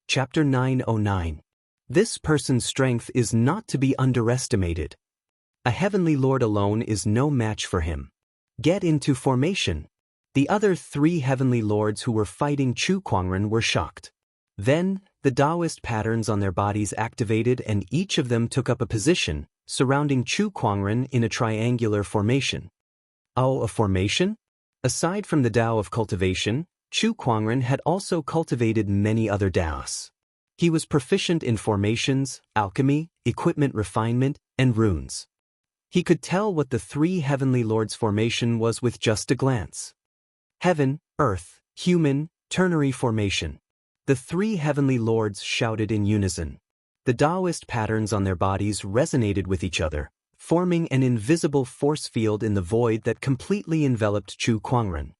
Chapter 909. This person's strength is not to be underestimated. A heavenly lord alone is no match for him. Get into formation. The other 3 heavenly lords who were fighting Chu Kuangren were shocked. Then, the Daoist patterns on their bodies activated and each of them took up a position, surrounding Chu Kuangren in a triangular formation. Oh, a formation? Aside from the Dao of cultivation, Chu Kuangren had also cultivated many other Daos. He was proficient in formations, alchemy, equipment refinement, and runes. He could tell what the 3 heavenly lords' formation was with just a glance. Heaven, earth, human, ternary formation. The 3 heavenly lords shouted in unison. The Daoist patterns on their bodies resonated with each other, forming an invisible force field in the void that completely enveloped Chu Kuangren.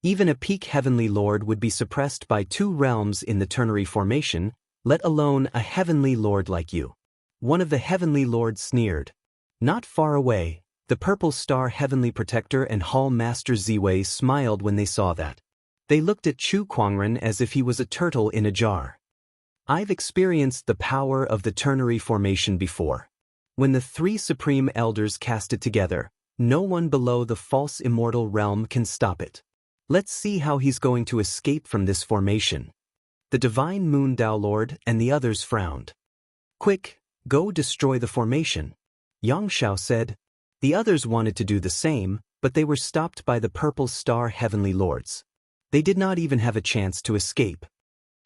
Even a peak heavenly lord would be suppressed by 2 realms in the ternary formation, let alone a heavenly lord like you. One of the heavenly lords sneered. Not far away, the Purple Star Heavenly Protector and Hall Master Ziwei smiled when they saw that. They looked at Chu Kuangren as if he was a turtle in a jar. I've experienced the power of the ternary formation before. When the 3 supreme elders cast it together, no one below the false immortal realm can stop it. Let's see how he's going to escape from this formation. The Divine Moon Dao Lord and the others frowned. Quick, go destroy the formation. Yang Xiao said. The others wanted to do the same, but they were stopped by the purple star heavenly lords. They did not even have a chance to escape.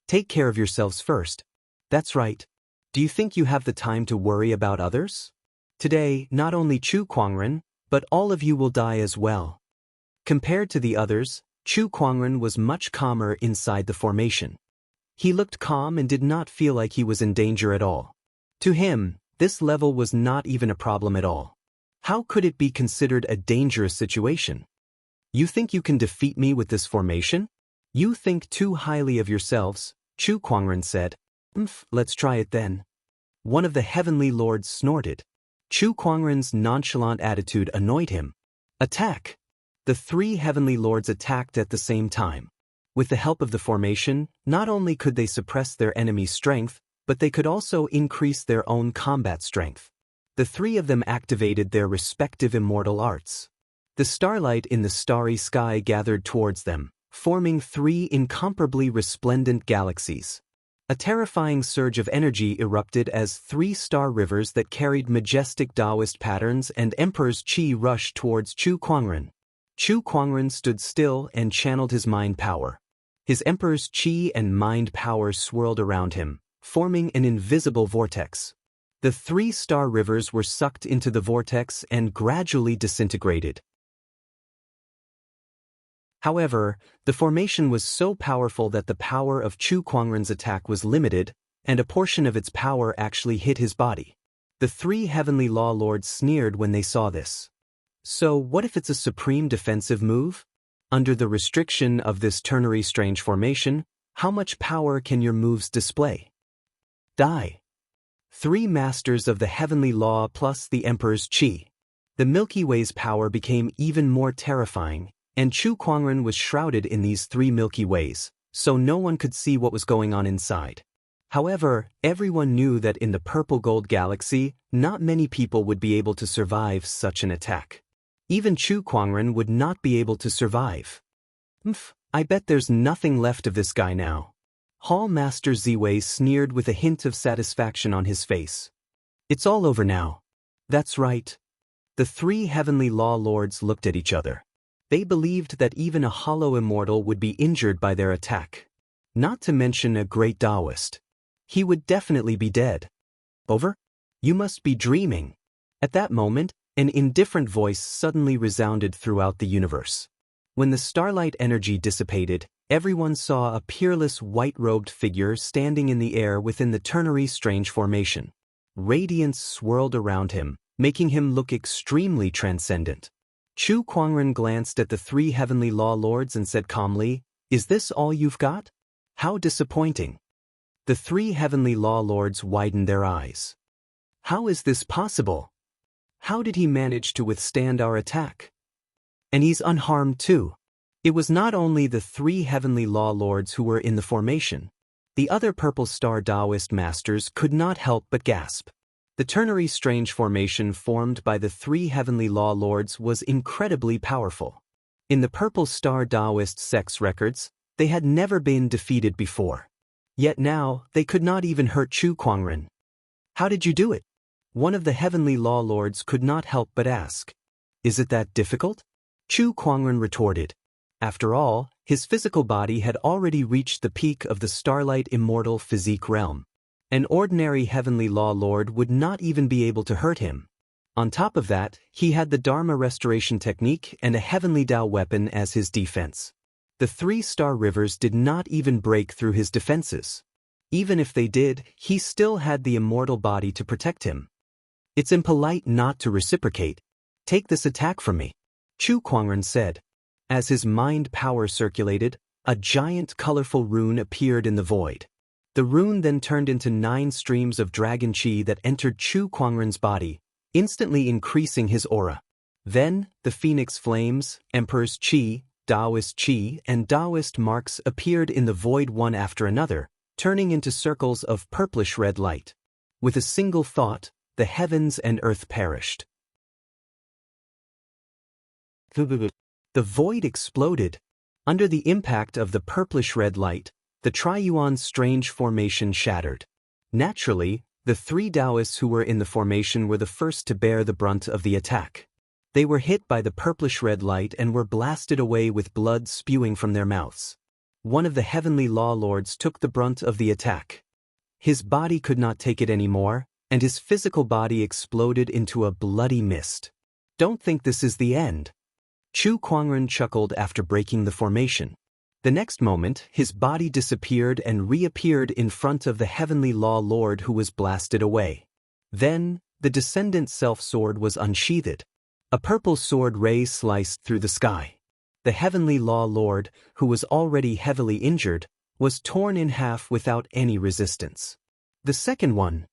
Take care of yourselves first. That's right. Do you think you have the time to worry about others? Today, not only Chu Kuangren, but all of you will die as well. Compared to the others, Chu Kuangren was much calmer inside the formation. He looked calm and did not feel like he was in danger at all. To him, this level was not even a problem at all. How could it be considered a dangerous situation? You think you can defeat me with this formation? You think too highly of yourselves, Chu Kuangren said. Let's try it then. One of the heavenly lords snorted. Chu Kuangren's nonchalant attitude annoyed him. Attack! The three heavenly lords attacked at the same time. With the help of the formation, not only could they suppress their enemy's strength, but they could also increase their own combat strength. The three of them activated their respective immortal arts. The starlight in the starry sky gathered towards them, forming three incomparably resplendent galaxies. A terrifying surge of energy erupted as three star rivers that carried majestic Daoist patterns and Emperor's Qi rushed towards Chu Kuangren. Chu Kuangren stood still and channeled his mind power. His Emperor's Qi and mind power swirled around him, forming an invisible vortex. The three star rivers were sucked into the vortex and gradually disintegrated. However, the formation was so powerful that the power of Chu Kuangren's attack was limited, and a portion of its power actually hit his body. The three heavenly law lords sneered when they saw this. So what if it's a supreme defensive move? Under the restriction of this ternary strange formation, how much power can your moves display? Die. Three masters of the heavenly law plus the Emperor's Qi. The Milky Way's power became even more terrifying, and Chu Kuangren was shrouded in these three Milky Ways, so no one could see what was going on inside. However, everyone knew that in the purple-gold galaxy, not many people would be able to survive such an attack. Even Chu Kuangren would not be able to survive. I bet there's nothing left of this guy now. Hall Master Ziwei sneered with a hint of satisfaction on his face. It's all over now. That's right. The three heavenly law lords looked at each other. They believed that even a hollow immortal would be injured by their attack. Not to mention a great Daoist. He would definitely be dead. Over? You must be dreaming. At that moment, an indifferent voice suddenly resounded throughout the universe. When the starlight energy dissipated, everyone saw a peerless white-robed figure standing in the air within the ternary strange formation. Radiance swirled around him, making him look extremely transcendent. Chu Kuangren glanced at the three heavenly law lords and said calmly, "Is this all you've got? How disappointing." The three heavenly law lords widened their eyes. How is this possible? How did he manage to withstand our attack? And he's unharmed too. It was not only the three heavenly law lords who were in the formation. The other purple star Daoist masters could not help but gasp. The ternary strange formation formed by the three heavenly law lords was incredibly powerful. In the purple star Daoist sect's records, they had never been defeated before. Yet now, they could not even hurt Chu Kuangren. How did you do it? One of the heavenly law lords could not help but ask. Is it that difficult? Chu Kuangren retorted. After all, his physical body had already reached the peak of the starlight immortal physique realm. An ordinary heavenly law lord would not even be able to hurt him. On top of that, he had the Dharma restoration technique and a heavenly Dao weapon as his defense. The three-star rivers did not even break through his defenses. Even if they did, he still had the immortal body to protect him. It's impolite not to reciprocate. Take this attack from me, Chu Kuangren said. As his mind power circulated, a giant colorful rune appeared in the void. The rune then turned into 9 streams of dragon qi that entered Chu Kuangren's body, instantly increasing his aura. Then, the phoenix flames, Emperor's qi, Daoist qi, and Daoist marks appeared in the void one after another, turning into circles of purplish-red light. With a single thought, the heavens and earth perished. The void exploded. Under the impact of the purplish-red light, the Triuan's strange formation shattered. Naturally, the 3 Daoists who were in the formation were the first to bear the brunt of the attack. They were hit by the purplish-red light and were blasted away with blood spewing from their mouths. One of the heavenly law lords took the brunt of the attack. His body could not take it anymore, and his physical body exploded into a bloody mist. Don't think this is the end. Chu Kuangren chuckled after breaking the formation. The next moment, his body disappeared and reappeared in front of the heavenly law lord who was blasted away. Then, the descendant self-sword was unsheathed. A purple sword ray sliced through the sky. The heavenly law lord, who was already heavily injured, was torn in half without any resistance. The second one.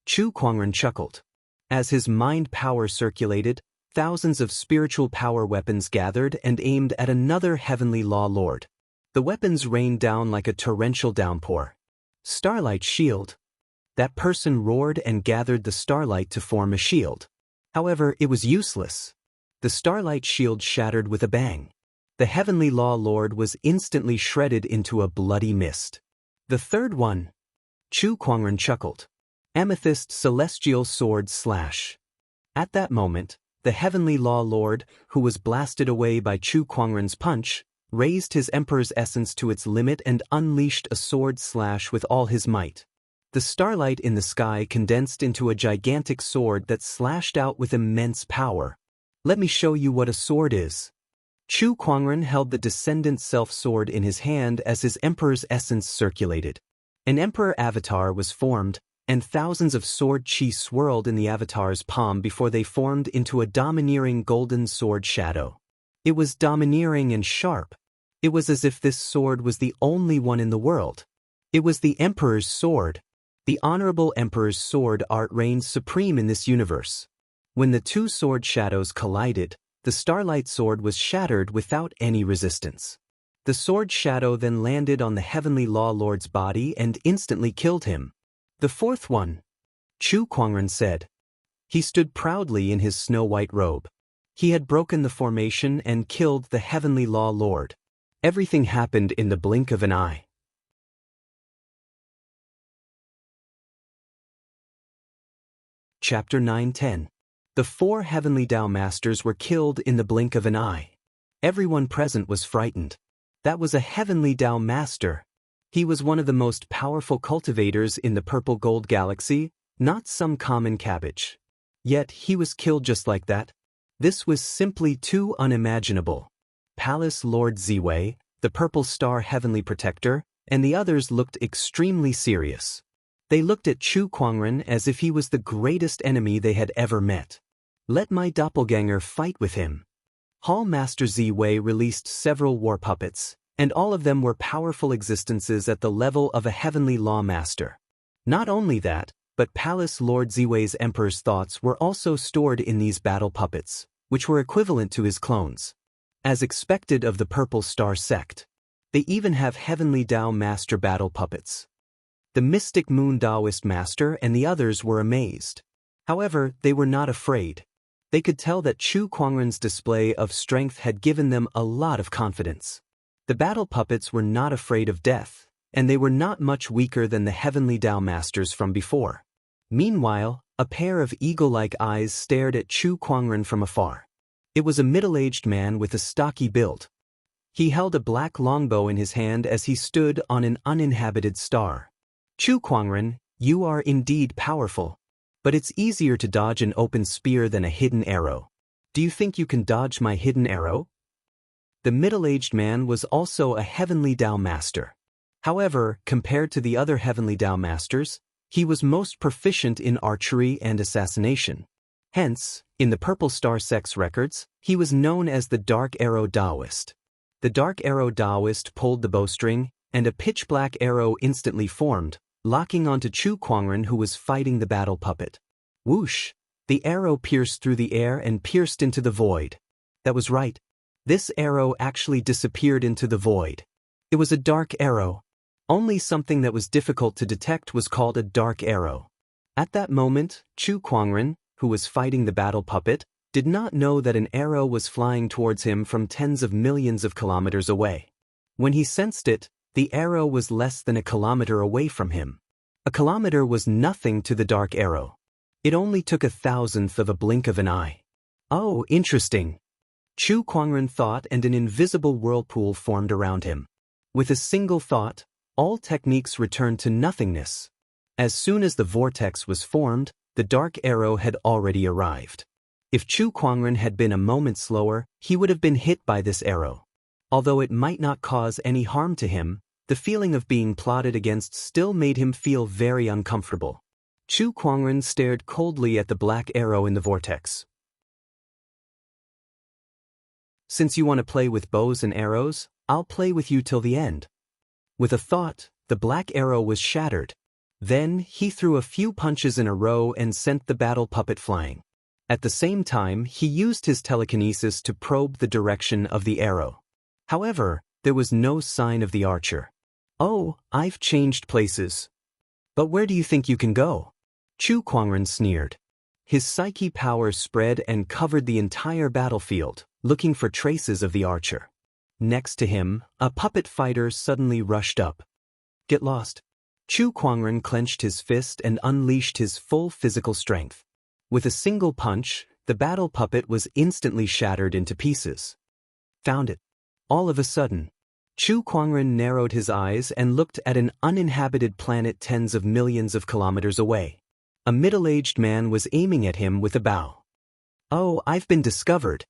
Chu Kuangren chuckled. As his mind power circulated, thousands of spiritual power weapons gathered and aimed at another heavenly law lord. The weapons rained down like a torrential downpour. Starlight shield. That person roared and gathered the starlight to form a shield. However, it was useless. The starlight shield shattered with a bang. The heavenly law lord was instantly shredded into a bloody mist. The third one. Chu Kuangren chuckled. Amethyst celestial sword slash. At that moment, the heavenly law lord, who was blasted away by Chu Kuangren's punch, raised his emperor's essence to its limit and unleashed a sword slash with all his might. The starlight in the sky condensed into a gigantic sword that slashed out with immense power. Let me show you what a sword is. Chu Kuangren held the descendant self-sword in his hand as his emperor's essence circulated. An emperor avatar was formed, and thousands of sword chi swirled in the avatar's palm before they formed into a domineering golden sword shadow. It was domineering and sharp. It was as if this sword was the only one in the world. It was the emperor's sword. The honorable emperor's sword art reigns supreme in this universe. When the two sword shadows collided, the starlight sword was shattered without any resistance. The sword shadow then landed on the heavenly law lord's body and instantly killed him. The fourth one. Chu Kuangren said. He stood proudly in his snow-white robe. He had broken the formation and killed the heavenly law lord. Everything happened in the blink of an eye. Chapter 9-10. The four heavenly Tao masters were killed in the blink of an eye. Everyone present was frightened. That was a heavenly Tao master. He was one of the most powerful cultivators in the purple gold galaxy, not some common cabbage. Yet he was killed just like that. This was simply too unimaginable. Palace Lord Ziwei, the purple star heavenly protector, and the others looked extremely serious. They looked at Chu Kuangren as if he was the greatest enemy they had ever met. Let my doppelganger fight with him. Hall Master Ziwei released several war puppets, and all of them were powerful existences at the level of a heavenly law master. Not only that, but Palace Lord Ziwei's emperor's thoughts were also stored in these battle puppets, which were equivalent to his clones. As expected of the Purple Star sect, they even have heavenly Tao master battle puppets. The mystic moon Daoist master and the others were amazed. However, they were not afraid. They could tell that Chu Kuangren's display of strength had given them a lot of confidence. The battle puppets were not afraid of death, and they were not much weaker than the heavenly Tao masters from before. Meanwhile, a pair of eagle-like eyes stared at Chu Kuangren from afar. It was a middle-aged man with a stocky build. He held a black longbow in his hand as he stood on an uninhabited star. Chu Kuangren, you are indeed powerful. But it's easier to dodge an open spear than a hidden arrow. Do you think you can dodge my hidden arrow? The middle-aged man was also a heavenly Tao master. However, compared to the other heavenly Tao masters, he was most proficient in archery and assassination. Hence, in the Purple Star sect's records, he was known as the Dark Arrow Daoist. The Dark Arrow Daoist pulled the bowstring, and a pitch-black arrow instantly formed, locking onto Chu Kuangren, who was fighting the battle puppet. Whoosh! The arrow pierced through the air and pierced into the void. That was right. This arrow actually disappeared into the void. It was a dark arrow. Only something that was difficult to detect was called a dark arrow. At that moment, Chu Kuangren, who was fighting the battle puppet, did not know that an arrow was flying towards him from tens of millions of kilometers away. When he sensed it, the arrow was less than a kilometer away from him. A kilometer was nothing to the dark arrow. It only took 1,000th of a blink of an eye. Oh, interesting. Chu Kuangren thought, and an invisible whirlpool formed around him. With a single thought, all techniques returned to nothingness. As soon as the vortex was formed, the dark arrow had already arrived. If Chu Kuangren had been a moment slower, he would have been hit by this arrow. Although it might not cause any harm to him, the feeling of being plotted against still made him feel very uncomfortable. Chu Kuangren stared coldly at the black arrow in the vortex. Since you want to play with bows and arrows, I'll play with you till the end. With a thought, the black arrow was shattered. Then, he threw a few punches in a row and sent the battle puppet flying. At the same time, he used his telekinesis to probe the direction of the arrow. However, there was no sign of the archer. Oh, I've changed places. But where do you think you can go? Chu Kuangren sneered. His psyche power spread and covered the entire battlefield, looking for traces of the archer. Next to him, a puppet fighter suddenly rushed up. Get lost. Chu Kuangren clenched his fist and unleashed his full physical strength. With a single punch, the battle puppet was instantly shattered into pieces. Found it. All of a sudden, Chu Kuangren narrowed his eyes and looked at an uninhabited planet tens of millions of kilometers away. A middle-aged man was aiming at him with a bow. Oh, I've been discovered.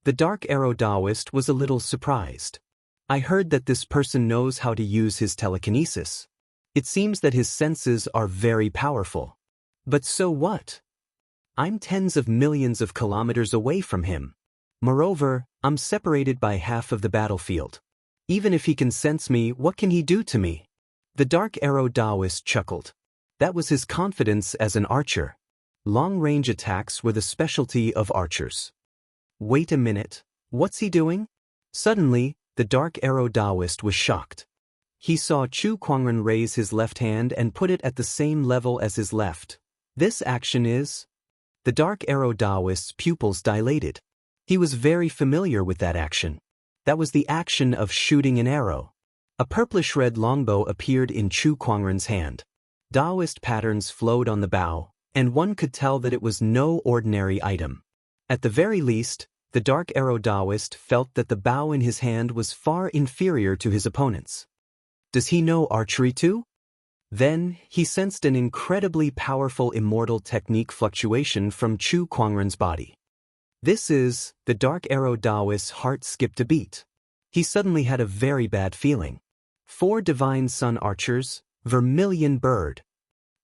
The Dark Arrow Daoist was a little surprised. I heard that this person knows how to use his telekinesis. It seems that his senses are very powerful. But so what? I'm tens of millions of kilometers away from him. Moreover, I'm separated by half of the battlefield. Even if he can sense me, what can he do to me? The Dark Arrow Daoist chuckled. That was his confidence as an archer. Long-range attacks were the specialty of archers. Wait a minute, what's he doing? Suddenly, the Dark Arrow Daoist was shocked. He saw Chu Kuangren raise his left hand and put it at the same level as his left. This action is... The Dark Arrow Daoist's pupils dilated. He was very familiar with that action. That was the action of shooting an arrow. A purplish-red longbow appeared in Chu Kuangren's hand. Daoist patterns flowed on the bow, and one could tell that it was no ordinary item. At the very least, the Dark Arrow Daoist felt that the bow in his hand was far inferior to his opponent's. Does he know archery too? Then, he sensed an incredibly powerful immortal technique fluctuation from Chu Kuangren's body. This is, the Dark Arrow Daoist's heart skipped a beat. He suddenly had a very bad feeling. 4 Divine Sun Archers, Vermilion Bird.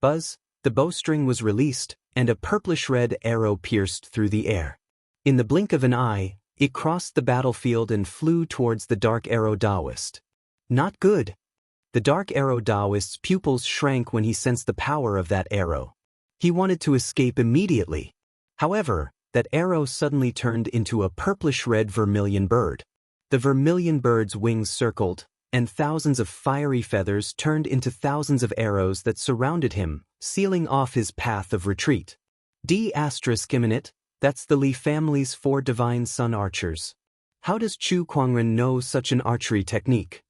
Buzz, the bowstring was released, and a purplish-red arrow pierced through the air. In the blink of an eye, it crossed the battlefield and flew towards the Dark Arrow Daoist. Not good. The Dark Arrow Daoist's pupils shrank when he sensed the power of that arrow. He wanted to escape immediately. However, that arrow suddenly turned into a purplish-red vermilion bird. The vermilion bird's wings circled, and thousands of fiery feathers turned into thousands of arrows that surrounded him, sealing off his path of retreat. D***, that's the Li family's 4 Divine Sun Archers. How does Chu Kuangren know such an archery technique?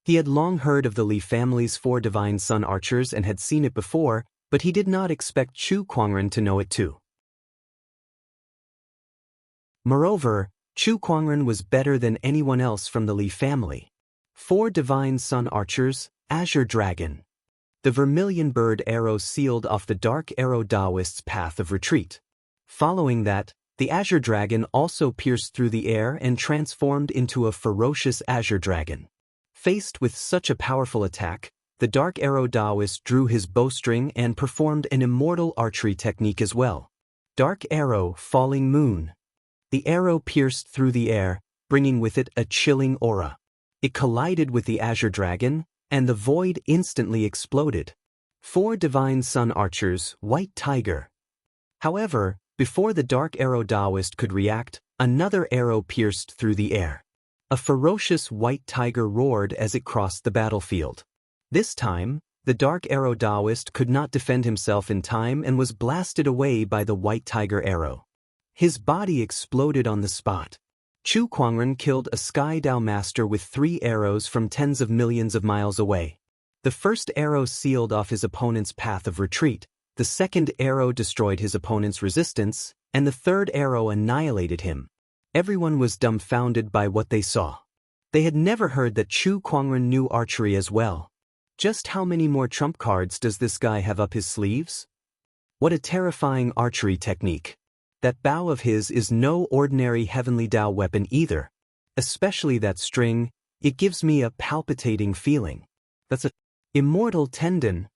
He had long heard of the Li family's 4 Divine Sun Archers and had seen it before, but he did not expect Chu Kuangren to know it too. Moreover, Chu Kuangren was better than anyone else from the Li family. 4 Divine Sun Archers, Azure Dragon. The vermilion bird arrow sealed off the Dark Arrow Daoist's path of retreat. Following that, the Azure Dragon also pierced through the air and transformed into a ferocious Azure Dragon. Faced with such a powerful attack, the Dark Arrow Daoist drew his bowstring and performed an immortal archery technique as well. Dark Arrow, Falling Moon. The arrow pierced through the air, bringing with it a chilling aura. It collided with the Azure Dragon, and the void instantly exploded. 4 Divine Sun Archers, White Tiger. However, before the Dark Arrow Daoist could react, another arrow pierced through the air. A ferocious white tiger roared as it crossed the battlefield. This time, the Dark Arrow Daoist could not defend himself in time and was blasted away by the white tiger arrow. His body exploded on the spot. Chu Kuangren killed a Sky Dao Master with 3 arrows from tens of millions of miles away. The first arrow sealed off his opponent's path of retreat, the second arrow destroyed his opponent's resistance, and the third arrow annihilated him. Everyone was dumbfounded by what they saw. They had never heard that Chu Kuangren knew archery as well. Just how many more trump cards does this guy have up his sleeves? What a terrifying archery technique. That bow of his is no ordinary heavenly Dao weapon either. Especially that string, it gives me a palpitating feeling. That's a immortal tendon.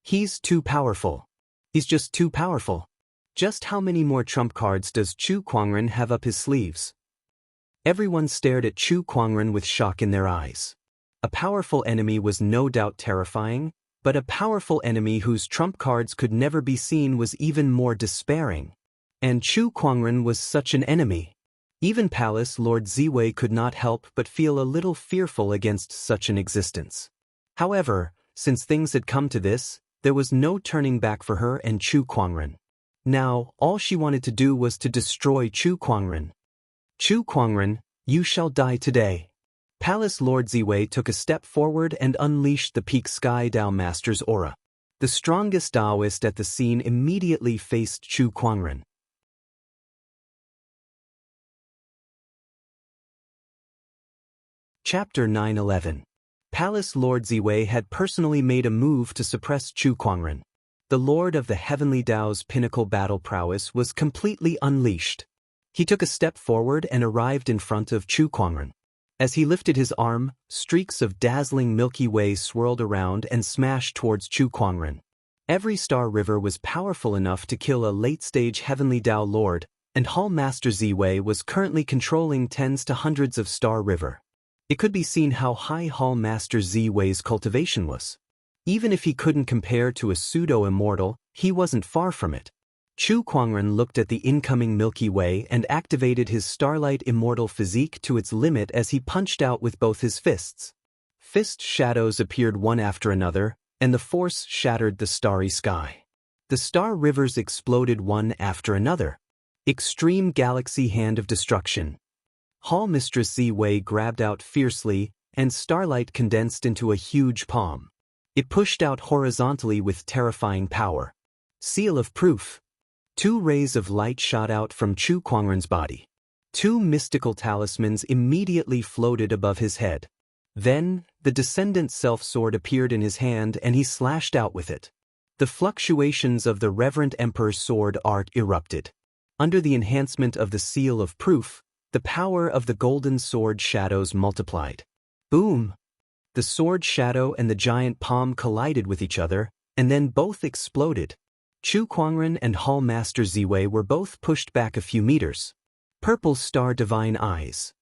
He's too powerful. He's just too powerful. Just how many more trump cards does Chu Kuangren have up his sleeves? Everyone stared at Chu Kuangren with shock in their eyes. A powerful enemy was no doubt terrifying, but a powerful enemy whose trump cards could never be seen was even more despairing. And Chu Kuangren was such an enemy. Even Palace Lord Ziwei could not help but feel a little fearful against such an existence. However, since things had come to this, there was no turning back for her and Chu Kuangren. Now, all she wanted to do was to destroy Chu Kuangren. Chu Kuangren, you shall die today. Palace Lord Ziwei took a step forward and unleashed the peak sky Dao Master's aura. The strongest Daoist at the scene immediately faced Chu Kuangren. Chapter 9-11. Palace Lord Ziwei had personally made a move to suppress Chu Kuangren. The Lord of the Heavenly Dao's pinnacle battle prowess was completely unleashed. He took a step forward and arrived in front of Chu Kuangren. As he lifted his arm, streaks of dazzling Milky Way swirled around and smashed towards Chu Kuangren. Every star river was powerful enough to kill a late-stage Heavenly Dao Lord, and Hall Master Ziwei was currently controlling tens to hundreds of star river. It could be seen how high Hall Master Ziwei's cultivation was. Even if he couldn't compare to a pseudo-immortal, he wasn't far from it. Chu Kuangren looked at the incoming Milky Way and activated his starlight immortal physique to its limit as he punched out with both his fists. Fist shadows appeared one after another, and the force shattered the starry sky. The star rivers exploded one after another. Extreme galaxy hand of destruction. Hall Mistress Ziwei grabbed out fiercely, and starlight condensed into a huge palm. It pushed out horizontally with terrifying power. Seal of proof. 2 rays of light shot out from Chu Kuangren's body. 2 mystical talismans immediately floated above his head. Then, the Descendant Self-Sword appeared in his hand and he slashed out with it. The fluctuations of the Reverent Emperor's sword art erupted. Under the enhancement of the Seal of Proof, the power of the golden sword shadows multiplied. Boom! The sword shadow and the giant palm collided with each other, and then both exploded. Chu Kuangren and Hall Master Ziwei were both pushed back a few meters. Purple star divine eyes.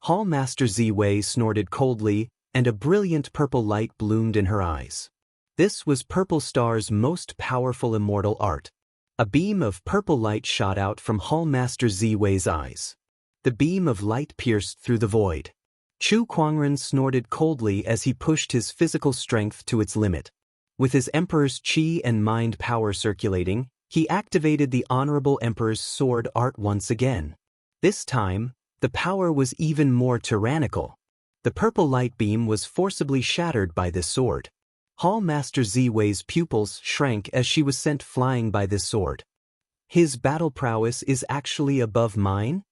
Hall Master Ziwei snorted coldly, and a brilliant purple light bloomed in her eyes. This was Purple Star's most powerful immortal art. A beam of purple light shot out from Hall Master Ziwei's eyes. The beam of light pierced through the void. Chu Kuangren snorted coldly as he pushed his physical strength to its limit. With his Emperor's Qi and mind power circulating, he activated the Honorable Emperor's sword art once again. This time, the power was even more tyrannical. The purple light beam was forcibly shattered by this sword. Hall Master Ziwei's pupils shrank as she was sent flying by this sword. His battle prowess is actually above mine?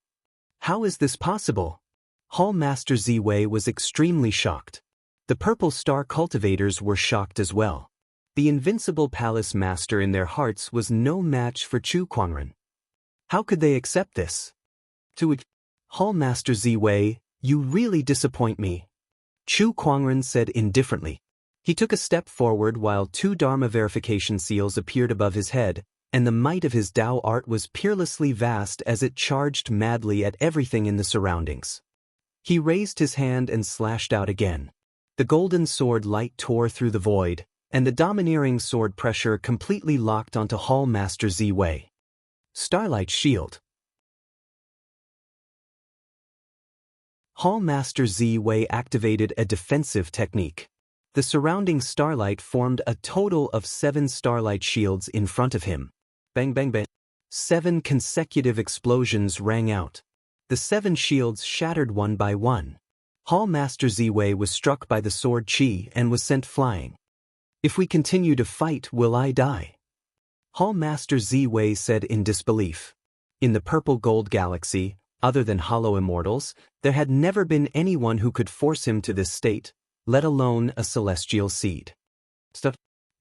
How is this possible? Hall Master Ziwei was extremely shocked. The Purple Star cultivators were shocked as well. The invincible palace master in their hearts was no match for Chu Kuangren. How could they accept this? Hall Master Ziwei, you really disappoint me. Chu Kuangren said indifferently. He took a step forward while 2 Dharma verification seals appeared above his head, and the might of his Dao art was peerlessly vast as it charged madly at everything in the surroundings. He raised his hand and slashed out again. The golden sword light tore through the void, and the domineering sword pressure completely locked onto Hall Master Ziwei. Starlight Shield. Hall Master Ziwei activated a defensive technique. The surrounding starlight formed a total of 7 starlight shields in front of him. Bang bang bang. 7 consecutive explosions rang out. The 7 shields shattered one by one. Hall Master Ziwei was struck by the sword Qi and was sent flying. If we continue to fight, will I die? Hall Master Ziwei said in disbelief. In the purple gold galaxy, other than hollow immortals, there had never been anyone who could force him to this state, let alone a celestial seed.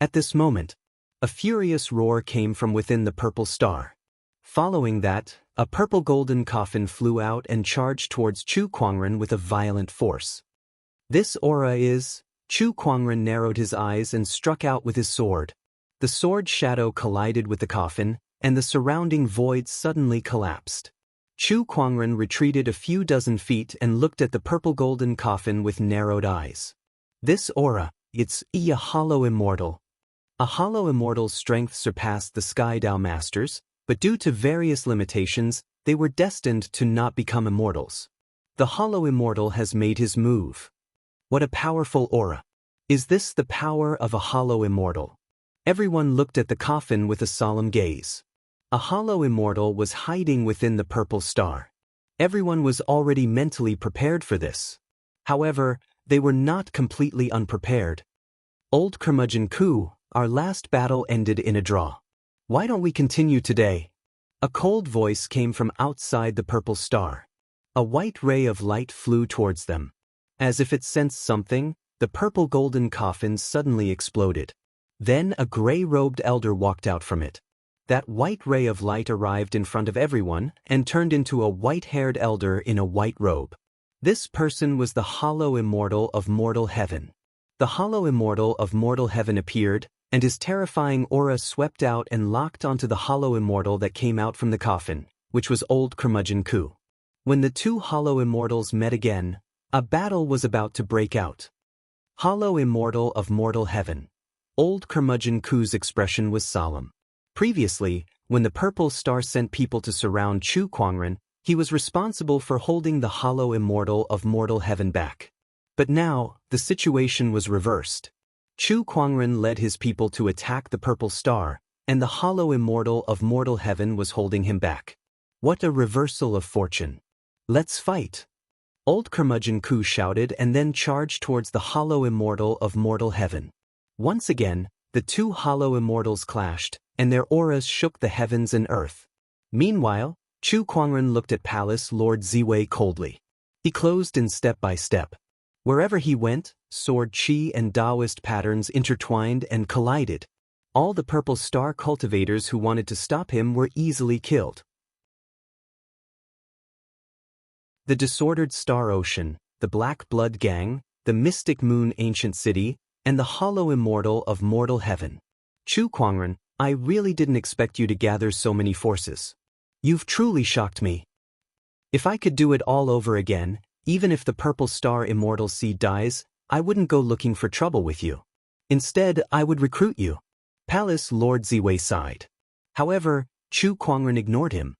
At this moment, a furious roar came from within the purple star. Following that, a purple golden coffin flew out and charged towards Chu Kuangren with a violent force. This aura is... Chu Kuangren narrowed his eyes and struck out with his sword. The sword shadow collided with the coffin, and the surrounding void suddenly collapsed. Chu Kuangren retreated a few dozen feet and looked at the purple golden coffin with narrowed eyes. This aura, it's a hollow immortal. A hollow immortal's strength surpassed the Sky Dao Masters, but due to various limitations, they were destined to not become immortals. The hollow immortal has made his move. What a powerful aura. Is this the power of a hollow immortal? Everyone looked at the coffin with a solemn gaze. A hollow immortal was hiding within the purple star. Everyone was already mentally prepared for this. However, they were not completely unprepared. Old Curmudgeon Ku, our last battle ended in a draw. Why don't we continue today? A cold voice came from outside the purple star. A white ray of light flew towards them. As if it sensed something, the purple golden coffin suddenly exploded. Then a gray-robed elder walked out from it. That white ray of light arrived in front of everyone and turned into a white-haired elder in a white robe. This person was the hollow immortal of mortal heaven. The hollow immortal of mortal heaven appeared, and his terrifying aura swept out and locked onto the hollow immortal that came out from the coffin, which was Old Curmudgeon Ku. When the two hollow immortals met again, a battle was about to break out. Hollow immortal of mortal heaven. Old Curmudgeon Ku's expression was solemn. Previously, when the purple star sent people to surround Chu Kuangren, he was responsible for holding the hollow immortal of mortal heaven back. But now, the situation was reversed. Chu Kuangren led his people to attack the purple star, and the hollow immortal of mortal heaven was holding him back. What a reversal of fortune. Let's fight! Old Curmudgeon Ku shouted and then charged towards the hollow immortal of mortal heaven. Once again, the two hollow immortals clashed, and their auras shook the heavens and earth. Meanwhile, Chu Kuangren looked at Palace Lord Ziwei coldly. He closed in step by step. Wherever he went, sword chi and Daoist patterns intertwined and collided. All the purple star cultivators who wanted to stop him were easily killed. The disordered star ocean, the black blood gang, the mystic moon ancient city, and the hollow immortal of mortal heaven. Chu Kuangren, I really didn't expect you to gather so many forces. You've truly shocked me. If I could do it all over again, even if the purple star immortal seed dies, I wouldn't go looking for trouble with you. Instead, I would recruit you. Palace Lord Ziwei sighed. However, Chu Kuangren ignored him.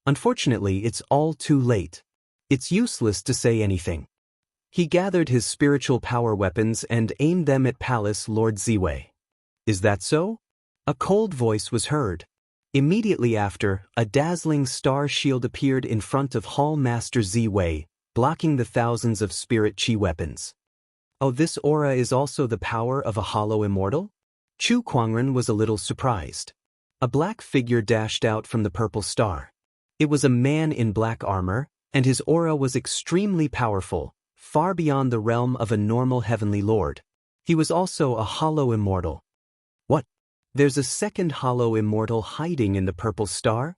Unfortunately, it's all too late. It's useless to say anything. He gathered his spiritual power weapons and aimed them at Palace Lord Ziwei. Is that so? A cold voice was heard. Immediately after, a dazzling star shield appeared in front of Hall Master Ziwei, blocking the thousands of spirit chi weapons. Oh, this aura is also the power of a hollow immortal? Chu Kuangren was a little surprised. A black figure dashed out from the purple star. It was a man in black armor, and his aura was extremely powerful, far beyond the realm of a normal heavenly lord. He was also a hollow immortal. What? There's a second hollow immortal hiding in the purple star?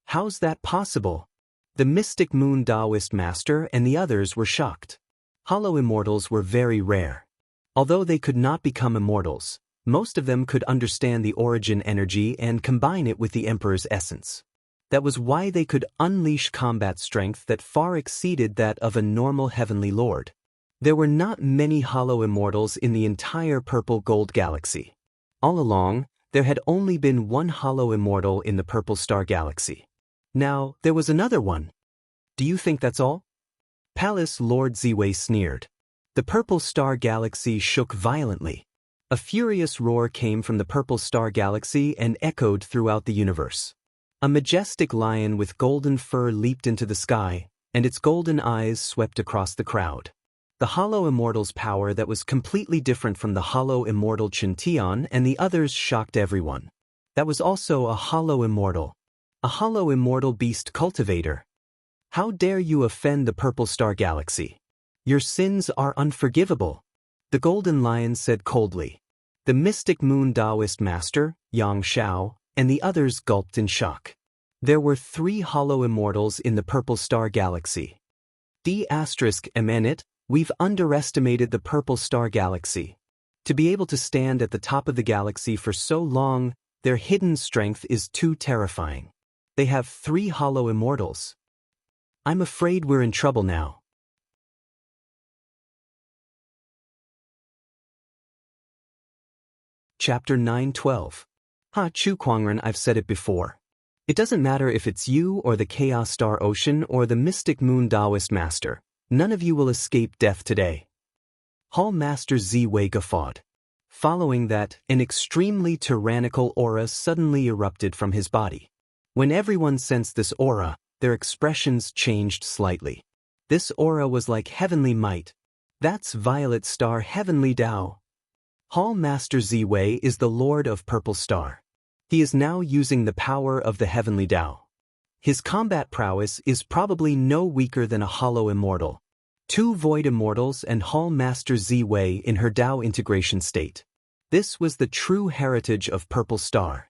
How's that possible? The mystic moon Daoist master and the others were shocked. Hollow immortals were very rare. Although they could not become immortals, most of them could understand the origin energy and combine it with the Emperor's essence. That was why they could unleash combat strength that far exceeded that of a normal heavenly lord. There were not many hollow immortals in the entire purple gold galaxy. All along, there had only been one hollow immortal in the purple star galaxy. Now, there was another one. Do you think that's all? Palace Lord Ziwei sneered. The purple star galaxy shook violently. A furious roar came from the purple star galaxy and echoed throughout the universe. A majestic lion with golden fur leaped into the sky, and its golden eyes swept across the crowd. The hollow immortal's power that was completely different from the hollow immortal Chen Tian and the others shocked everyone. That was also a hollow immortal. A hollow immortal beast cultivator. How dare you offend the Purple Star Galaxy? Your sins are unforgivable, the Golden Lion said coldly. The mystic moon Daoist master, Yang Xiao, and the others gulped in shock. There were 3 hollow immortals in the Purple Star Galaxy. D***, we've underestimated the Purple Star Galaxy. To be able to stand at the top of the galaxy for so long, their hidden strength is too terrifying. They have 3 hollow immortals. I'm afraid we're in trouble now. Chapter 9:12. Chu Kuangren, I've said it before. It doesn't matter if it's you or the Chaos Star Ocean or the Mystic Moon Daoist Master, none of you will escape death today. Hall Master Ziwei guffawed. Following that, an extremely tyrannical aura suddenly erupted from his body. When everyone sensed this aura, their expressions changed slightly. This aura was like heavenly might. That's Violet Star Heavenly Dao. Hall Master Ziwei is the Lord of Purple Star. He is now using the power of the Heavenly Dao. His combat prowess is probably no weaker than a hollow immortal. 2 void immortals and Hall Master Ziwei in her Dao integration state. This was the true heritage of Purple Star.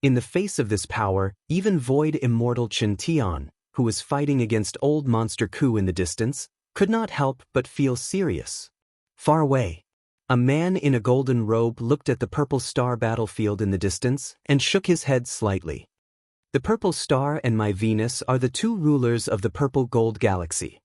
In the face of this power, even void immortal Chen Tian, who was fighting against old monster Ku in the distance, could not help but feel serious. Far away, a man in a golden robe looked at the Purple Star battlefield in the distance and shook his head slightly. The Purple Star and my Venus are the 2 rulers of the Purple Gold Galaxy.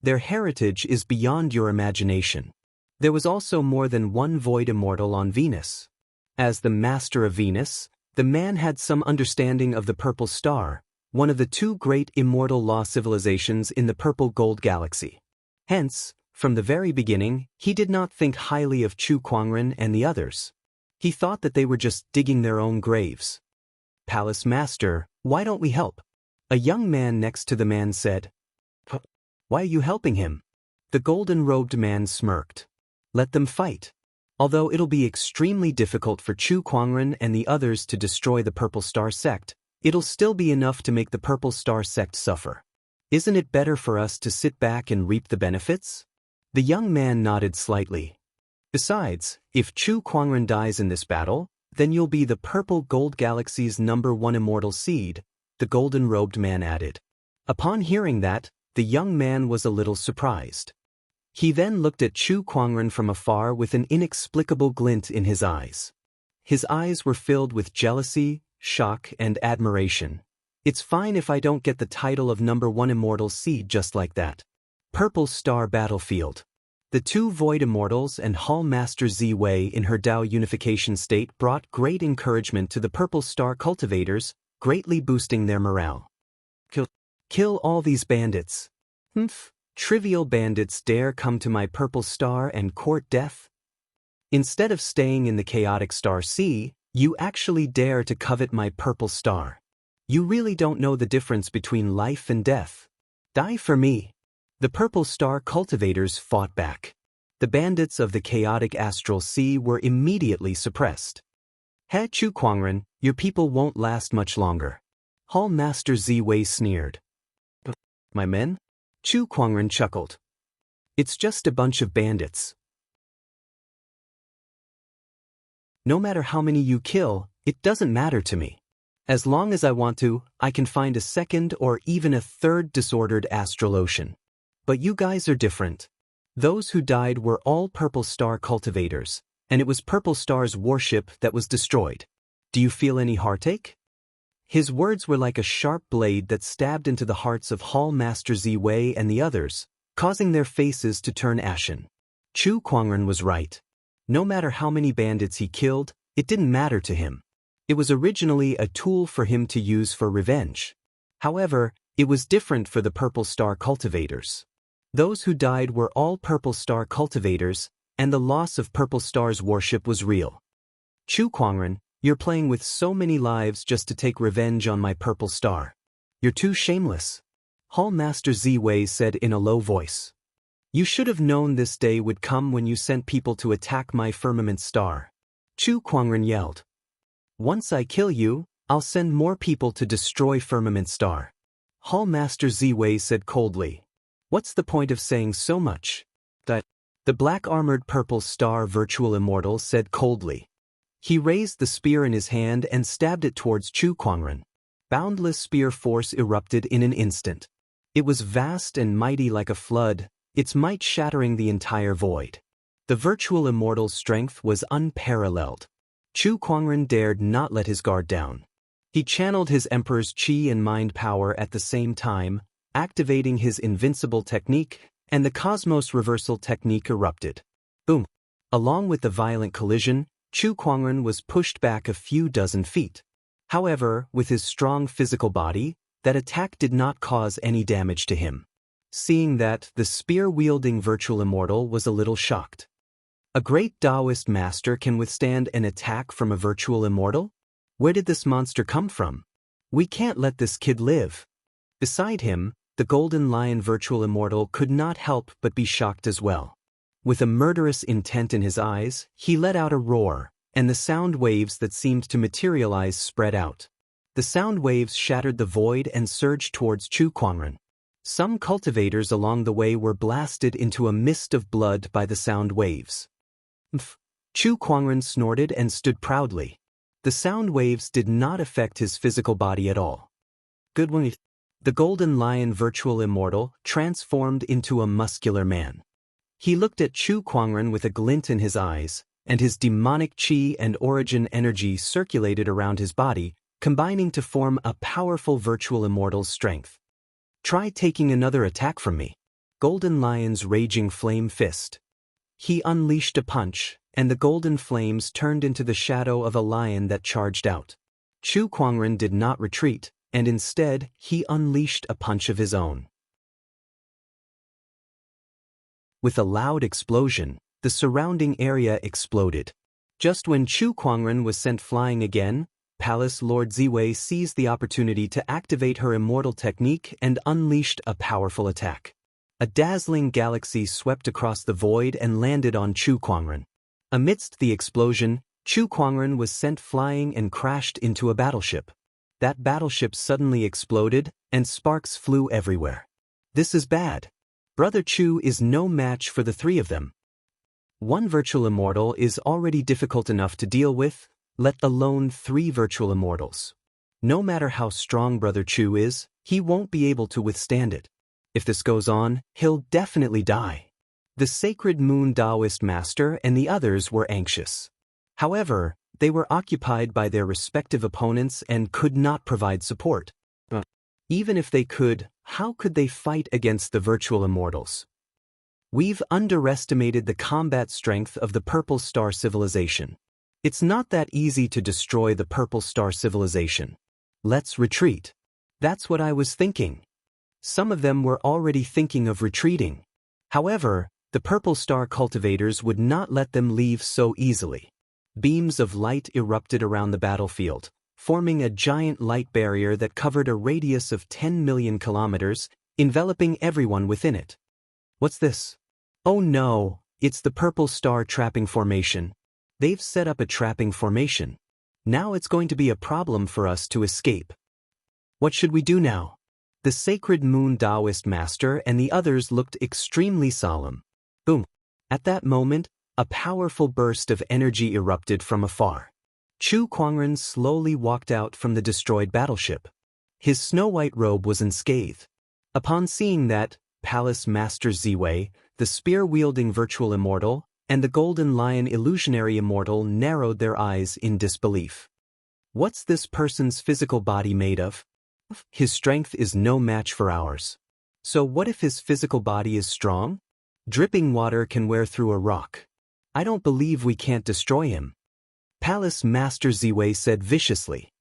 Their heritage is beyond your imagination. There was also more than 1 void immortal on Venus. As the master of Venus, the man had some understanding of the Purple Star, one of the 2 great immortal law civilizations in the Purple Gold Galaxy. Hence, from the very beginning, he did not think highly of Chu Kuangren and the others. He thought that they were just digging their own graves. Palace Master, why don't we help? A young man next to the man said. Why are you helping him? The golden-robed man smirked. Let them fight. Although it'll be extremely difficult for Chu Kuangren and the others to destroy the Purple Star Sect, it'll still be enough to make the Purple Star Sect suffer. Isn't it better for us to sit back and reap the benefits? The young man nodded slightly. Besides, if Chu Kuangren dies in this battle, then you'll be the Purple Gold Galaxy's #1 immortal seed, the golden-robed man added. Upon hearing that, the young man was a little surprised. He then looked at Chu Kuangren from afar with an inexplicable glint in his eyes. His eyes were filled with jealousy, shock, and admiration. It's fine if I don't get the title of #1 immortal seed just like that. Purple Star Battlefield. The 2 void immortals and Hall Master Ziwei in her Dao unification state brought great encouragement to the Purple Star cultivators, greatly boosting their morale. Kill all these bandits. Trivial bandits dare come to my Purple Star and court death? Instead of staying in the chaotic Star Sea, you actually dare to covet my Purple Star. You really don't know the difference between life and death. Die for me. The Purple Star cultivators fought back. The bandits of the chaotic Astral Sea were immediately suppressed. He Chu Kuangren, your people won't last much longer. Hall Master Ziwei sneered. My men? Chu Kuangren chuckled. It's just a bunch of bandits. No matter how many you kill, it doesn't matter to me. As long as I want to, I can find a 2nd or even a 3rd disordered astral ocean. But you guys are different. Those who died were all Purple Star cultivators, and it was Purple Star's warship that was destroyed. Do you feel any heartache? His words were like a sharp blade that stabbed into the hearts of Hall Master Ziwei and the others, causing their faces to turn ashen. Chu Kuangren was right. No matter how many bandits he killed, it didn't matter to him. It was originally a tool for him to use for revenge. However, it was different for the Purple Star cultivators. Those who died were all Purple Star cultivators, and the loss of Purple Star's warship was real. Chu Kuangren, you're playing with so many lives just to take revenge on my Purple Star. You're too shameless. Hall Master Ziwei said in a low voice. You should have known this day would come when you sent people to attack my firmament star. Chu Kuangren yelled. Once I kill you, I'll send more people to destroy Firmament Star. Hall Master Ziwei said coldly. What's the point of saying so much? The black-armored purple star virtual immortal said coldly. He raised the spear in his hand and stabbed it towards Chu Kuangren. Boundless spear force erupted in an instant. It was vast and mighty like a flood, its might shattering the entire void. The virtual immortal's strength was unparalleled. Chu Kuangren dared not let his guard down. He channeled his emperor's qi and mind power at the same time, activating his invincible technique, and the cosmos reversal technique erupted. Boom! Along with the violent collision, Chu Kuangren was pushed back a few dozen feet. However, with his strong physical body, that attack did not cause any damage to him. Seeing that, the spear-wielding virtual immortal was a little shocked. A great Daoist master can withstand an attack from a virtual immortal? Where did this monster come from? We can't let this kid live. Beside him, the golden lion virtual immortal could not help but be shocked as well. With a murderous intent in his eyes, he let out a roar, and the sound waves that seemed to materialize spread out. The sound waves shattered the void and surged towards Chu Kuangren. Some cultivators along the way were blasted into a mist of blood by the sound waves. Chu Kuangren snorted and stood proudly. The sound waves did not affect his physical body at all. Good one. The golden lion virtual immortal transformed into a muscular man. He looked at Chu Kuangren with a glint in his eyes, and his demonic qi and origin energy circulated around his body, combining to form a powerful virtual immortal's strength. Try taking another attack from me. Golden Lion's raging flame fist. He unleashed a punch, and the golden flames turned into the shadow of a lion that charged out. Chu Kuangren did not retreat, and instead, he unleashed a punch of his own. With a loud explosion, the surrounding area exploded. Just when Chu Kuangren was sent flying again, Palace Lord Ziwei seized the opportunity to activate her immortal technique and unleashed a powerful attack. A dazzling galaxy swept across the void and landed on Chu Kuangren. Amidst the explosion, Chu Kuangren was sent flying and crashed into a battleship. That battleship suddenly exploded, and sparks flew everywhere. This is bad. Brother Chu is no match for the three of them. One virtual immortal is already difficult enough to deal with, let alone three virtual immortals. No matter how strong Brother Chu is, he won't be able to withstand it. If this goes on, he'll definitely die. The Sacred Moon Daoist Master and the others were anxious. However, they were occupied by their respective opponents and could not provide support. Even if they could, how could they fight against the virtual immortals? We've underestimated the combat strength of the Purple Star Civilization. It's not that easy to destroy the Purple Star Civilization. Let's retreat. That's what I was thinking. Some of them were already thinking of retreating. However, the Purple Star cultivators would not let them leave so easily. Beams of light erupted around the battlefield, forming a giant light barrier that covered a radius of 10 million kilometers, enveloping everyone within it. What's this? Oh no, it's the Purple Star Trapping Formation. They've set up a trapping formation. Now it's going to be a problem for us to escape. What should we do now? The Sacred Moon Daoist Master and the others looked extremely solemn. Boom. At that moment, a powerful burst of energy erupted from afar. Chu Kuangren slowly walked out from the destroyed battleship. His snow-white robe was unscathed. Upon seeing that, Palace Master Ziwei, the spear-wielding virtual immortal, and the golden lion illusionary immortal narrowed their eyes in disbelief. What's this person's physical body made of? His strength is no match for ours. So what if his physical body is strong? Dripping water can wear through a rock. I don't believe we can't destroy him. Palace Master Ziwei said viciously.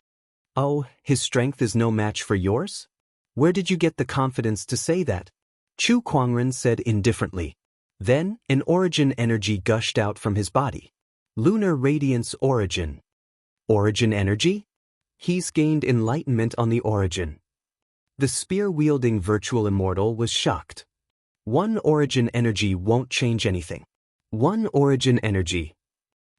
Oh, his strength is no match for yours? Where did you get the confidence to say that? Chu Kuangren said indifferently. Then, an origin energy gushed out from his body. Lunar Radiance Origin. Origin energy? He's gained enlightenment on the origin. The spear-wielding virtual immortal was shocked. One origin energy won't change anything. One origin energy.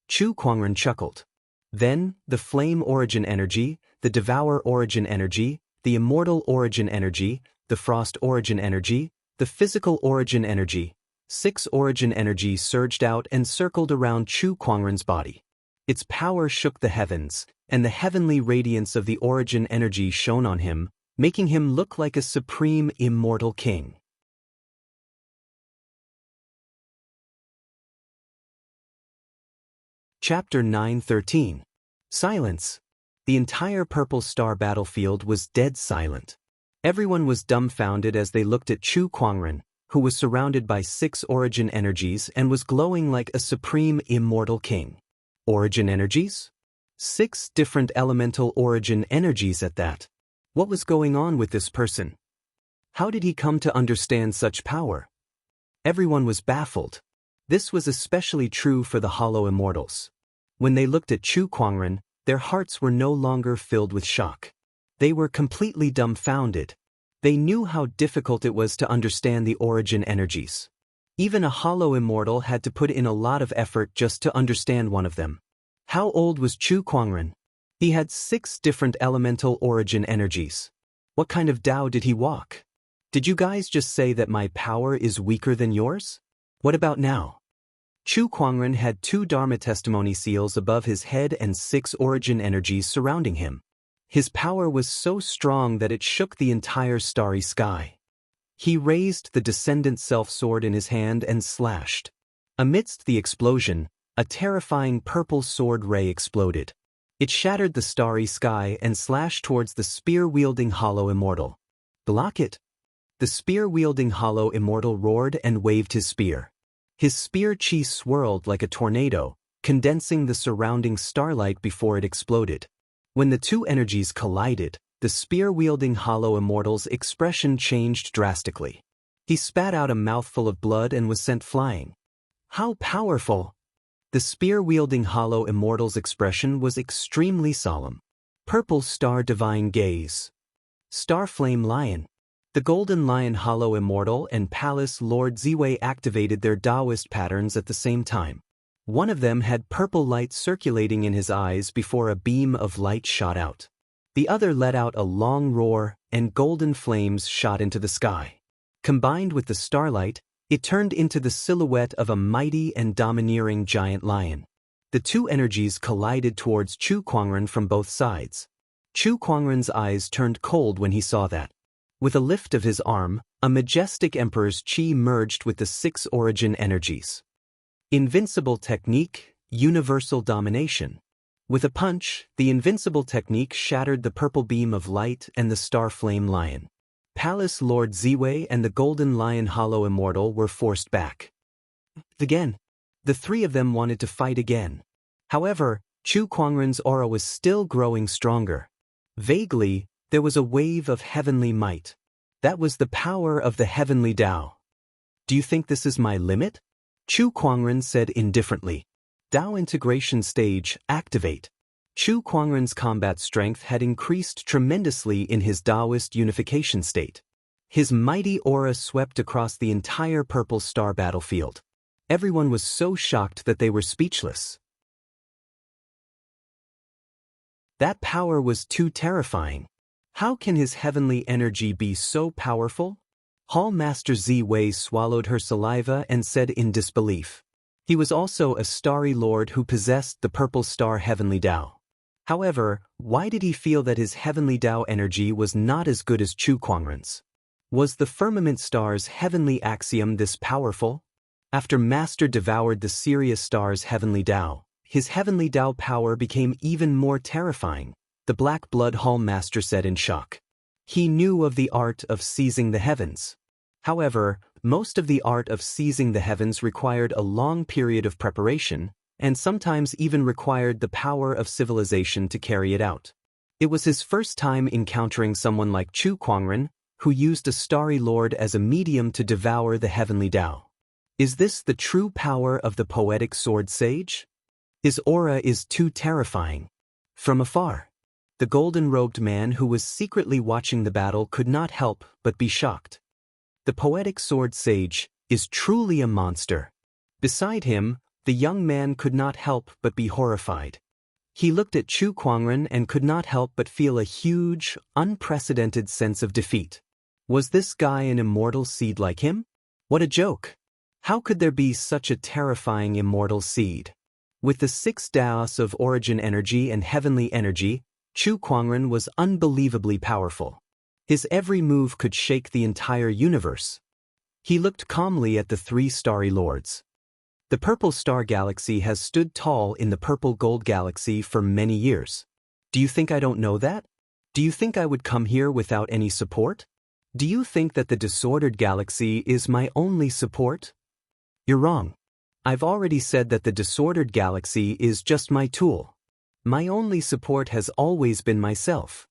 Chu Kuangren chuckled. Then, the flame origin energy, the devour origin energy, the immortal origin energy, the frost origin energy, the physical origin energy. 6 origin energies surged out and circled around Chu Kuangren's body. Its power shook the heavens, and the heavenly radiance of the origin energy shone on him, making him look like a supreme immortal king. Chapter 9:13. Silence. The entire Purple Star battlefield was dead silent. Everyone was dumbfounded as they looked at Chu Kuangren, who was surrounded by 6 origin energies and was glowing like a supreme immortal king. Origin energies? 6 different elemental origin energies at that. What was going on with this person? How did he come to understand such power? Everyone was baffled. This was especially true for the Hollow Immortals. When they looked at Chu Kuangren, their hearts were no longer filled with shock. They were completely dumbfounded. They knew how difficult it was to understand the origin energies. Even a Hollow Immortal had to put in a lot of effort just to understand one of them. How old was Chu Kuangren? He had 6 different elemental origin energies. What kind of Tao did he walk? Did you guys just say that my power is weaker than yours? What about now? Chu Kuangren had 2 Dharma testimony seals above his head and 6 origin energies surrounding him. His power was so strong that it shook the entire starry sky. He raised the Descendant Self-Sword in his hand and slashed. Amidst the explosion, a terrifying purple sword ray exploded. It shattered the starry sky and slashed towards the spear-wielding Hollow Immortal. Block it! The spear-wielding Hollow Immortal roared and waved his spear. His spear chi swirled like a tornado, condensing the surrounding starlight before it exploded. When the 2 energies collided, the spear-wielding Hollow Immortal's expression changed drastically. He spat out a mouthful of blood and was sent flying. How powerful! The spear-wielding Hollow Immortal's expression was extremely solemn. Purple Star Divine Gaze. Starflame Lion. The Golden Lion Hollow Immortal and Palace Lord Ziwei activated their Daoist patterns at the same time. One of them had purple light circulating in his eyes before a beam of light shot out. The other let out a long roar, and golden flames shot into the sky. Combined with the starlight, it turned into the silhouette of a mighty and domineering giant lion. The 2 energies collided towards Chu Kuangren from both sides. Chu Kuangren's eyes turned cold when he saw that. With a lift of his arm, a majestic emperor's chi merged with the 6 origin energies. Invincible technique, universal domination. With a punch, the invincible technique shattered the purple beam of light and the Starflame Lion. Palace Lord Ziwei and the Golden Lion Hollow Immortal were forced back. Again. The 3 of them wanted to fight again. However, Chu Kuangren's aura was still growing stronger. Vaguely, there was a wave of heavenly might. That was the power of the heavenly Tao. Do you think this is my limit? Chu Kuangren said indifferently. Tao integration stage, activate. Chu Kuangren's combat strength had increased tremendously in his Daoist unification state. His mighty aura swept across the entire Purple Star battlefield. Everyone was so shocked that they were speechless. That power was too terrifying. How can his heavenly energy be so powerful? Hall Master Ziwei swallowed her saliva and said in disbelief. He was also a starry lord who possessed the Purple Star Heavenly Tao. However, why did he feel that his heavenly Tao energy was not as good as Chu Kuangren's? Was the firmament star's heavenly axiom this powerful? After Master devoured the Sirius star's heavenly Tao, his heavenly Tao power became even more terrifying, the Black Blood Hall Master said in shock. He knew of the art of seizing the heavens. However, most of the art of seizing the heavens required a long period of preparation, and sometimes even required the power of civilization to carry it out. It was his first time encountering someone like Chu Kuangren, who used a starry lord as a medium to devour the heavenly Tao. Is this the true power of the poetic sword sage? His aura is too terrifying. From afar, the golden-robed man who was secretly watching the battle could not help but be shocked. The poetic sword sage is truly a monster. Beside him, the young man could not help but be horrified. He looked at Chu Kuangren and could not help but feel a huge, unprecedented sense of defeat. Was this guy an immortal seed like him? What a joke! How could there be such a terrifying immortal seed? With the 6 Daos of origin energy and heavenly energy, Chu Kuangren was unbelievably powerful. His every move could shake the entire universe. He looked calmly at the 3 starry lords. The purple star galaxy has stood tall in the purple gold galaxy for many years. Do you think I don't know that? Do you think I would come here without any support? Do you think that the disordered galaxy is my only support? You're wrong. I've already said that the disordered galaxy is just my tool. My only support has always been myself.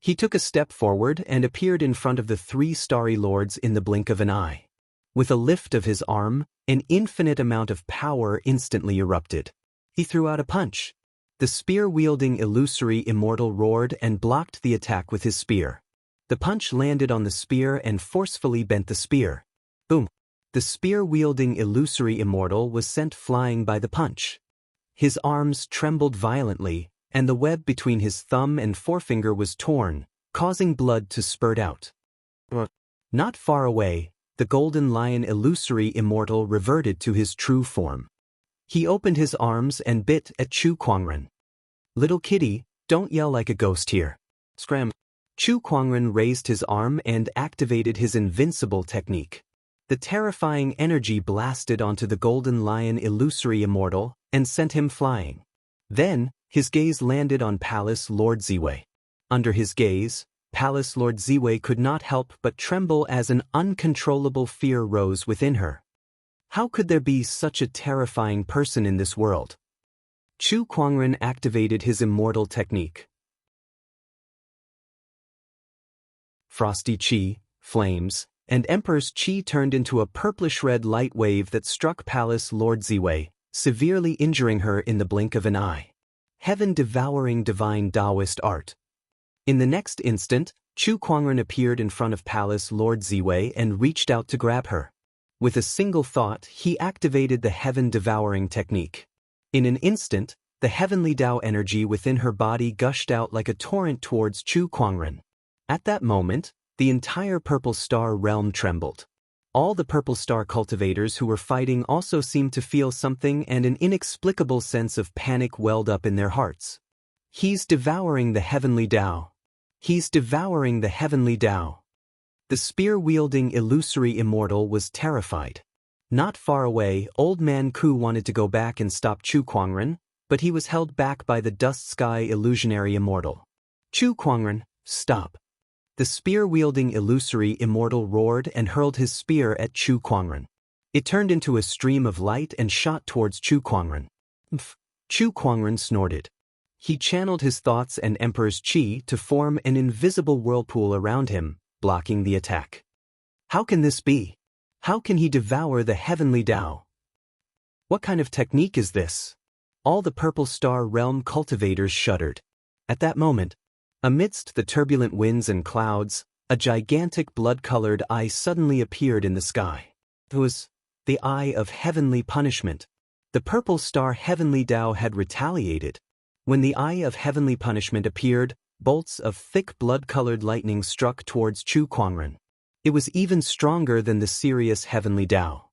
He took a step forward and appeared in front of the 3 starry lords in the blink of an eye. With a lift of his arm, an infinite amount of power instantly erupted. He threw out a punch. The spear-wielding illusory immortal roared and blocked the attack with his spear. The punch landed on the spear and forcefully bent the spear. Boom! The spear-wielding illusory immortal was sent flying by the punch. His arms trembled violently, and the web between his thumb and forefinger was torn, causing blood to spurt out. Not far away, the golden lion illusory immortal reverted to his true form. He opened his arms and bit at Chu Kuangren. Little kitty, don't yell like a ghost here. Scram. Chu Kuangren raised his arm and activated his invincible technique. The terrifying energy blasted onto the golden lion illusory immortal and sent him flying. Then, his gaze landed on Palace Lord Ziwei. Under his gaze, Palace Lord Ziwei could not help but tremble as an uncontrollable fear rose within her. How could there be such a terrifying person in this world? Chu Kuangren activated his immortal technique. Frosty Qi, flames, and Emperor's Qi turned into a purplish-red light wave that struck Palace Lord Ziwei, severely injuring her in the blink of an eye. Heaven-devouring divine Daoist art. In the next instant, Chu Kuangren appeared in front of Palace Lord Ziwei and reached out to grab her. With a single thought, he activated the heaven-devouring technique. In an instant, the heavenly Dao energy within her body gushed out like a torrent towards Chu Kuangren. At that moment, the entire Purple Star realm trembled. All the Purple Star cultivators who were fighting also seemed to feel something, and an inexplicable sense of panic welled up in their hearts. He's devouring the heavenly Dao. He's devouring the heavenly Dao. The spear-wielding illusory immortal was terrified. Not far away, Old Man Ku wanted to go back and stop Chu Kuangren, but he was held back by the Dust Sky illusionary immortal. Chu Kuangren, stop. The spear-wielding illusory immortal roared and hurled his spear at Chu Kuangren. It turned into a stream of light and shot towards Chu Kuangren. Chu Kuangren snorted. He channeled his thoughts and Emperor's Qi to form an invisible whirlpool around him, blocking the attack. How can this be? How can he devour the heavenly Dao? What kind of technique is this? All the Purple Star realm cultivators shuddered. At that moment, amidst the turbulent winds and clouds, a gigantic blood-colored eye suddenly appeared in the sky. It was the Eye of Heavenly Punishment. The Purple Star Heavenly Dao had retaliated. When the Eye of Heavenly Punishment appeared, bolts of thick blood-colored lightning struck towards Chu Kuangren. It was even stronger than the serious Heavenly Dao.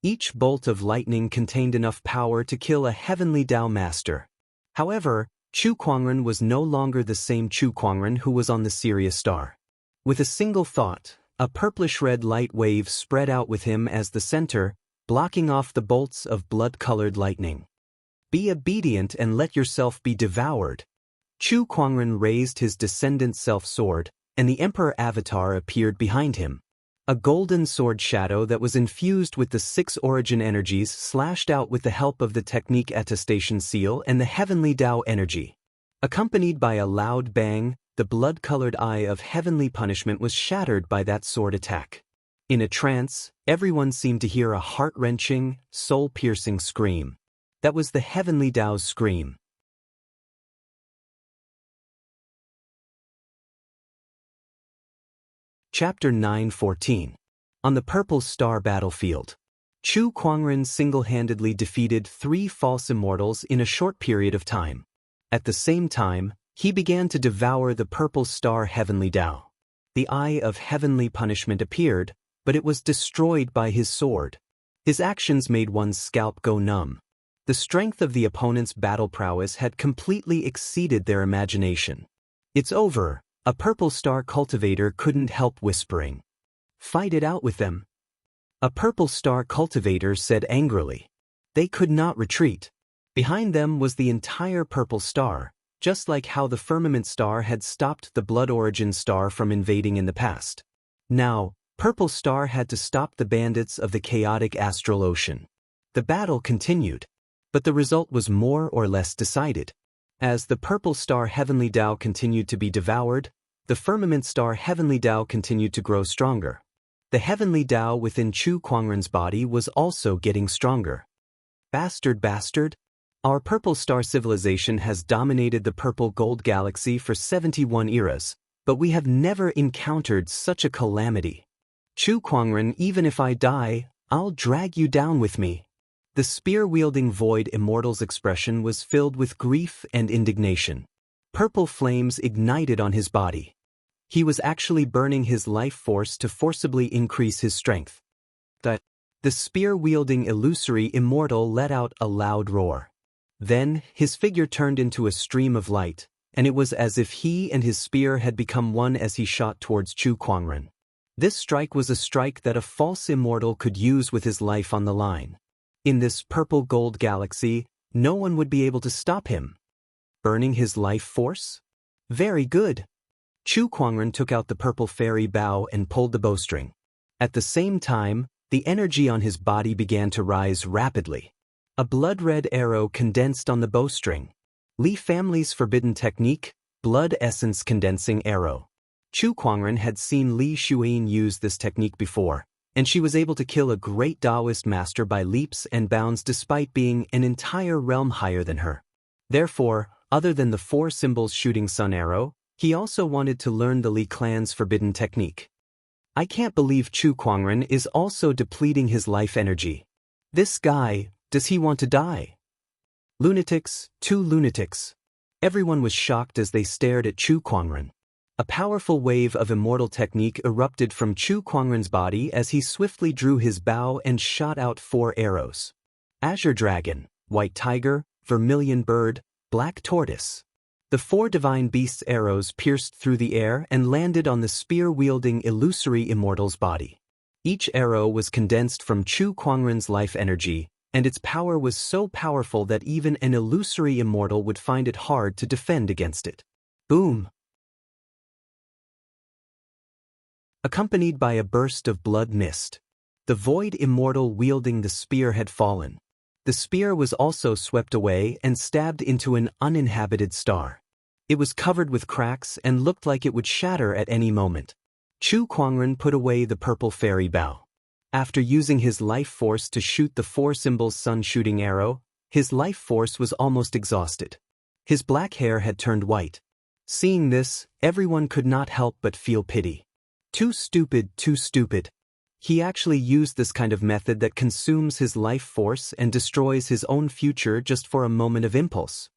Each bolt of lightning contained enough power to kill a Heavenly Dao master. However, Chu Kuangren was no longer the same Chu Kuangren who was on the Sirius star. With a single thought, a purplish-red light wave spread out with him as the center, blocking off the bolts of blood-colored lightning. Be obedient and let yourself be devoured. Chu Kuangren raised his descendant self-sword, and the Emperor Avatar appeared behind him. A golden sword shadow that was infused with the 6 origin energies slashed out with the help of the technique attestation seal and the heavenly Dao energy. Accompanied by a loud bang, the blood-colored Eye of Heavenly Punishment was shattered by that sword attack. In a trance, everyone seemed to hear a heart-wrenching, soul-piercing scream. That was the heavenly Dao's scream. Chapter 9:14. On the Purple Star battlefield. Chu Kuangren single-handedly defeated 3 false immortals in a short period of time. At the same time, he began to devour the purple star heavenly Dao. The eye of heavenly punishment appeared, but it was destroyed by his sword. His actions made one's scalp go numb. The strength of the opponent's battle prowess had completely exceeded their imagination. "It's over," a purple star cultivator couldn't help whispering. "Fight it out with them." A purple star cultivator said angrily. They could not retreat. Behind them was the entire purple star, just like how the firmament star had stopped the blood origin star from invading in the past. Now, purple star had to stop the bandits of the chaotic astral ocean. The battle continued, but the result was more or less decided. As the purple star heavenly Dao continued to be devoured, the firmament star heavenly Dao continued to grow stronger. The heavenly Dao within Chu Kuangren's body was also getting stronger. Bastard, bastard! Our purple star civilization has dominated the purple gold galaxy for 71 eras, but we have never encountered such a calamity. Chu Kuangren, even if I die, I'll drag you down with me. The spear-wielding void immortal's expression was filled with grief and indignation. Purple flames ignited on his body. He was actually burning his life force to forcibly increase his strength. The spear-wielding illusory immortal let out a loud roar. Then, his figure turned into a stream of light, and it was as if he and his spear had become one as he shot towards Chu Kuangren. This strike was a strike that a false immortal could use with his life on the line. In this purple gold galaxy, no one would be able to stop him. Burning his life force? Very good. Chu Kuangren took out the purple fairy bow and pulled the bowstring. At the same time, the energy on his body began to rise rapidly. A blood-red arrow condensed on the bowstring. Li family's forbidden technique, blood essence condensing arrow. Chu Kuangren had seen Li Shuyin use this technique before, and she was able to kill a great Daoist master by leaps and bounds despite being an entire realm higher than her. Therefore, other than the 4 symbols shooting sun arrow, he also wanted to learn the Li clan's forbidden technique. I can't believe Chu Kuangren is also depleting his life energy. This guy, does he want to die? Lunatics, 2 lunatics. Everyone was shocked as they stared at Chu Kuangren. A powerful wave of immortal technique erupted from Chu Kuangren's body as he swiftly drew his bow and shot out 4 arrows. Azure Dragon, White Tiger, Vermilion Bird, Black Tortoise. The 4 divine beasts' arrows pierced through the air and landed on the spear-wielding illusory immortal's body. Each arrow was condensed from Chu Kuangren's life energy, and its power was so powerful that even an illusory immortal would find it hard to defend against it. Boom! Accompanied by a burst of blood mist. The void immortal wielding the spear had fallen. The spear was also swept away and stabbed into an uninhabited star. It was covered with cracks and looked like it would shatter at any moment. Chu Kuangren put away the purple fairy bow. After using his life force to shoot the 4 symbols sun-shooting arrow, his life force was almost exhausted. His black hair had turned white. Seeing this, everyone could not help but feel pity. Too stupid, too stupid. He actually used this kind of method that consumes his life force and destroys his own future just for a moment of impulse.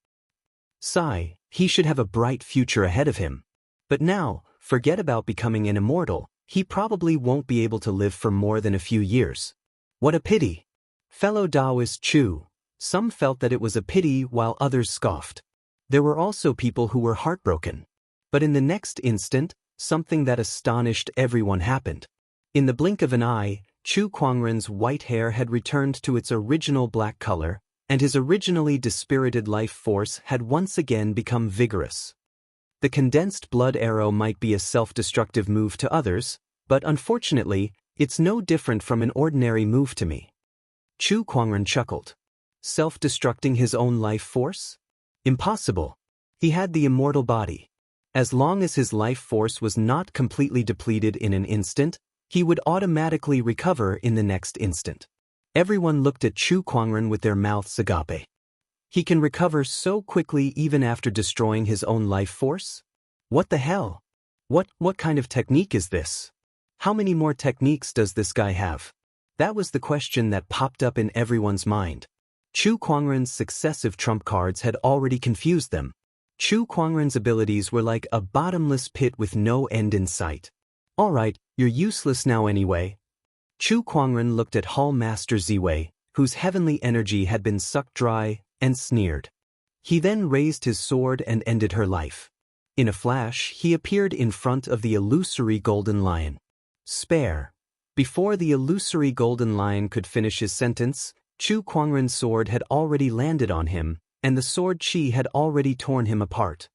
Sigh, he should have a bright future ahead of him. But now, forget about becoming an immortal, he probably won't be able to live for more than a few years. What a pity. Fellow Daoist Chu, some felt that it was a pity while others scoffed. There were also people who were heartbroken. But in the next instant, something that astonished everyone happened. In the blink of an eye, Chu Kuangren's white hair had returned to its original black color, and his originally dispirited life force had once again become vigorous. The condensed blood arrow might be a self-destructive move to others, but unfortunately, it's no different from an ordinary move to me. Chu Kuangren chuckled. Self-destructing his own life force? Impossible. He had the immortal body. As long as his life force was not completely depleted in an instant, he would automatically recover in the next instant. Everyone looked at Chu Kuangren with their mouths agape. He can recover so quickly even after destroying his own life force? What the hell? What kind of technique is this? How many more techniques does this guy have? That was the question that popped up in everyone's mind. Chu Kuangren's successive trump cards had already confused them, Chu Kuangren's abilities were like a bottomless pit with no end in sight. Alright, you're useless now anyway. Chu Kuangren looked at Hall Master Ziwei, whose heavenly energy had been sucked dry, and sneered. He then raised his sword and ended her life. In a flash, he appeared in front of the illusory golden lion. Spare. Before the illusory golden lion could finish his sentence, Chu Kuangren's sword had already landed on him, and the sword chi had already torn him apart.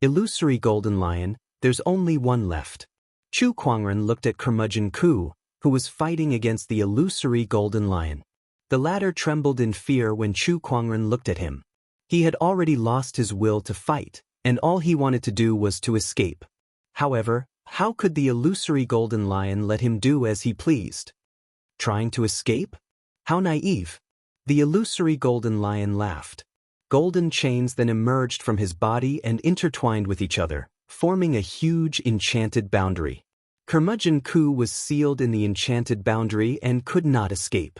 Illusory golden lion, there's only one left. Chu Kuangren looked at Curmudgeon Ku, who was fighting against the illusory golden lion. The latter trembled in fear when Chu Kuangren looked at him. He had already lost his will to fight, and all he wanted to do was to escape. However, how could the illusory golden lion let him do as he pleased? Trying to escape? How naive! The illusory golden lion laughed. Golden chains then emerged from his body and intertwined with each other, forming a huge enchanted boundary. Curmudgeon Ku was sealed in the enchanted boundary and could not escape.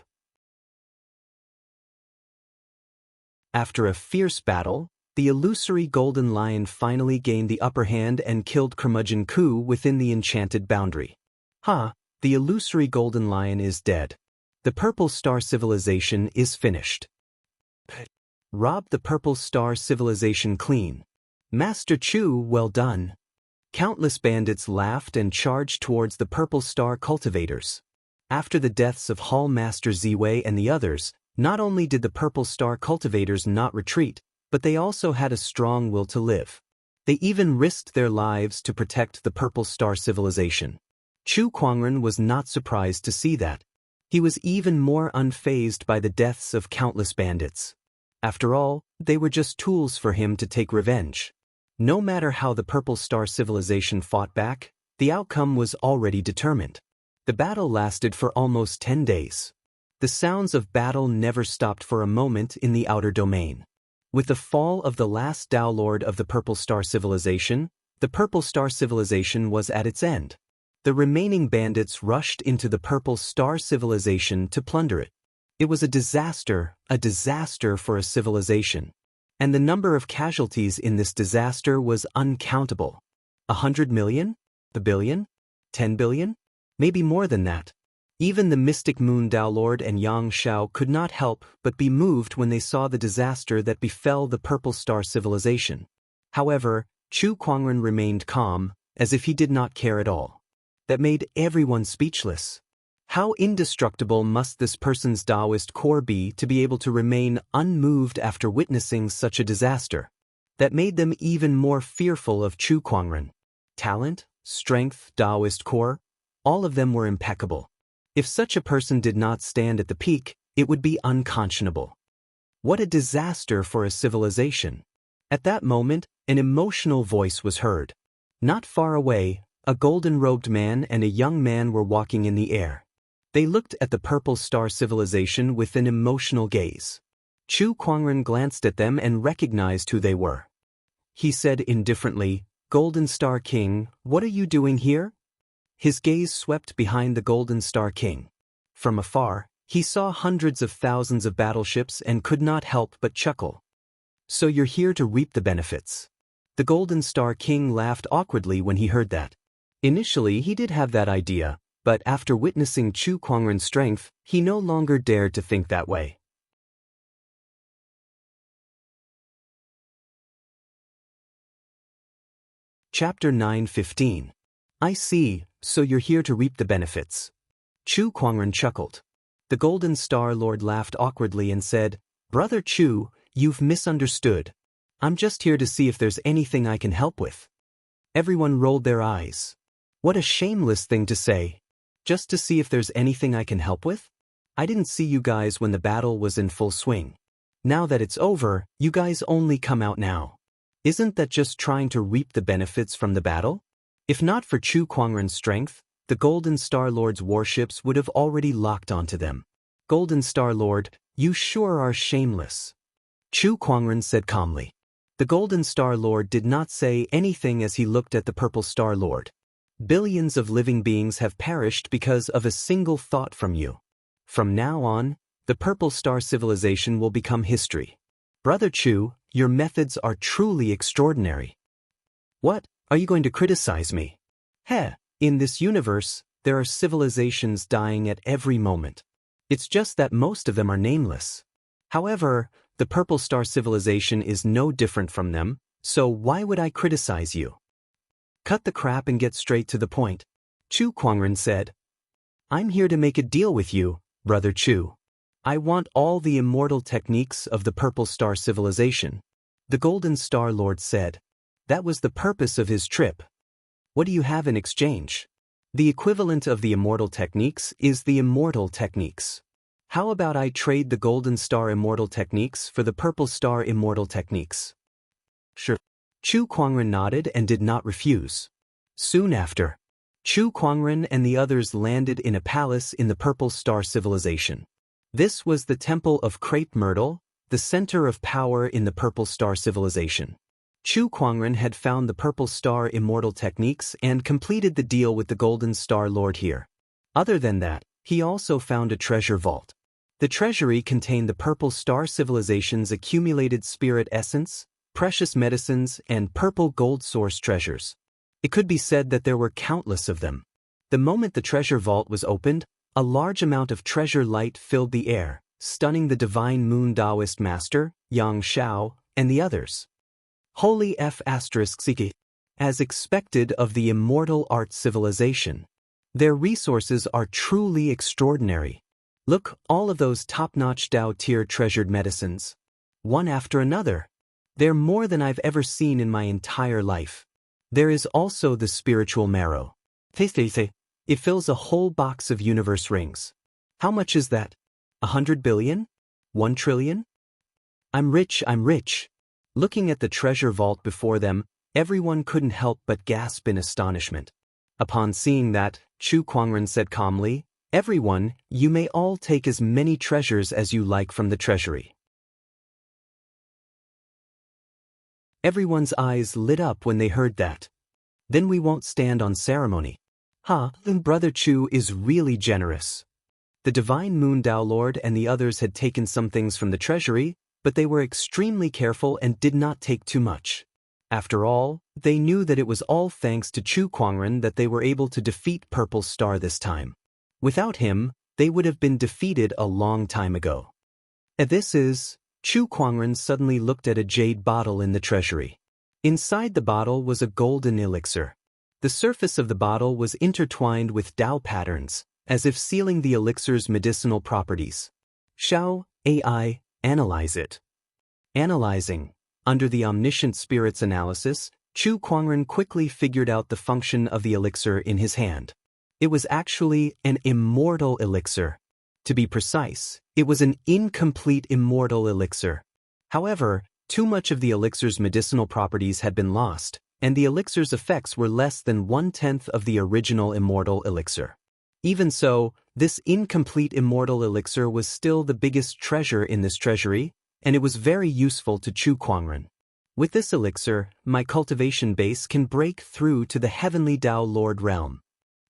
After a fierce battle, the illusory golden lion finally gained the upper hand and killed Curmudgeon Ku within the enchanted boundary. The illusory golden lion is dead. The Purple Star Civilization is finished. Rob the Purple Star Civilization clean. Master Chu, well done. Countless bandits laughed and charged towards the Purple Star cultivators. After the deaths of Hall Master Ziwei and the others, not only did the Purple Star cultivators not retreat, but they also had a strong will to live. They even risked their lives to protect the Purple Star Civilization. Chu Kuangren was not surprised to see that. He was even more unfazed by the deaths of countless bandits. After all, they were just tools for him to take revenge. No matter how the Purple Star Civilization fought back, the outcome was already determined. The battle lasted for almost 10 days. The sounds of battle never stopped for a moment in the outer domain. With the fall of the last Dao Lord of the Purple Star Civilization, the Purple Star Civilization was at its end. The remaining bandits rushed into the Purple Star Civilization to plunder it. It was a disaster for a civilization. And the number of casualties in this disaster was uncountable. 100 million? A billion? 10 billion? Maybe more than that. Even the Mystic Moon Dao Lord and Yang Shao could not help but be moved when they saw the disaster that befell the Purple Star Civilization. However, Chu Kuangren remained calm, as if he did not care at all. That made everyone speechless. How indestructible must this person's Daoist core be to be able to remain unmoved after witnessing such a disaster? That made them even more fearful of Chu Kuangren. Talent, strength, Daoist core, all of them were impeccable. If such a person did not stand at the peak, it would be unconscionable. What a disaster for a civilization. At that moment, an emotional voice was heard. Not far away, a golden-robed man and a young man were walking in the air. They looked at the Purple Star Civilization with an emotional gaze. Chu Kuangren glanced at them and recognized who they were. He said indifferently, "Golden Star King, what are you doing here?" His gaze swept behind the Golden Star King. From afar, he saw hundreds of thousands of battleships and could not help but chuckle. "So you're here to reap the benefits." The Golden Star King laughed awkwardly when he heard that. Initially, he did have that idea, but after witnessing Chu Kuangren's strength, he no longer dared to think that way. Chapter 9:15. I see, so you're here to reap the benefits. Chu Kuangren chuckled. The Golden Star Lord laughed awkwardly and said, "Brother Chu, you've misunderstood. I'm just here to see if there's anything I can help with." Everyone rolled their eyes. What a shameless thing to say. Just to see if there's anything I can help with? I didn't see you guys when the battle was in full swing. Now that it's over, you guys only come out now. Isn't that just trying to reap the benefits from the battle? If not for Chu Kuangren's strength, the Golden Star Lord's warships would have already locked onto them. Golden Star Lord, you sure are shameless. Chu Kuangren said calmly. The Golden Star Lord did not say anything as he looked at the Purple Star Lord. Billions of living beings have perished because of a single thought from you. From now on, the Purple Star Civilization will become history. Brother Chu, your methods are truly extraordinary. What, are you going to criticize me? Heh, in this universe, there are civilizations dying at every moment. It's just that most of them are nameless. However, the Purple Star civilization is no different from them, so why would I criticize you? Cut the crap and get straight to the point, Chu Kuangren said. I'm here to make a deal with you, Brother Chu. I want all the immortal techniques of the Purple Star civilization, the Golden Star Lord said. That was the purpose of his trip. What do you have in exchange? The equivalent of the immortal techniques is the immortal techniques. How about I trade the Golden Star immortal techniques for the Purple Star immortal techniques? Sure. Chu Kuangren nodded and did not refuse. Soon after, Chu Kuangren and the others landed in a palace in the Purple Star civilization. This was the Temple of Crepe Myrtle, the center of power in the Purple Star civilization. Chu Kuangren had found the Purple Star immortal techniques and completed the deal with the Golden Star Lord here. Other than that, he also found a treasure vault. The treasury contained the Purple Star civilization's accumulated spirit essence, precious medicines, and purple gold source treasures. It could be said that there were countless of them. The moment the treasure vault was opened, a large amount of treasure light filled the air, stunning the divine moon Daoist master, Yang Xiao, and the others. Holy F***. As expected of the immortal art civilization. Their resources are truly extraordinary. Look, all of those top-notch Dao tier treasured medicines. One after another. They're more than I've ever seen in my entire life. There is also the spiritual marrow. It fills a whole box of universe rings. How much is that? 100 billion? 1 trillion? I'm rich, I'm rich. Looking at the treasure vault before them, everyone couldn't help but gasp in astonishment. Upon seeing that, Chu Kuangren said calmly, Everyone, you may all take as many treasures as you like from the treasury. Everyone's eyes lit up when they heard that. Then we won't stand on ceremony. Brother Chu is really generous. The Divine Moon Dao Lord and the others had taken some things from the treasury, but they were extremely careful and did not take too much. After all, they knew that it was all thanks to Chu Kuangren that they were able to defeat Purple Star this time. Without him, they would have been defeated a long time ago. Chu Kuangren suddenly looked at a jade bottle in the treasury. Inside the bottle was a golden elixir. The surface of the bottle was intertwined with Dao patterns, as if sealing the elixir's medicinal properties. Xiao, AI, analyze it. Analyzing. Under the omniscient spirit's analysis, Chu Kuangren quickly figured out the function of the elixir in his hand. It was actually an immortal elixir. To be precise, it was an incomplete immortal elixir. However, too much of the elixir's medicinal properties had been lost, and the elixir's effects were less than 1/10 of the original immortal elixir. Even so, this incomplete immortal elixir was still the biggest treasure in this treasury, and it was very useful to Chu Kuangren. With this elixir, my cultivation base can break through to the heavenly Dao Lord realm.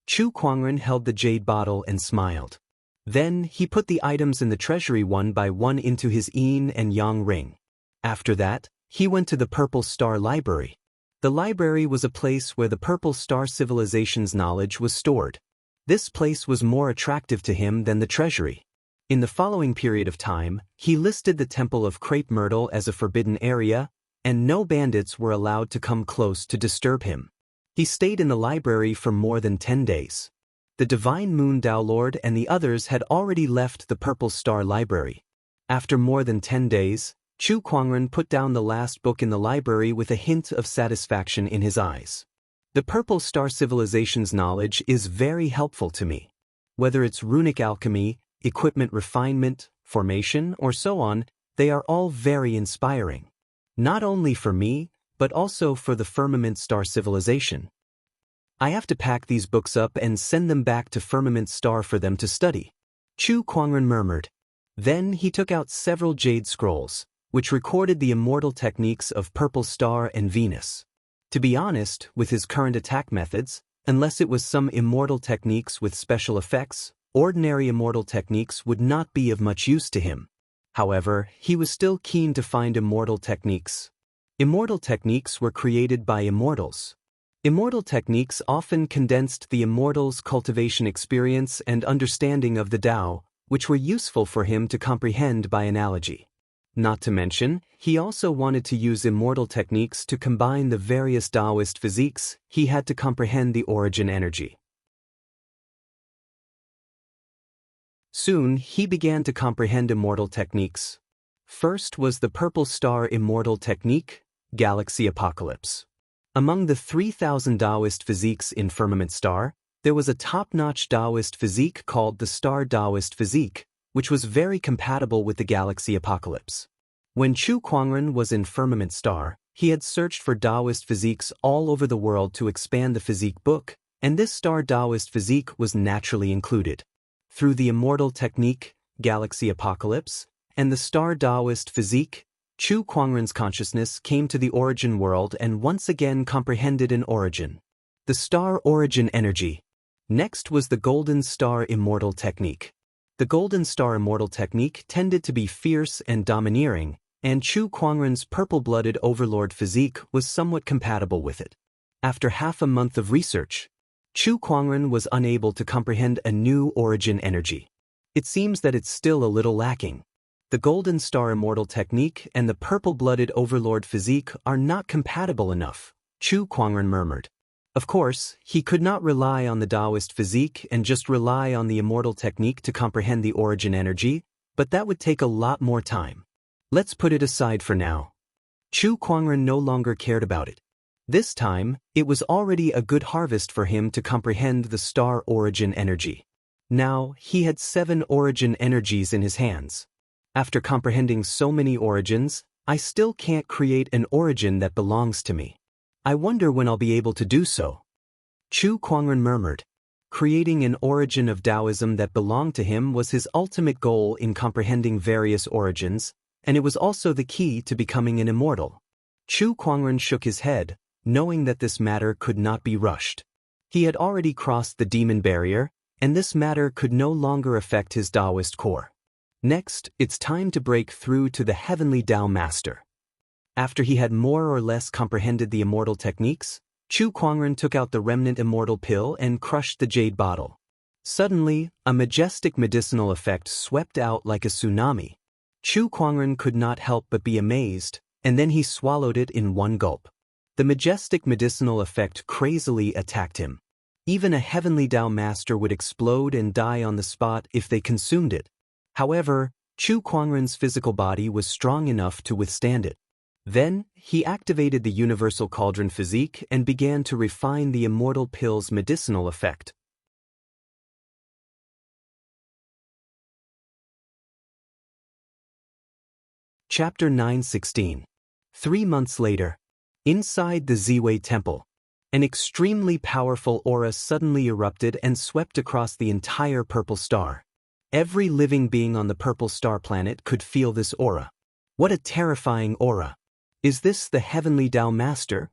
Chu Kuangren held the jade bottle and smiled. Then he put the items in the treasury one by one into his yin and yang ring. After that, he went to the Purple Star Library. The library was a place where the Purple Star civilization's knowledge was stored. This place was more attractive to him than the treasury. In the following period of time, he listed the Temple of Crepe Myrtle as a forbidden area, and no bandits were allowed to come close to disturb him. He stayed in the library for more than 10 days. The Divine Moon Dao Lord and the others had already left the Purple Star Library. After more than 10 days, Chu Kuangren put down the last book in the library with a hint of satisfaction in his eyes. The Purple Star civilization's knowledge is very helpful to me. Whether it's runic alchemy, equipment refinement, formation, or so on, they are all very inspiring. Not only for me, but also for the Firmament Star civilization. I have to pack these books up and send them back to Firmament Star for them to study. Chu Kuangren murmured. Then he took out several jade scrolls, which recorded the immortal techniques of Purple Star and Venus. To be honest, with his current attack methods, unless it was some immortal techniques with special effects, ordinary immortal techniques would not be of much use to him. However, he was still keen to find immortal techniques. Immortal techniques were created by immortals. Immortal techniques often condensed the immortals' cultivation experience and understanding of the Tao, which were useful for him to comprehend by analogy. Not to mention, he also wanted to use immortal techniques to combine the various Daoist physiques. He had to comprehend the origin energy. Soon, he began to comprehend immortal techniques. First was the Purple Star Immortal Technique, Galaxy Apocalypse. Among the 3,000 Daoist physiques in Firmament Star, there was a top-notch Daoist physique called the Star Daoist Physique, which was very compatible with the Galaxy Apocalypse. When Chu Kuangren was in Firmament Star, he had searched for Daoist physiques all over the world to expand the physique book, and this Star Daoist physique was naturally included. Through the Immortal Technique, Galaxy Apocalypse, and the Star Daoist Physique, Chu Kuangren's consciousness came to the origin world and once again comprehended an origin. The Star Origin Energy. Next was the Golden Star Immortal Technique. The Golden Star Immortal Technique tended to be fierce and domineering, and Chu Kuangren's purple-blooded overlord physique was somewhat compatible with it. After half a month of research, Chu Kuangren was unable to comprehend a new origin energy. It seems that it's still a little lacking. The Golden Star Immortal Technique and the purple-blooded overlord physique are not compatible enough, Chu Kuangren murmured. Of course, he could not rely on the Daoist physique and just rely on the Immortal Technique to comprehend the origin energy, but that would take a lot more time. Let's put it aside for now. Chu Kuangren no longer cared about it. This time, it was already a good harvest for him to comprehend the star origin energy. Now, he had 7 origin energies in his hands. After comprehending so many origins, I still can't create an origin that belongs to me. I wonder when I'll be able to do so. Chu Kuangren murmured. Creating an origin of Taoism that belonged to him was his ultimate goal in comprehending various origins, and it was also the key to becoming an immortal. Chu Kuangren shook his head, knowing that this matter could not be rushed. He had already crossed the demon barrier, and this matter could no longer affect his Daoist core. Next, it's time to break through to the Heavenly Tao Master. After he had more or less comprehended the immortal techniques, Chu Kuangren took out the remnant immortal pill and crushed the jade bottle. Suddenly, a majestic medicinal effect swept out like a tsunami. Chu Kuangren could not help but be amazed, and then he swallowed it in one gulp. The majestic medicinal effect crazily attacked him. Even a Heavenly Tao Master would explode and die on the spot if they consumed it. However, Chu Kuangren's physical body was strong enough to withstand it. Then, he activated the Universal Cauldron Physique and began to refine the immortal pill's medicinal effect. Chapter 9:16. 3 months later. Inside the Ziwei Temple, an extremely powerful aura suddenly erupted and swept across the entire Purple Star. Every living being on the Purple Star planet could feel this aura. What a terrifying aura! Is this the Heavenly Tao Master?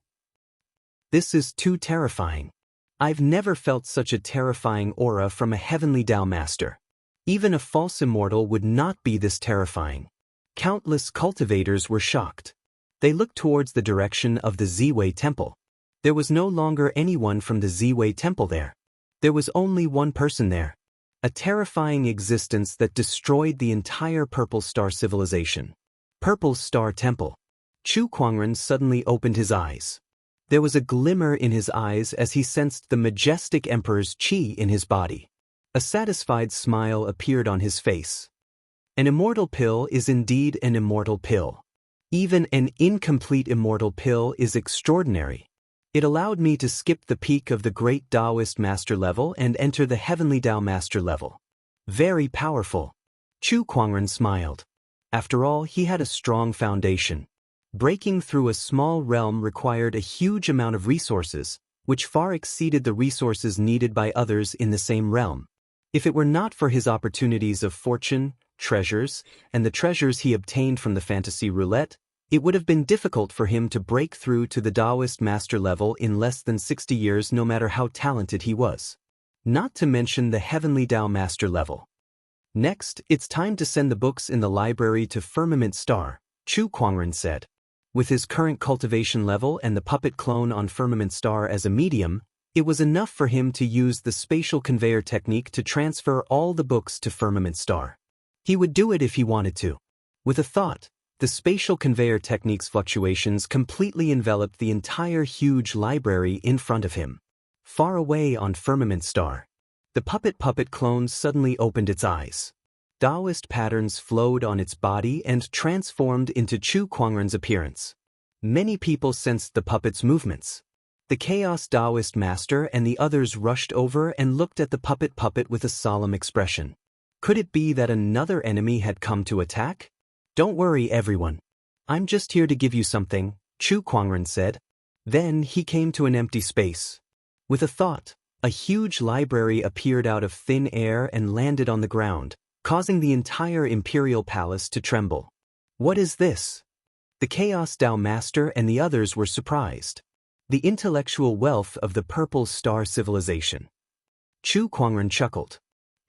This is too terrifying. I've never felt such a terrifying aura from a Heavenly Tao Master. Even a false immortal would not be this terrifying. Countless cultivators were shocked. They looked towards the direction of the Ziwei Temple. There was no longer anyone from the Ziwei Temple there. There was only one person there. A terrifying existence that destroyed the entire Purple Star civilization. Purple Star Temple. Chu Kuangren suddenly opened his eyes. There was a glimmer in his eyes as he sensed the majestic Emperor's qi in his body. A satisfied smile appeared on his face. An immortal pill is indeed an immortal pill. Even an incomplete immortal pill is extraordinary. It allowed me to skip the peak of the great Daoist master level and enter the Heavenly Tao Master level. Very powerful. Chu Kuangren smiled. After all, he had a strong foundation. Breaking through a small realm required a huge amount of resources, which far exceeded the resources needed by others in the same realm. If it were not for his opportunities of fortune, treasures, and the treasures he obtained from the fantasy roulette, it would have been difficult for him to break through to the Daoist master level in less than 60 years no matter how talented he was. Not to mention the Heavenly Tao Master level. Next, it's time to send the books in the library to Firmament Star, Chu Kuangren said. With his current cultivation level and the puppet clone on Firmament Star as a medium, it was enough for him to use the spatial conveyor technique to transfer all the books to Firmament Star. He would do it if he wanted to. With a thought, the spatial conveyor technique's fluctuations completely enveloped the entire huge library in front of him. Far away on Firmament Star, the puppet clone suddenly opened its eyes. Daoist patterns flowed on its body and transformed into Chu Kuangren's appearance. Many people sensed the puppet's movements. The Chaos Daoist master and the others rushed over and looked at the puppet with a solemn expression. Could it be that another enemy had come to attack? Don't worry, everyone. I'm just here to give you something, Chu Kuangren said. Then he came to an empty space. With a thought, a huge library appeared out of thin air and landed on the ground, causing the entire imperial palace to tremble. What is this? The Chaos Dao Master and the others were surprised. The intellectual wealth of the Purple Star civilization. Chu Kuangren chuckled.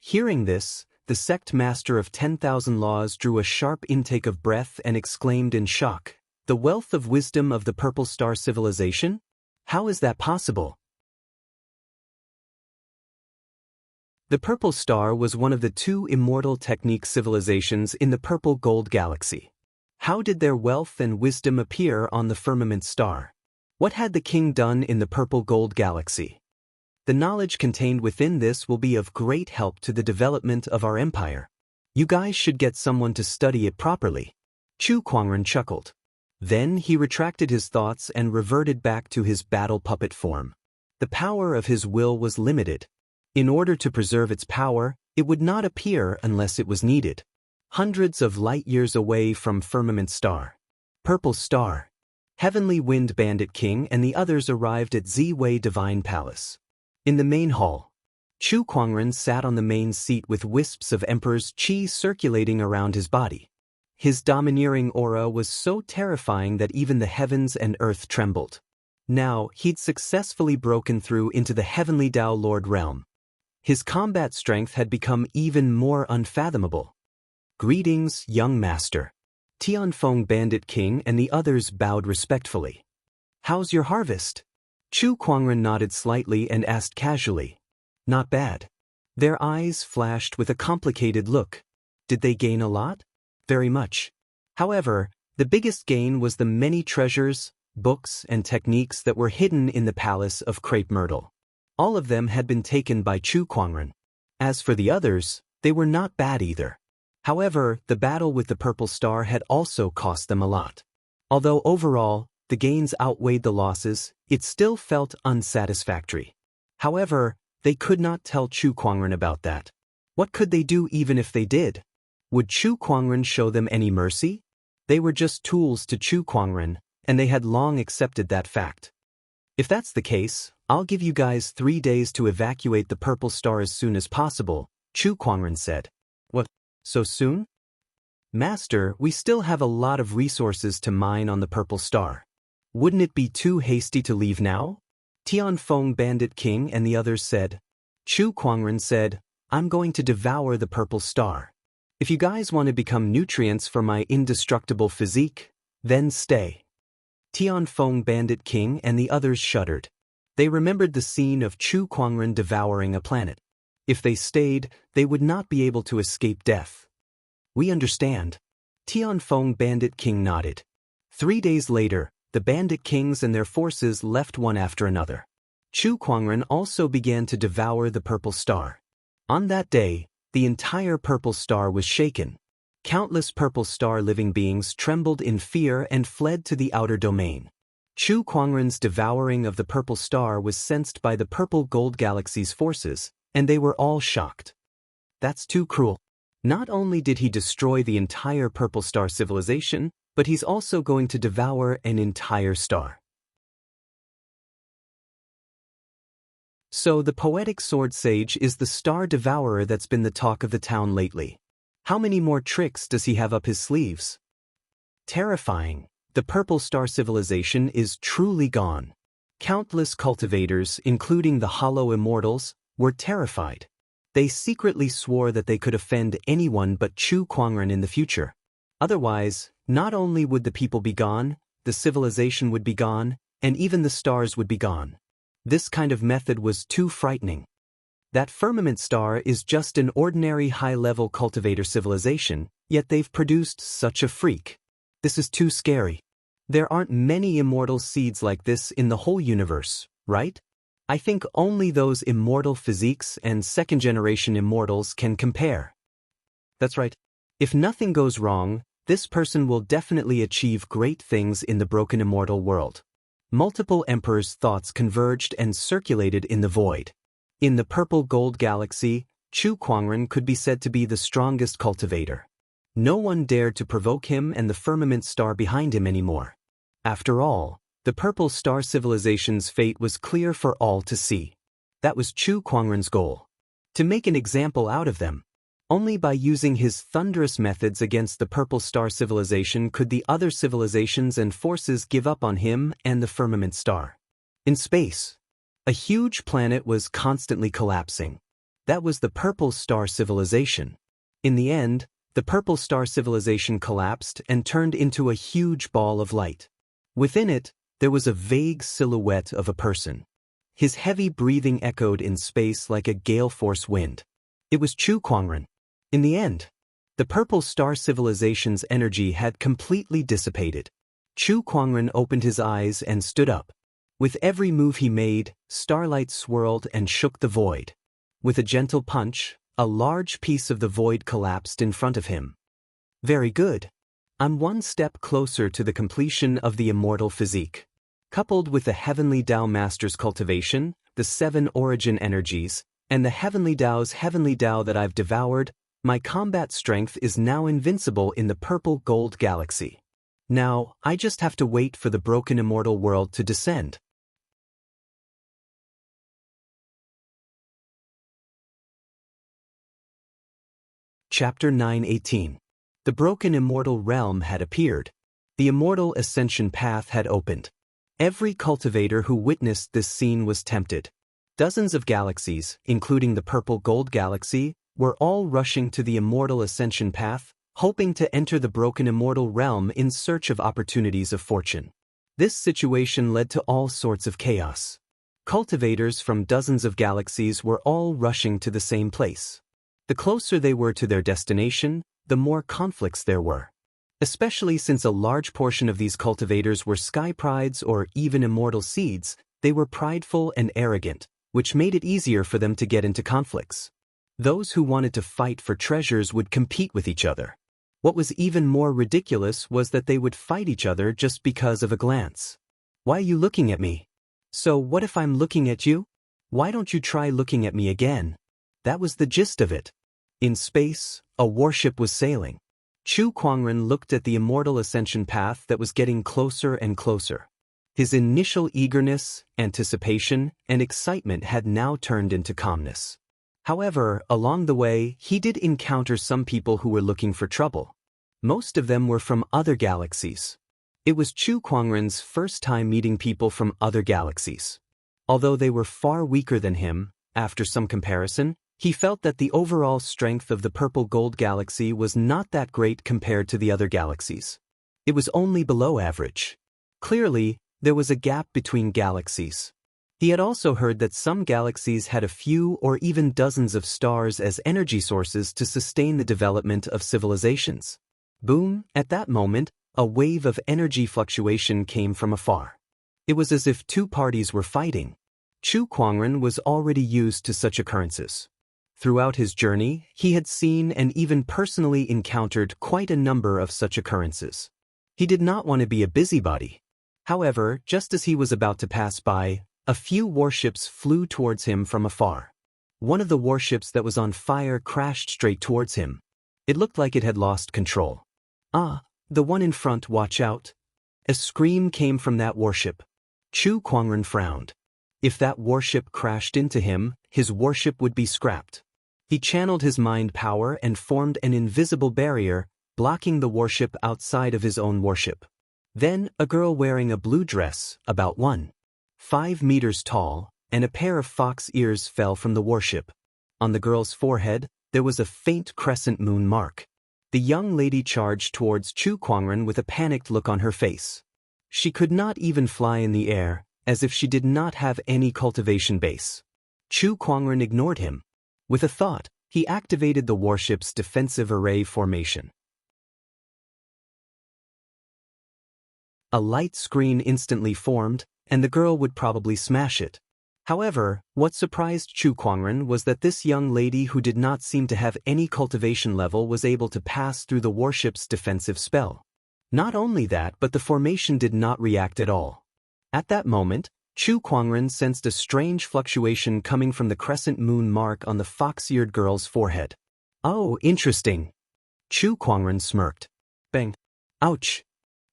Hearing this, the sect master of 10,000 laws drew a sharp intake of breath and exclaimed in shock, "The wealth of wisdom of the Purple Star civilization? How is that possible?" The Purple Star was one of the two immortal technique civilizations in the Purple Gold Galaxy. How did their wealth and wisdom appear on the Firmament Star? What had the king done in the Purple Gold Galaxy? The knowledge contained within this will be of great help to the development of our empire. You guys should get someone to study it properly. Chu Kuangren chuckled. Then he retracted his thoughts and reverted back to his battle puppet form. The power of his will was limited. In order to preserve its power, it would not appear unless it was needed. Hundreds of light years away from Firmament Star, Purple Star, Heavenly Wind Bandit King and the others arrived at Z-Wei Divine Palace. In the main hall, Chu Kuangren sat on the main seat with wisps of Emperor's Qi circulating around his body. His domineering aura was so terrifying that even the heavens and earth trembled. Now, he'd successfully broken through into the Heavenly Dao Lord realm. His combat strength had become even more unfathomable. "Greetings, young master." Tianfeng Bandit King and the others bowed respectfully. "How's your harvest?" Chu Kuangren nodded slightly and asked casually. "Not bad." Their eyes flashed with a complicated look. Did they gain a lot? Very much. However, the biggest gain was the many treasures, books, and techniques that were hidden in the palace of Crepe Myrtle. All of them had been taken by Chu Kuangren. As for the others, they were not bad either. However, the battle with the Purple Star had also cost them a lot. Although overall, the gains outweighed the losses, it still felt unsatisfactory. However, they could not tell Chu Kuangren about that. What could they do even if they did? Would Chu Kuangren show them any mercy? They were just tools to Chu Kuangren, and they had long accepted that fact. "If that's the case, I'll give you guys 3 days to evacuate the Purple Star as soon as possible," Chu Kuangren said. "What, so soon?" "Master, we still have a lot of resources to mine on the Purple Star. Wouldn't it be too hasty to leave now?" Tianfeng Bandit King and the others said. Chu Kuangren said, "I'm going to devour the Purple Star. If you guys want to become nutrients for my indestructible physique, then stay." Tianfeng Bandit King and the others shuddered. They remembered the scene of Chu Kuangren devouring a planet. If they stayed, they would not be able to escape death. "We understand." Tianfeng Bandit King nodded. 3 days later, the Bandit Kings and their forces left one after another. Chu Kuangren also began to devour the Purple Star. On that day, the entire Purple Star was shaken. Countless Purple Star living beings trembled in fear and fled to the outer domain. Chu Kuangren's devouring of the Purple Star was sensed by the Purple Gold Galaxy's forces, and they were all shocked. That's too cruel. Not only did he destroy the entire Purple Star civilization, but he's also going to devour an entire star. So the poetic sword sage is the star devourer that's been the talk of the town lately. How many more tricks does he have up his sleeves? Terrifying. The Purple Star civilization is truly gone. Countless cultivators, including the hollow immortals, were terrified. They secretly swore that they could offend anyone but Chu Kuangren in the future. Otherwise, not only would the people be gone, the civilization would be gone, and even the stars would be gone. This kind of method was too frightening. That firmament star is just an ordinary high-level cultivator civilization, yet they've produced such a freak. This is too scary. There aren't many immortal seeds like this in the whole universe, right? I think only those immortal physiques and second-generation immortals can compare. That's right. If nothing goes wrong, this person will definitely achieve great things in the broken immortal world. Multiple emperors' thoughts converged and circulated in the void. In the purple gold galaxy, Chu Kuangren could be said to be the strongest cultivator. No one dared to provoke him and the firmament star behind him anymore. After all, the purple star civilization's fate was clear for all to see. That was Chu Kuangren's goal. To make an example out of them. Only by using his thunderous methods against the purple star civilization could the other civilizations and forces give up on him and the firmament star. In space, a huge planet was constantly collapsing. That was the purple star civilization. In the end, the purple star civilization collapsed and turned into a huge ball of light. Within it, there was a vague silhouette of a person. His heavy breathing echoed in space like a gale-force wind. It was Chu Kuangren. In the end, the purple star civilization's energy had completely dissipated. Chu Kuangren opened his eyes and stood up. With every move he made, starlight swirled and shook the void. With a gentle punch, a large piece of the void collapsed in front of him. Very good. I'm one step closer to the completion of the immortal physique. Coupled with the Heavenly Dao Master's cultivation, the 7 origin energies, and the Heavenly Dao's Heavenly Dao that I've devoured, my combat strength is now invincible in the purple gold galaxy. Now, I just have to wait for the broken immortal world to descend. Chapter 9:18. The broken immortal realm had appeared. The immortal ascension path had opened. Every cultivator who witnessed this scene was tempted. Dozens of galaxies, including the purple gold galaxy, were all rushing to the immortal ascension path, hoping to enter the broken immortal realm in search of opportunities of fortune. This situation led to all sorts of chaos. Cultivators from dozens of galaxies were all rushing to the same place. The closer they were to their destination, the more conflicts there were. Especially since a large portion of these cultivators were sky prides or even immortal seeds, they were prideful and arrogant, which made it easier for them to get into conflicts. Those who wanted to fight for treasures would compete with each other. What was even more ridiculous was that they would fight each other just because of a glance. Why are you looking at me? So what if I'm looking at you? Why don't you try looking at me again? That was the gist of it. In space, a warship was sailing. Chu Kuangren looked at the immortal ascension path that was getting closer and closer. His initial eagerness, anticipation, and excitement had now turned into calmness. However, along the way, he did encounter some people who were looking for trouble. Most of them were from other galaxies. It was Chu Kuangren's first time meeting people from other galaxies. Although they were far weaker than him, after some comparison, he felt that the overall strength of the purple gold galaxy was not that great compared to the other galaxies. It was only below average. Clearly, there was a gap between galaxies. He had also heard that some galaxies had a few or even dozens of stars as energy sources to sustain the development of civilizations. Boom, at that moment, a wave of energy fluctuation came from afar. It was as if two parties were fighting. Chu Kuangren was already used to such occurrences. Throughout his journey, he had seen and even personally encountered quite a number of such occurrences. He did not want to be a busybody. However, just as he was about to pass by, a few warships flew towards him from afar. One of the warships that was on fire crashed straight towards him. It looked like it had lost control. "Ah, the one in front, watch out." A scream came from that warship. Chu Kuangren frowned. If that warship crashed into him, his warship would be scrapped. He channeled his mind power and formed an invisible barrier, blocking the warship outside of his own warship. Then, a girl wearing a blue dress, about 1.5 meters tall, and a pair of fox ears fell from the warship. On the girl's forehead, there was a faint crescent moon mark. The young lady charged towards Chu Kuangren with a panicked look on her face. She could not even fly in the air, as if she did not have any cultivation base. Chu Kuangren ignored him. With a thought, he activated the warship's defensive array formation. A light screen instantly formed, and the girl would probably smash it. However, what surprised Chu Kuangren was that this young lady who did not seem to have any cultivation level was able to pass through the warship's defensive spell. Not only that, but the formation did not react at all. At that moment, Chu Kuangren sensed a strange fluctuation coming from the crescent moon mark on the fox-eared girl's forehead. Oh, interesting. Chu Kuangren smirked. Bang. Ouch.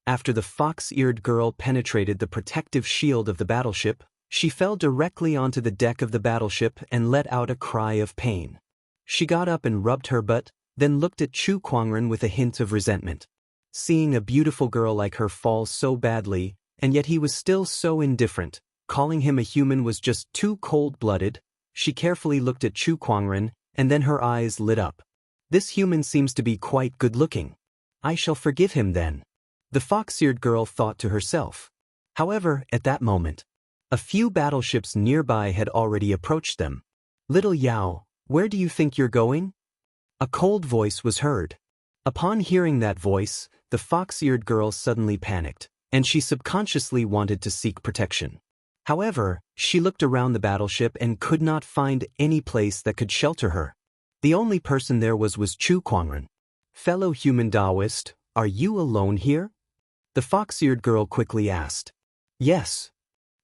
After the fox-eared girl penetrated the protective shield of the battleship, she fell directly onto the deck of the battleship and let out a cry of pain. She got up and rubbed her butt, then looked at Chu Kuangren with a hint of resentment. Seeing a beautiful girl like her fall so badly, and yet he was still so indifferent, calling him a human was just too cold-blooded. She carefully looked at Chu Kuangren, and then her eyes lit up. This human seems to be quite good-looking. I shall forgive him then. The fox-eared girl thought to herself. However, at that moment, a few battleships nearby had already approached them. Little Yao, where do you think you're going? A cold voice was heard. Upon hearing that voice, the fox-eared girl suddenly panicked, and she subconsciously wanted to seek protection. However, she looked around the battleship and could not find any place that could shelter her. The only person there was Chu Kuangren. Fellow human Daoist, are you alone here? The fox-eared girl quickly asked. Yes.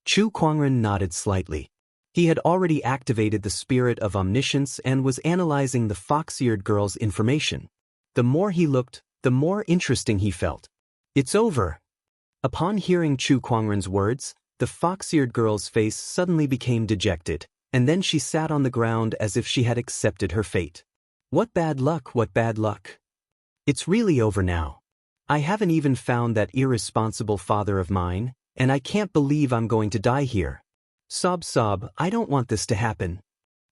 Chu Kuangren nodded slightly. He had already activated the spirit of omniscience and was analyzing the fox-eared girl's information. The more he looked, the more interesting he felt. It's over. Upon hearing Chu Kuangren's words, the fox-eared girl's face suddenly became dejected, and then she sat on the ground as if she had accepted her fate. What bad luck, what bad luck. It's really over now. I haven't even found that irresponsible father of mine, and I can't believe I'm going to die here. Sob sob, I don't want this to happen.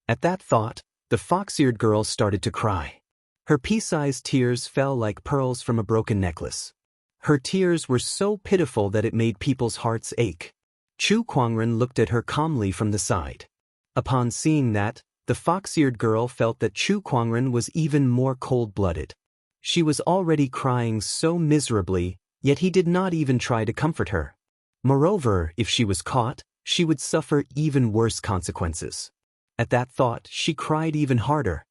At that thought, the fox-eared girl started to cry. Her pea-sized tears fell like pearls from a broken necklace. Her tears were so pitiful that it made people's hearts ache. Chu Kuangren looked at her calmly from the side. Upon seeing that, the fox-eared girl felt that Chu Kuangren was even more cold-blooded. She was already crying so miserably, yet he did not even try to comfort her. Moreover, if she was caught, she would suffer even worse consequences. At that thought, she cried even harder.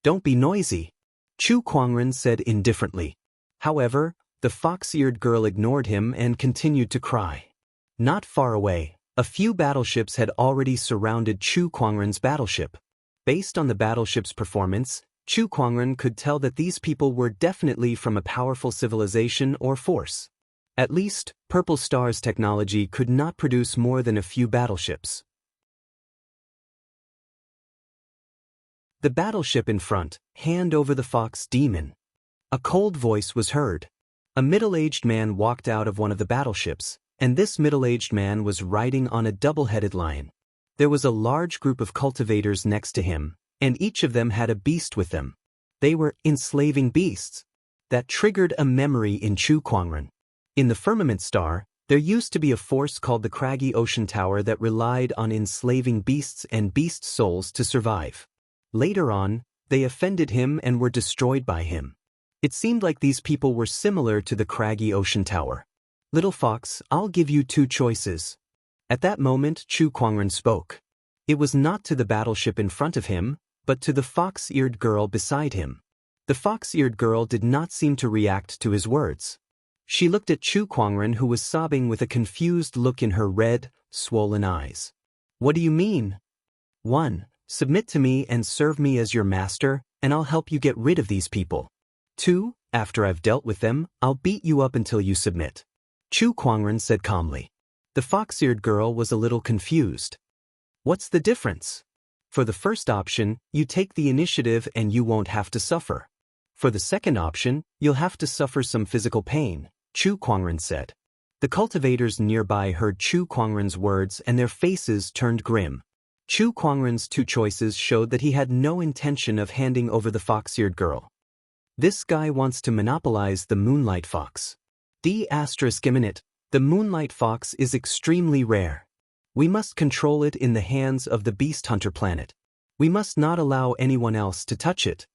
Don't be noisy, Chu Kuangren said indifferently. However, the fox-eared girl ignored him and continued to cry. Not far away, a few battleships had already surrounded Chu Kuangren's battleship. Based on the battleship's performance, Chu Kuangren could tell that these people were definitely from a powerful civilization or force. At least, Purple Star's technology could not produce more than a few battleships. The battleship in front, hand over the fox demon. A cold voice was heard. A middle-aged man walked out of one of the battleships, and this middle-aged man was riding on a double-headed lion. There was a large group of cultivators next to him, and each of them had a beast with them. They were enslaving beasts. That triggered a memory in Chu Kuangren. In the firmament star, there used to be a force called the Craggy Ocean Tower that relied on enslaving beasts and beast souls to survive. Later on, they offended him and were destroyed by him. It seemed like these people were similar to the Craggy Ocean Tower. Little fox, I'll give you two choices. At that moment, Chu Kuangren spoke. It was not to the battleship in front of him, but to the fox-eared girl beside him. The fox-eared girl did not seem to react to his words. She looked at Chu Kuangren, who was sobbing with a confused look in her red, swollen eyes. What do you mean? 1. Submit to me and serve me as your master, and I'll help you get rid of these people. 2. After I've dealt with them, I'll beat you up until you submit. Chu Kuangren said calmly. The fox-eared girl was a little confused. What's the difference? For the first option, you take the initiative and you won't have to suffer. For the second option, you'll have to suffer some physical pain, Chu Kuangren said. The cultivators nearby heard Chu Kuangren's words and their faces turned grim. Chu Kuangren's two choices showed that he had no intention of handing over the fox-eared girl. This guy wants to monopolize the moonlight fox. ***, the moonlight fox is extremely rare. We must control it in the hands of the beast hunter planet. We must not allow anyone else to touch it.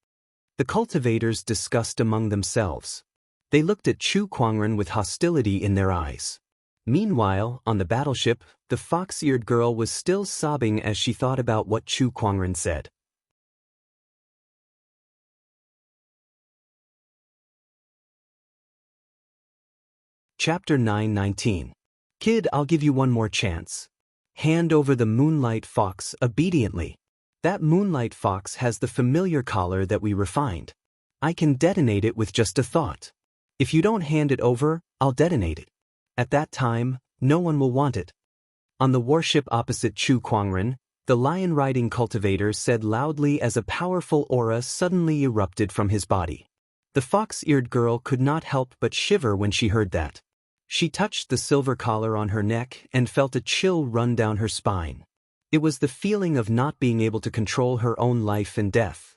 The cultivators discussed among themselves. They looked at Chu Kuangren with hostility in their eyes. Meanwhile, on the battleship, the fox-eared girl was still sobbing as she thought about what Chu Kuangren said. Chapter 9:19. Kid, I'll give you one more chance. Hand over the moonlight fox obediently. That moonlight fox has the familiar collar that we refined. I can detonate it with just a thought. If you don't hand it over, I'll detonate it. At that time, no one will want it. On the warship opposite Chu Kuangren, the lion-riding cultivator said loudly as a powerful aura suddenly erupted from his body. The fox-eared girl could not help but shiver when she heard that. She touched the silver collar on her neck and felt a chill run down her spine. It was the feeling of not being able to control her own life and death.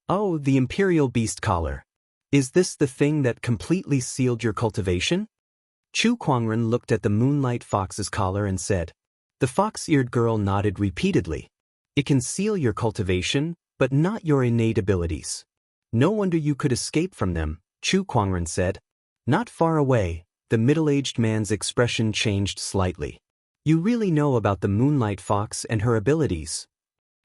Oh, the Imperial Beast Collar. Is this the thing that completely sealed your cultivation? Chu Kuangren looked at the moonlight fox's collar and said. The fox-eared girl nodded repeatedly. It can seal your cultivation, but not your innate abilities. No wonder you could escape from them, Chu Kuangren said. Not far away, the middle-aged man's expression changed slightly. You really know about the moonlight fox and her abilities?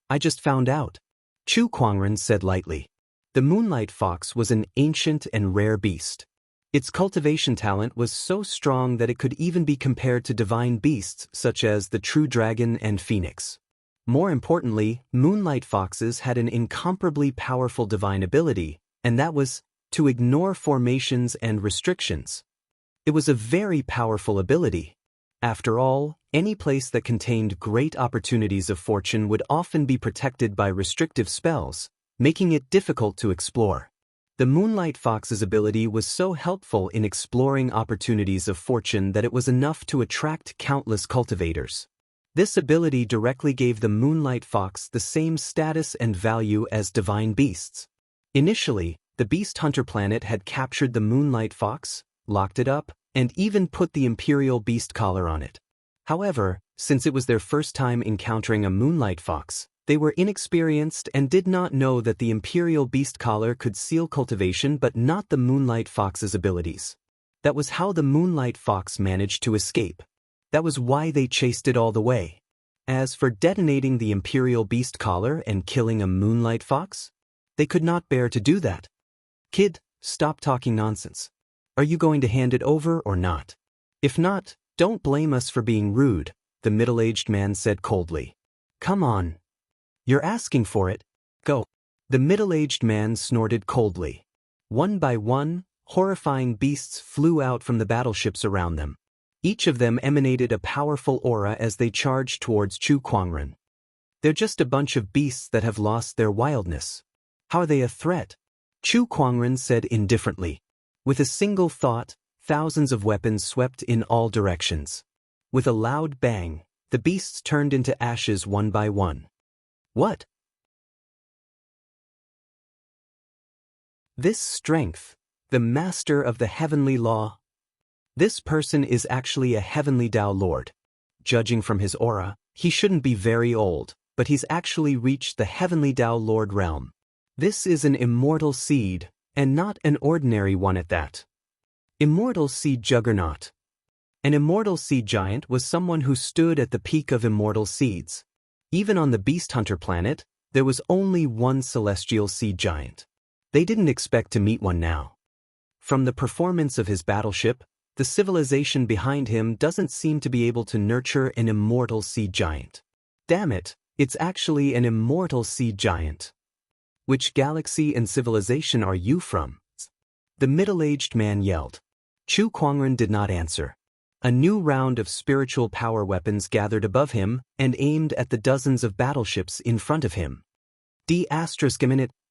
I just found out. Chu Kuangren said lightly. The moonlight fox was an ancient and rare beast. Its cultivation talent was so strong that it could even be compared to divine beasts such as the true dragon and phoenix. More importantly, moonlight foxes had an incomparably powerful divine ability, and that was to ignore formations and restrictions. It was a very powerful ability. After all, any place that contained great opportunities of fortune would often be protected by restrictive spells, making it difficult to explore. The moonlight fox's ability was so helpful in exploring opportunities of fortune that it was enough to attract countless cultivators. This ability directly gave the moonlight fox the same status and value as divine beasts. Initially, the beast hunter planet had captured the moonlight fox, locked it up, and even put the Imperial Beast Collar on it. However, since it was their first time encountering a moonlight fox, they were inexperienced and did not know that the Imperial Beast Collar could seal cultivation but not the moonlight fox's abilities. That was how the moonlight fox managed to escape. That was why they chased it all the way. As for detonating the Imperial Beast Collar and killing a moonlight fox, they could not bear to do that. Kid, stop talking nonsense. Are you going to hand it over or not? If not, don't blame us for being rude, the middle-aged man said coldly. Come on. You're asking for it. Go. The middle-aged man snorted coldly. One by one, horrifying beasts flew out from the battleships around them. Each of them emanated a powerful aura as they charged towards Chu Kuangren. They're just a bunch of beasts that have lost their wildness. How are they a threat? Chu Kuangren said indifferently. With a single thought, thousands of weapons swept in all directions. With a loud bang, the beasts turned into ashes one by one. What? This strength, the master of the heavenly law. This person is actually a heavenly Dao Lord. Judging from his aura, he shouldn't be very old, but he's actually reached the heavenly Dao Lord realm. This is an immortal seed, and not an ordinary one at that. Immortal seed juggernaut. An immortal seed giant was someone who stood at the peak of immortal seeds. Even on the beast hunter planet, there was only one celestial seed giant. They didn't expect to meet one now. From the performance of his battleship, the civilization behind him doesn't seem to be able to nurture an immortal seed giant. Damn it, it's actually an immortal seed giant. Which galaxy and civilization are you from? The middle-aged man yelled. Chu Kuangren did not answer. A new round of spiritual power weapons gathered above him and aimed at the dozens of battleships in front of him. ***,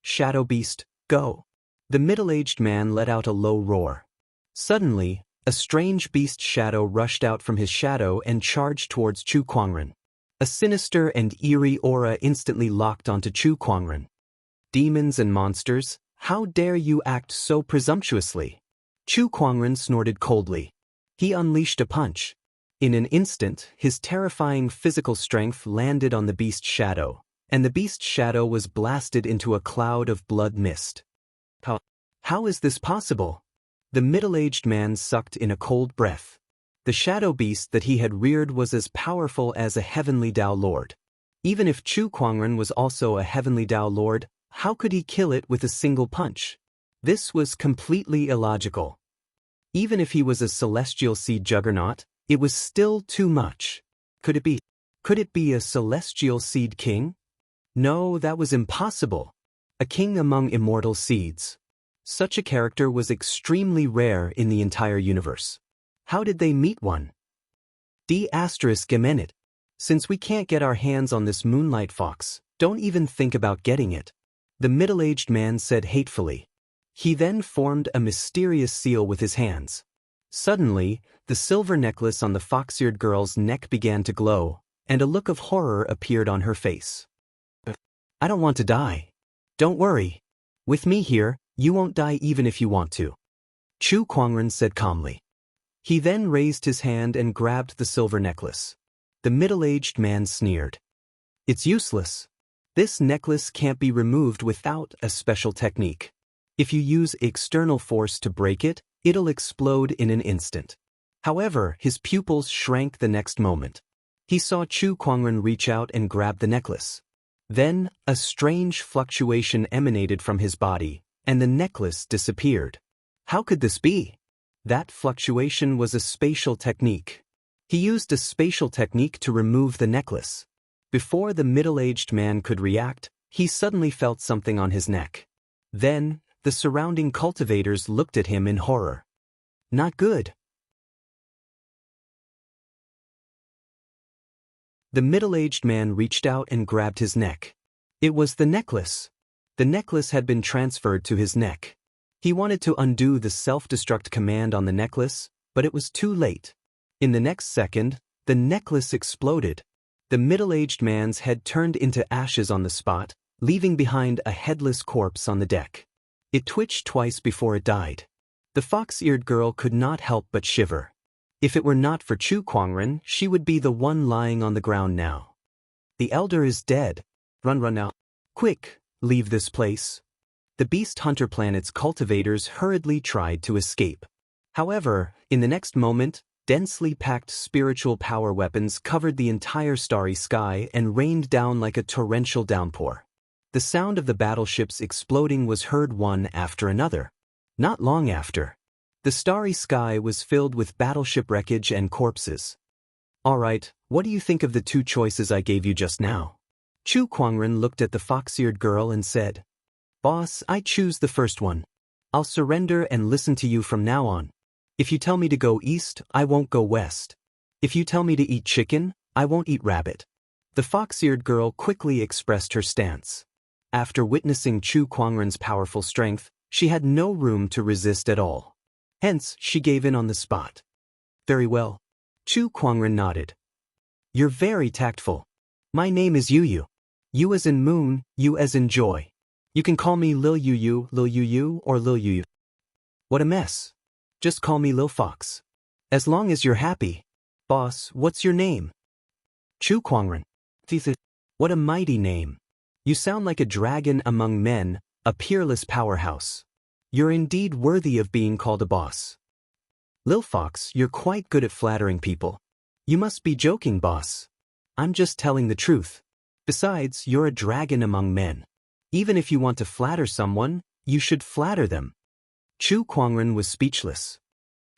Shadow Beast, go! The middle-aged man let out a low roar. Suddenly, a strange beast shadow rushed out from his shadow and charged towards Chu Kuangren. A sinister and eerie aura instantly locked onto Chu Kuangren. Demons and monsters, how dare you act so presumptuously? Chu Kuangren snorted coldly. He unleashed a punch. In an instant, his terrifying physical strength landed on the beast's shadow, and the beast's shadow was blasted into a cloud of blood mist. How is this possible? The middle-aged man sucked in a cold breath. The shadow beast that he had reared was as powerful as a heavenly Dao Lord. Even if Chu Kuangren was also a heavenly Dao Lord, how could he kill it with a single punch? This was completely illogical. Even if he was a celestial seed juggernaut, it was still too much. Could it be a celestial seed king? No, that was impossible. A king among immortal seeds. Such a character was extremely rare in the entire universe. How did they meet one? D****. Since we can't get our hands on this moonlight fox, don't even think about getting it. The middle-aged man said hatefully. He then formed a mysterious seal with his hands. Suddenly, the silver necklace on the fox-eared girl's neck began to glow, and a look of horror appeared on her face. I don't want to die. Don't worry. With me here, you won't die even if you want to. Chu Kuangren said calmly. He then raised his hand and grabbed the silver necklace. The middle-aged man sneered. It's useless. This necklace can't be removed without a special technique. If you use external force to break it, it'll explode in an instant. However, his pupils shrank the next moment. He saw Chu Kuangren reach out and grab the necklace. Then, a strange fluctuation emanated from his body, and the necklace disappeared. How could this be? That fluctuation was a spatial technique. He used a spatial technique to remove the necklace. Before the middle-aged man could react, he suddenly felt something on his neck. Then, the surrounding cultivators looked at him in horror. Not good. The middle-aged man reached out and grabbed his neck. It was the necklace. The necklace had been transferred to his neck. He wanted to undo the self-destruct command on the necklace, but it was too late. In the next second, the necklace exploded. The middle-aged man's head turned into ashes on the spot, leaving behind a headless corpse on the deck. It twitched twice before it died. The fox-eared girl could not help but shiver. If it were not for Chu Kuangren, she would be the one lying on the ground now. The elder is dead. Run now. Quick, leave this place. The Beast Hunter planet's cultivators hurriedly tried to escape. However, in the next moment, densely packed spiritual power weapons covered the entire starry sky and rained down like a torrential downpour. The sound of the battleships exploding was heard one after another. Not long after, the starry sky was filled with battleship wreckage and corpses. Alright, what do you think of the two choices I gave you just now? Chu Kuangren looked at the fox-eared girl and said, Boss, I choose the first one. I'll surrender and listen to you from now on. If you tell me to go east, I won't go west. If you tell me to eat chicken, I won't eat rabbit. The fox-eared girl quickly expressed her stance. After witnessing Chu Kuangren's powerful strength, she had no room to resist at all. Hence, she gave in on the spot. Very well. Chu Kuangren nodded. You're very tactful. My name is Yu. You as in moon, you as in joy. You can call me Lil Yu, or Lil Yu. What a mess. Just call me Lil Fox. As long as you're happy. Boss, what's your name? Chu Kuangren. What a mighty name. You sound like a dragon among men, a peerless powerhouse. You're indeed worthy of being called a boss. Lil Fox, you're quite good at flattering people. You must be joking, boss. I'm just telling the truth. Besides, you're a dragon among men. Even if you want to flatter someone, you should flatter them. Chu Kuangren was speechless.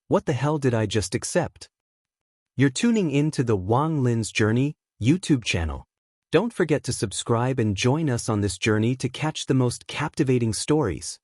What the hell did I just accept? You're tuning in to the Wang Lin's Journey YouTube channel. Don't forget to subscribe and join us on this journey to catch the most captivating stories.